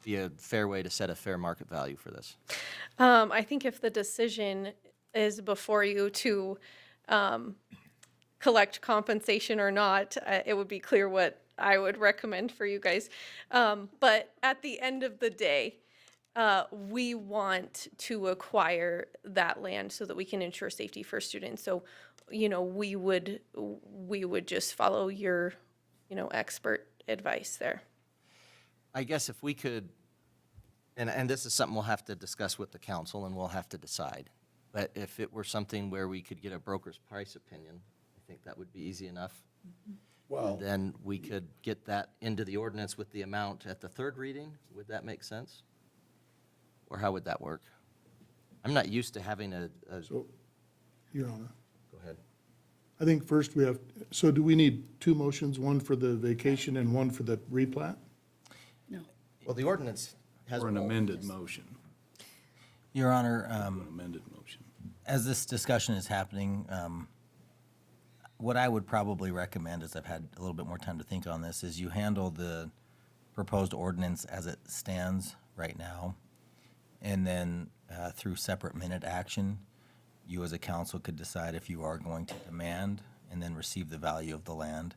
be a fair way to set a fair market value for this? I think if the decision is before you to collect compensation or not, it would be clear what I would recommend for you guys. But at the end of the day, we want to acquire that land so that we can ensure safety for students. So, you know, we would just follow your, you know, expert advice there. I guess if we could, and this is something we'll have to discuss with the council and we'll have to decide. But if it were something where we could get a broker's price opinion, I think that would be easy enough. Well, Then we could get that into the ordinance with the amount at the third reading. Would that make sense? Or how would that work? I'm not used to having a So, Your Honor, go ahead. I think first we have, so do we need two motions, one for the vacation and one for the replat? Well, the ordinance has Or an both. amended motion. Your Honor, An amended motion. as this discussion is happening, what I would probably recommend, as I've had a little bit more time to think on this, is you handle the proposed ordinance as it stands right now, and then through separate minute action, you as a council could decide if you are going to demand and then receive the value of the land.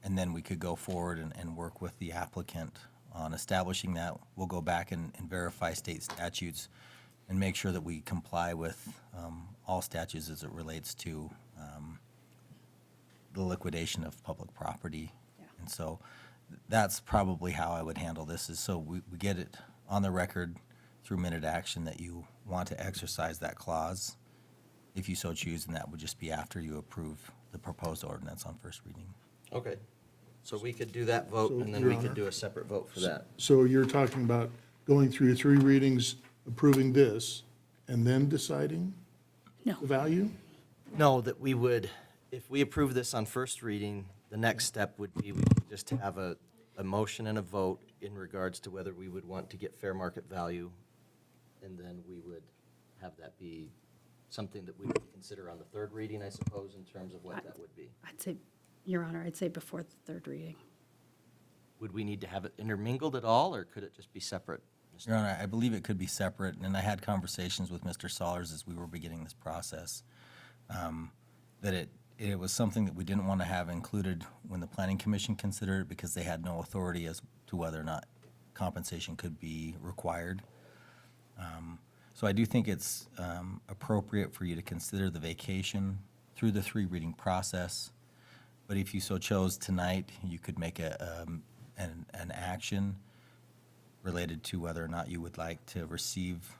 And then we could go forward and work with the applicant on establishing that. We'll go back and verify state statutes and make sure that we comply with all statutes as it relates to the liquidation of public property. And so that's probably how I would handle this, is so we get it on the record through minute action that you want to exercise that clause, if you so choose, and that would just be after you approve the proposed ordinance on first reading. Okay. So we could do that vote, So, and then Your we could Honor. do a separate vote for that. So you're talking about going through three readings, approving this, and then deciding the value? No, that we would, if we approve this on first reading, the next step would be we could just have a motion and a vote in regards to whether we would want to get fair market value, and then we would have that be something that we would consider on the third reading, I suppose, in terms of what that would be. I'd say, Your Honor, I'd say before the third reading. Would we need to have it intermingled at all, or could it just be separate? Your Honor, I believe it could be separate, and I had conversations with Mr. Sollers as we were beginning this process, that it was something that we didn't want to have included when the Planning Commission considered it, because they had no authority as to whether or not compensation could be required. So I do think it's appropriate for you to consider the vacation through the three reading process. But if you so chose tonight, you could make an action related to whether or not you would like to receive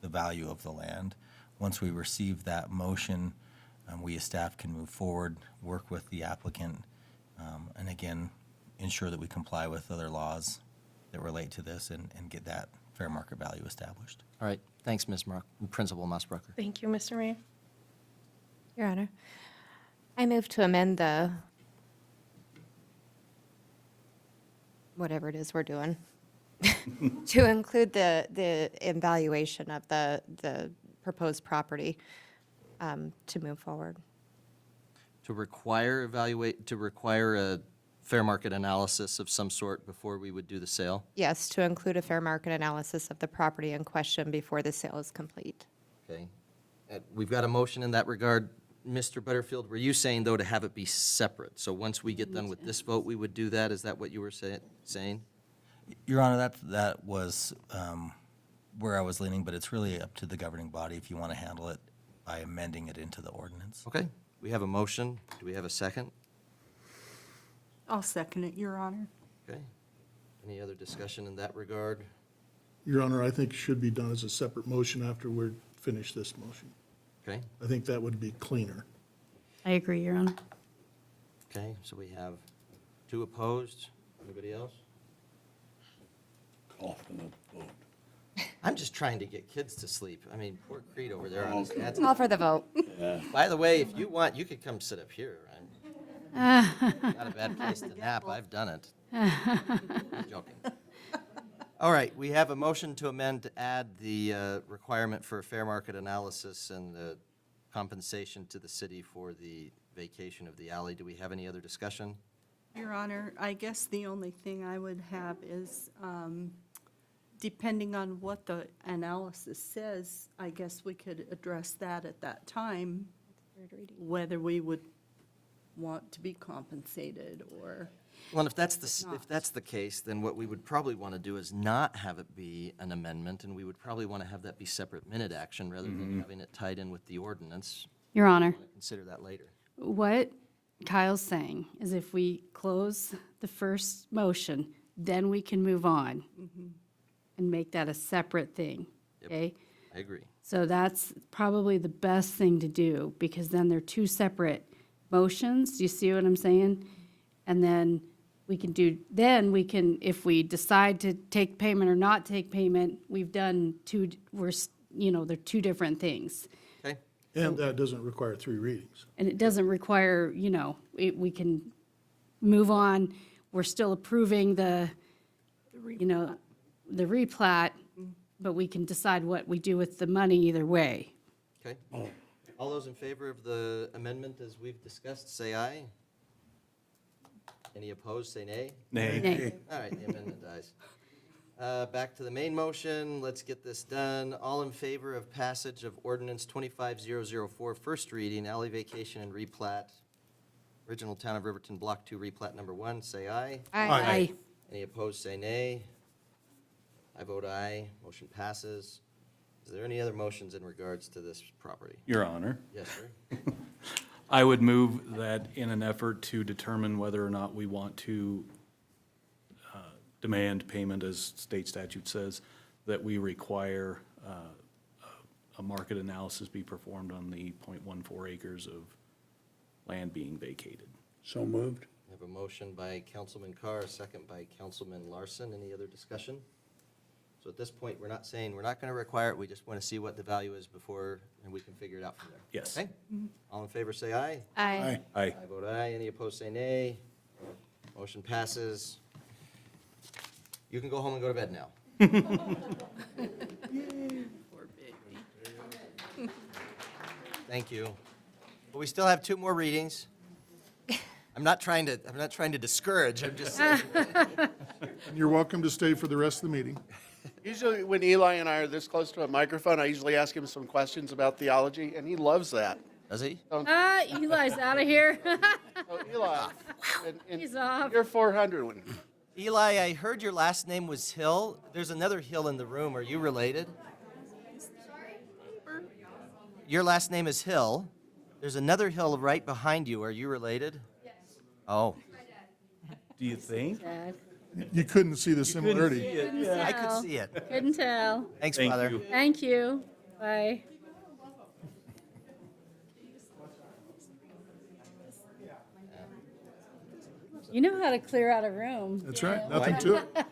the value of the land. Once we receive that motion, we as staff can move forward, work with the applicant, and again, ensure that we comply with other laws that relate to this and get that fair market value established. All right, thanks, Principal Mossbrucker. Thank you, Mr. Mayor. Your Honor, I move to amend the, whatever it is we're doing, to include the evaluation of the proposed property to move forward. To require a fair market analysis of some sort before we would do the sale? Yes, to include a fair market analysis of the property in question before the sale is complete. Okay. We've got a motion in that regard. Mr. Butterfield, were you saying, though, to have it be separate? So once we get done with this vote, we would do that? Is that what you were saying? Your Honor, that was where I was leaning, but it's really up to the governing body if you want to handle it by amending it into the ordinance. Okay. We have a motion. Do we have a second? I'll second it, Your Honor. Okay. Any other discussion in that regard? Your Honor, I think it should be done as a separate motion after we're finished this motion. Okay. I think that would be cleaner. I agree, Your Honor. Okay, so we have 2 opposed. Anybody else? Call for the vote. I'm just trying to get kids to sleep. I mean, poor Creed over there on his dad's. Call for the vote. By the way, if you want, you could come sit up here. Not a bad place to nap. I've done it. I'm joking. All right, we have a motion to amend to add the requirement for a fair market analysis and the compensation to the city for the vacation of the alley. Do we have any other discussion? Your Honor, I guess the only thing I would have is, depending on what the analysis says, I guess we could address that at that time, whether we would want to be compensated or. Well, if that's the case, then what we would probably want to do is not have it be an amendment, and we would probably want to have that be separate minute action rather than having it tied in with the ordinance. Your Honor, Consider that later. what Kyle's saying is if we close the first motion, then we can move on and make that a separate thing, okay? I agree. So that's probably the best thing to do, because then they're 2 separate motions. Do you see what I'm saying? And then we can if we decide to take payment or not take payment, we've done they're 2 different things. Okay. And that doesn't require 3 readings. And it doesn't require, we can move on. We're still approving the replat, but we can decide what we do with the money either way. Okay. All those in favor of the amendment as we've discussed, say aye. Any opposed, say nay. Nay. All right, the amendment dies. Back to the main motion. Let's get this done. All in favor of passage of ordinance 25004, first reading, alley vacation and replat, original Town of Riverton Block 2 replat number 1, say aye. Aye. Any opposed, say nay. I vote aye. Motion passes. Is there any other motions in regards to this property? Your Honor, Yes, sir. I would move that in an effort to determine whether or not we want to demand payment, as state statute says, that we require a market analysis be performed on the .14 acres of land being vacated. So moved. I have a motion by Councilman Carr, a second by Councilman Larson. Any other discussion? So at this point, we're not saying we're not going to require it. We just want to see what the value is before, and we can figure it out from there. Yes. Okay? All in favor, say aye. Aye. Aye. I vote aye. Any opposed, say nay. Motion passes. You can go home and go to bed now. Poor baby. Thank you. But we still have 2 more readings. I'm not trying to discourage. I'm just saying. You're welcome to stay for the rest of the meeting. Usually when Eli and I are this close to a microphone, I usually ask him some questions about theology, and he loves that. Does he? Eli's out of here. So Eli, He's off. you're 400 one. Eli, I heard your last name was Hill. There's another Hill in the room. Are you related? Your last name is Hill. There's another Hill right behind you. Are you related? Yes. Oh. Do you think? Dad. You couldn't see the similarity. I could see it. Couldn't tell. Thanks, Thank Father. you. Thank you. Bye. You know how to clear out a room. That's right, nothing to it.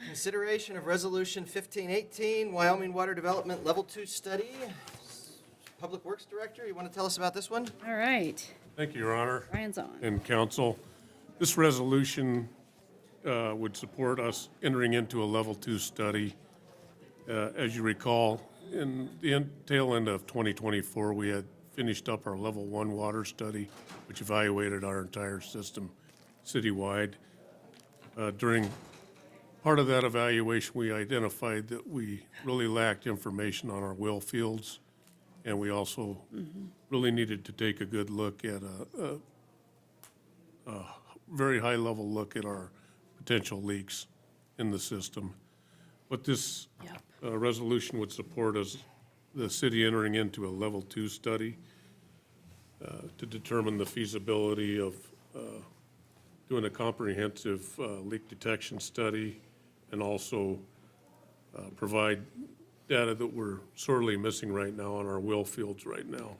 Consideration of Resolution 1518, Wyoming Water Development Level 2 Study. Public Works Director, you want to tell us about this one? All right, Thank you, Your Honor. Ryan's on. And council. This resolution would support us entering into a level 2 study. As you recall, in the tail end of 2024, we had finished up our level 1 water study, which evaluated our entire system citywide. During part of that evaluation, we identified that we really lacked information on our well fields, and we also really needed to take a good look at a very high-level look at our potential leaks in the system. What this resolution would support is the city entering into a level 2 study to determine the feasibility of doing a comprehensive leak detection study, and also provide data that we're sorely missing right now on our well fields right now.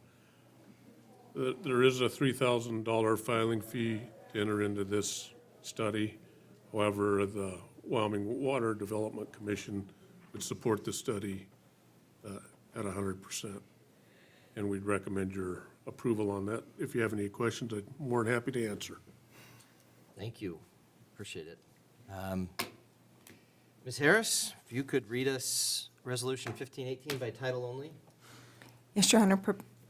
There is a $3,000 filing fee to enter into this study. However, the Wyoming Water Development Commission would support the study at 100%. And we'd recommend your approval on that. If you have any questions, I'm more than happy to answer. Thank you. Appreciate it. Ms. Harris, if you could read us Resolution 1518 by title only? Yes, Your Honor,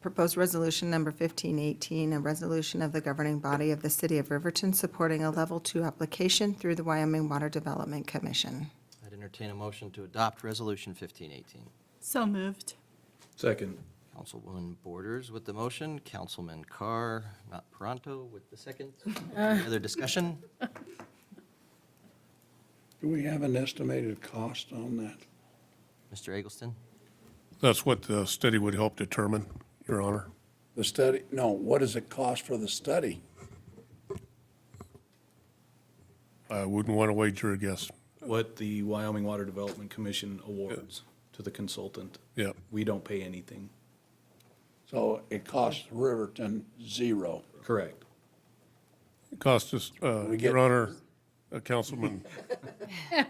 proposed resolution number 1518, a resolution of the governing body of the City of Riverton supporting a Level 2 application through the Wyoming Water Development Commission. I'd entertain a motion to adopt Resolution 1518. So moved. Second. Councilwoman Borders with the motion, Councilman Carr, not Peranto, with the second. Any other discussion? Do we have an estimated cost on that? Mr. Eggleston? That's what the study would help determine, Your Honor. The study, no, what does it cost for the study? I wouldn't want to wager a guess. What the Wyoming Water Development Commission awards to the consultant. Yeah. We don't pay anything. So it costs Riverton zero. Correct. It cost us, We get- Your Honor, Councilman,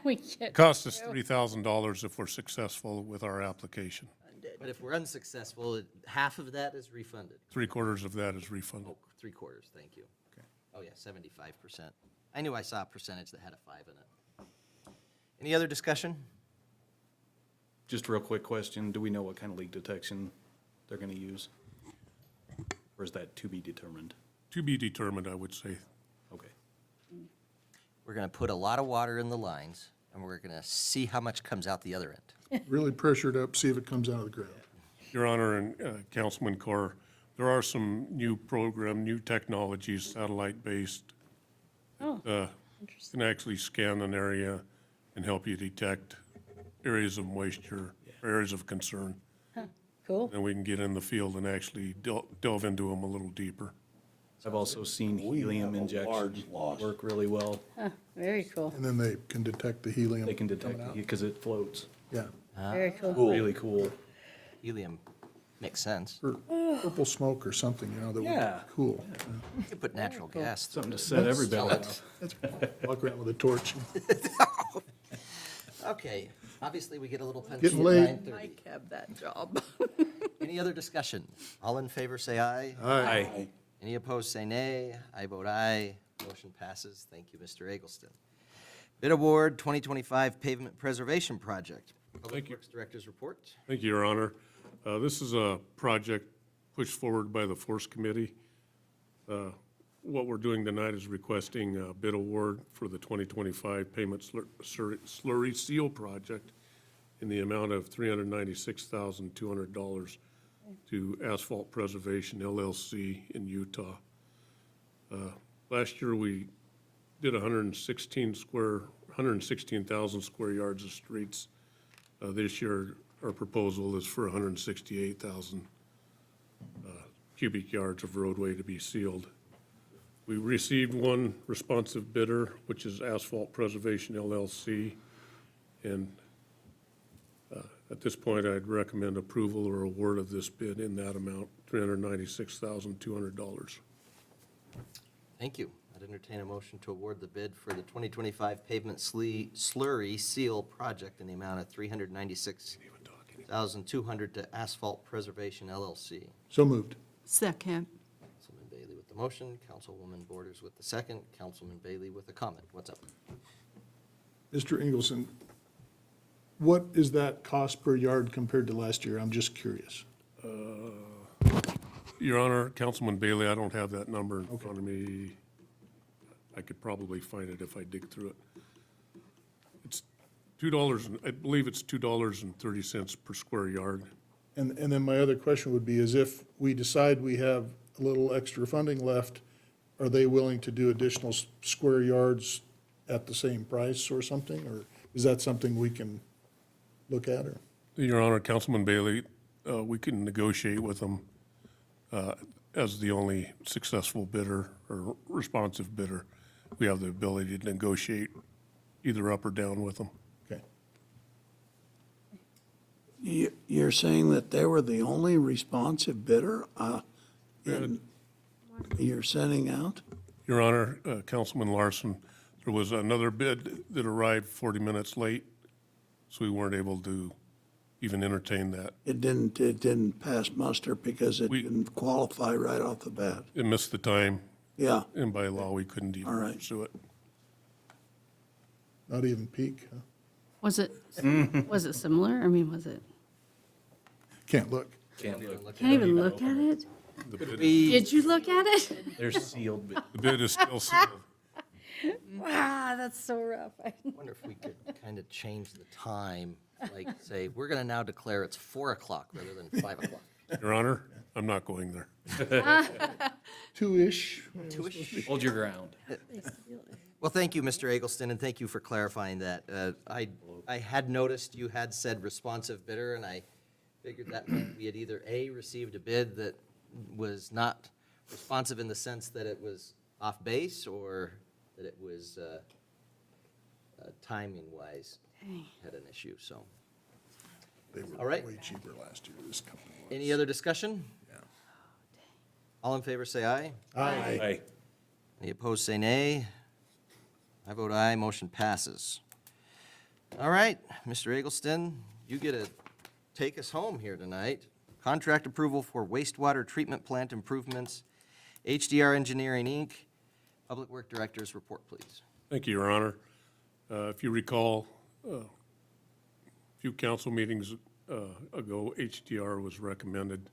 We get. cost us $3,000 if we're successful with our application. But if we're unsuccessful, half of that is refunded. 3/4 of that is refunded. Oh, 3/4, thank you. Oh, yeah, 75%. I knew I saw a percentage that had a 5 in it. Any other discussion? Just a real quick question. Do we know what kind of leak detection they're going to use? Or is that to be determined? To be determined, I would say. Okay. We're going to put a lot of water in the lines, and we're going to see how much comes out the other end. Really pressure it up, see if it comes out of the ground. Your Honor and Councilman Carr, there are some new technologies, satellite-based, can actually scan an area and help you detect areas of moisture, areas of concern. Cool. And we can get in the field and actually delve into them a little deeper. I've also seen helium injection work really well. Very cool. And then they can detect the helium. They can detect because it floats. Yeah. Very cool. Really cool. Helium makes sense. Or purple smoke or something, that would Yeah. be cool. You could put natural gas. Something to set everybody up. Walk around with a torch. Okay, obviously, we get a little punchy Getting at late. 9:30. Mike have that job. Any other discussion? All in favor, say aye. Aye. Any opposed, say nay. I vote aye. Motion passes. Thank you, Mr. Eggleston. Bid award 2025 pavement preservation project. Public Works Director's report. Thank you, Your Honor. This is a project pushed forward by the Force Committee. What we're doing tonight is requesting a bid award for the 2025 pavement slurry seal project in the amount of $396,200 to Asphalt Preservation LLC in Utah. Last year, we did 116,000 square yards of streets. This year, our proposal is for 168,000 cubic yards of roadway to be sealed. We received one responsive bidder, which is Asphalt Preservation LLC, and at this point, I'd recommend approval or award of this bid in that amount, $396,200. Thank you. I'd entertain a motion to award the bid for the 2025 pavement slurry seal project in the amount of $396,200 to Asphalt Preservation LLC. So moved. Second. Councilman Bailey with the motion, Councilwoman Borders with the second, Councilman Bailey with a comment. What's up? Mr. Ingleson, what is that cost per yard compared to last year? I'm just curious. Your Honor, Councilman Bailey, I don't have that number in front of me. I could probably find it if I dig through it. It's $2, I believe it's $2.30 per square yard. And then my other question would be, is if we decide we have a little extra funding left, are they willing to do additional square yards at the same price or something? Or is that something we can look at, or? Your Honor, Councilman Bailey, we can negotiate with them as the only successful bidder or responsive bidder. We have the ability to negotiate either up or down with them. Okay. You're saying that they were the only responsive bidder you're sending out? Your Honor, Councilman Larson, there was another bid that arrived 40 minutes late, so we weren't able to even entertain that. It didn't pass muster because it didn't qualify right off the bat. It missed the time. Yeah. And by law, we couldn't even pursue it. Not even peak, huh? Was it similar? I mean, was it? Can't look. Can't look. Can't even look at it? The bid, Did you look at it? They're sealed. the bid is still sealed. Wow, that's so rough. I wonder if we could kind of change the time, like say, we're going to now declare it's 4 o'clock rather than 5 o'clock. Your Honor, I'm not going there. Two-ish. Two-ish? Hold your ground. Well, thank you, Mr. Eggleston, and thank you for clarifying that. I had noticed you had said responsive bidder, and I figured that meant we had either A, received a bid that was not responsive in the sense that it was off base, or that it was timing-wise had an issue, so. They were All right. way cheaper last year, this company was. Any other discussion? Yeah. All in favor, say aye. Aye. Any opposed, say nay. I vote aye, motion passes. All right, Mr. Eggleston, you get to take us home here tonight. Contract approval for wastewater treatment plant improvements, HDR Engineering, Inc. Public Work Director's report, please. Thank you, Your Honor. If you recall, a few council meetings ago, HDR was recommended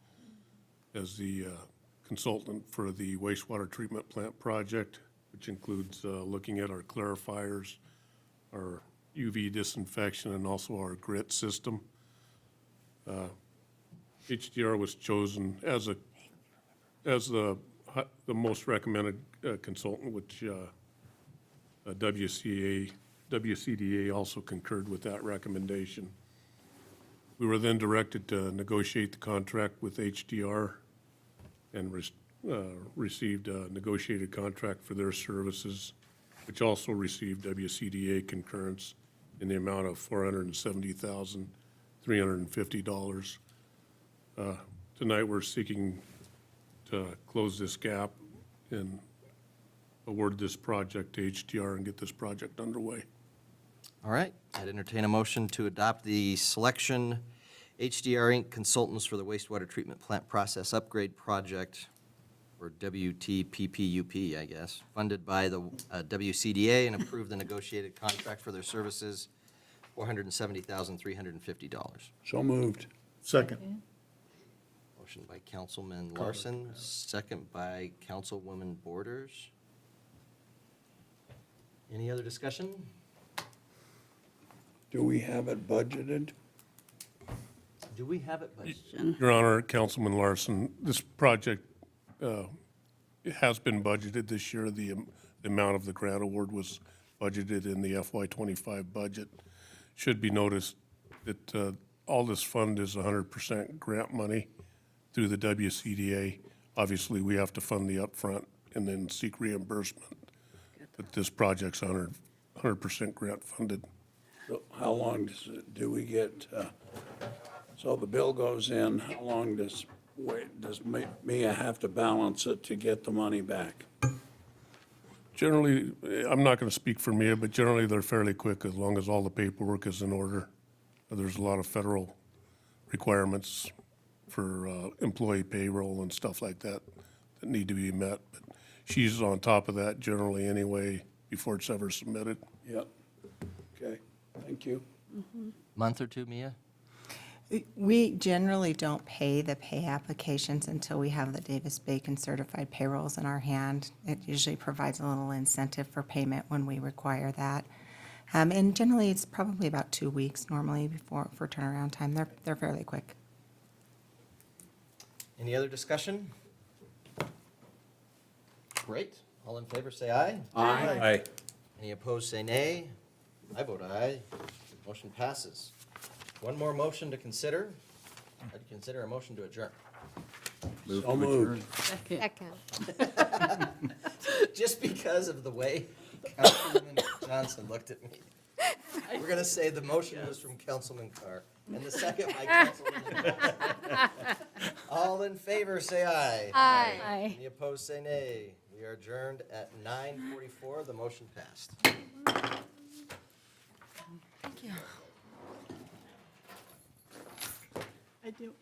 as the consultant for the wastewater treatment plant project, which includes looking at our clarifiers, our UV disinfection, and also our grit system. HDR was chosen as the most recommended consultant, which WCDA also concurred with that recommendation. We were then directed to negotiate the contract with HDR and received a negotiated contract for their services, which also received WCDA concurrence in the amount of $470,350. Tonight, we're seeking to close this gap and award this project to HDR and get this project underway. All right, I'd entertain a motion to adopt the selection HDR Inc. consultants for the wastewater treatment plant process upgrade project, or WTPPUP, I guess, funded by the WCDA, and approve the negotiated contract for their services, $470,350. So moved. Second. Motion by Councilman Larson, second by Councilwoman Borders. Any other discussion? Do we have it budgeted? Do we have it budgeted? Your Honor, Councilman Larson, this project it has been budgeted this year. The amount of the grant award was budgeted in the FY25 budget. Should be noticed that all this fund is 100% grant money through the WCDA. Obviously, we have to fund the upfront and then seek reimbursement. But this project's 100% grant funded. So how long do we get, so the bill goes in, how long does Mia have to balance it to get the money back? Generally, I'm not going to speak for me, but generally they're fairly quick as long as all the paperwork is in order. There's a lot of federal requirements for employee payroll and stuff like that that need to be met. But she's on top of that generally anyway before it's ever submitted. Yep. Okay, thank you. Month or two, Mia? We generally don't pay the pay applications until we have the Davis-Bacon certified payrolls in our hand. It usually provides a little incentive for payment when we require that. And generally, it's probably about 2 weeks normally for turnaround time. They're fairly quick. Any other discussion? Great. All in favor, say aye. Aye. Any opposed, say nay. I vote aye. Motion passes. One more motion to consider. I'd consider a motion to adjourn. So moved. Second. Just because of the way Councilman Johnson looked at me. We're going to say the motion was from Councilman Carr, and the second by Councilman Johnson. All in favor, say aye. Aye. Any opposed, say nay. We are adjourned at 9:44. The motion passed. I do.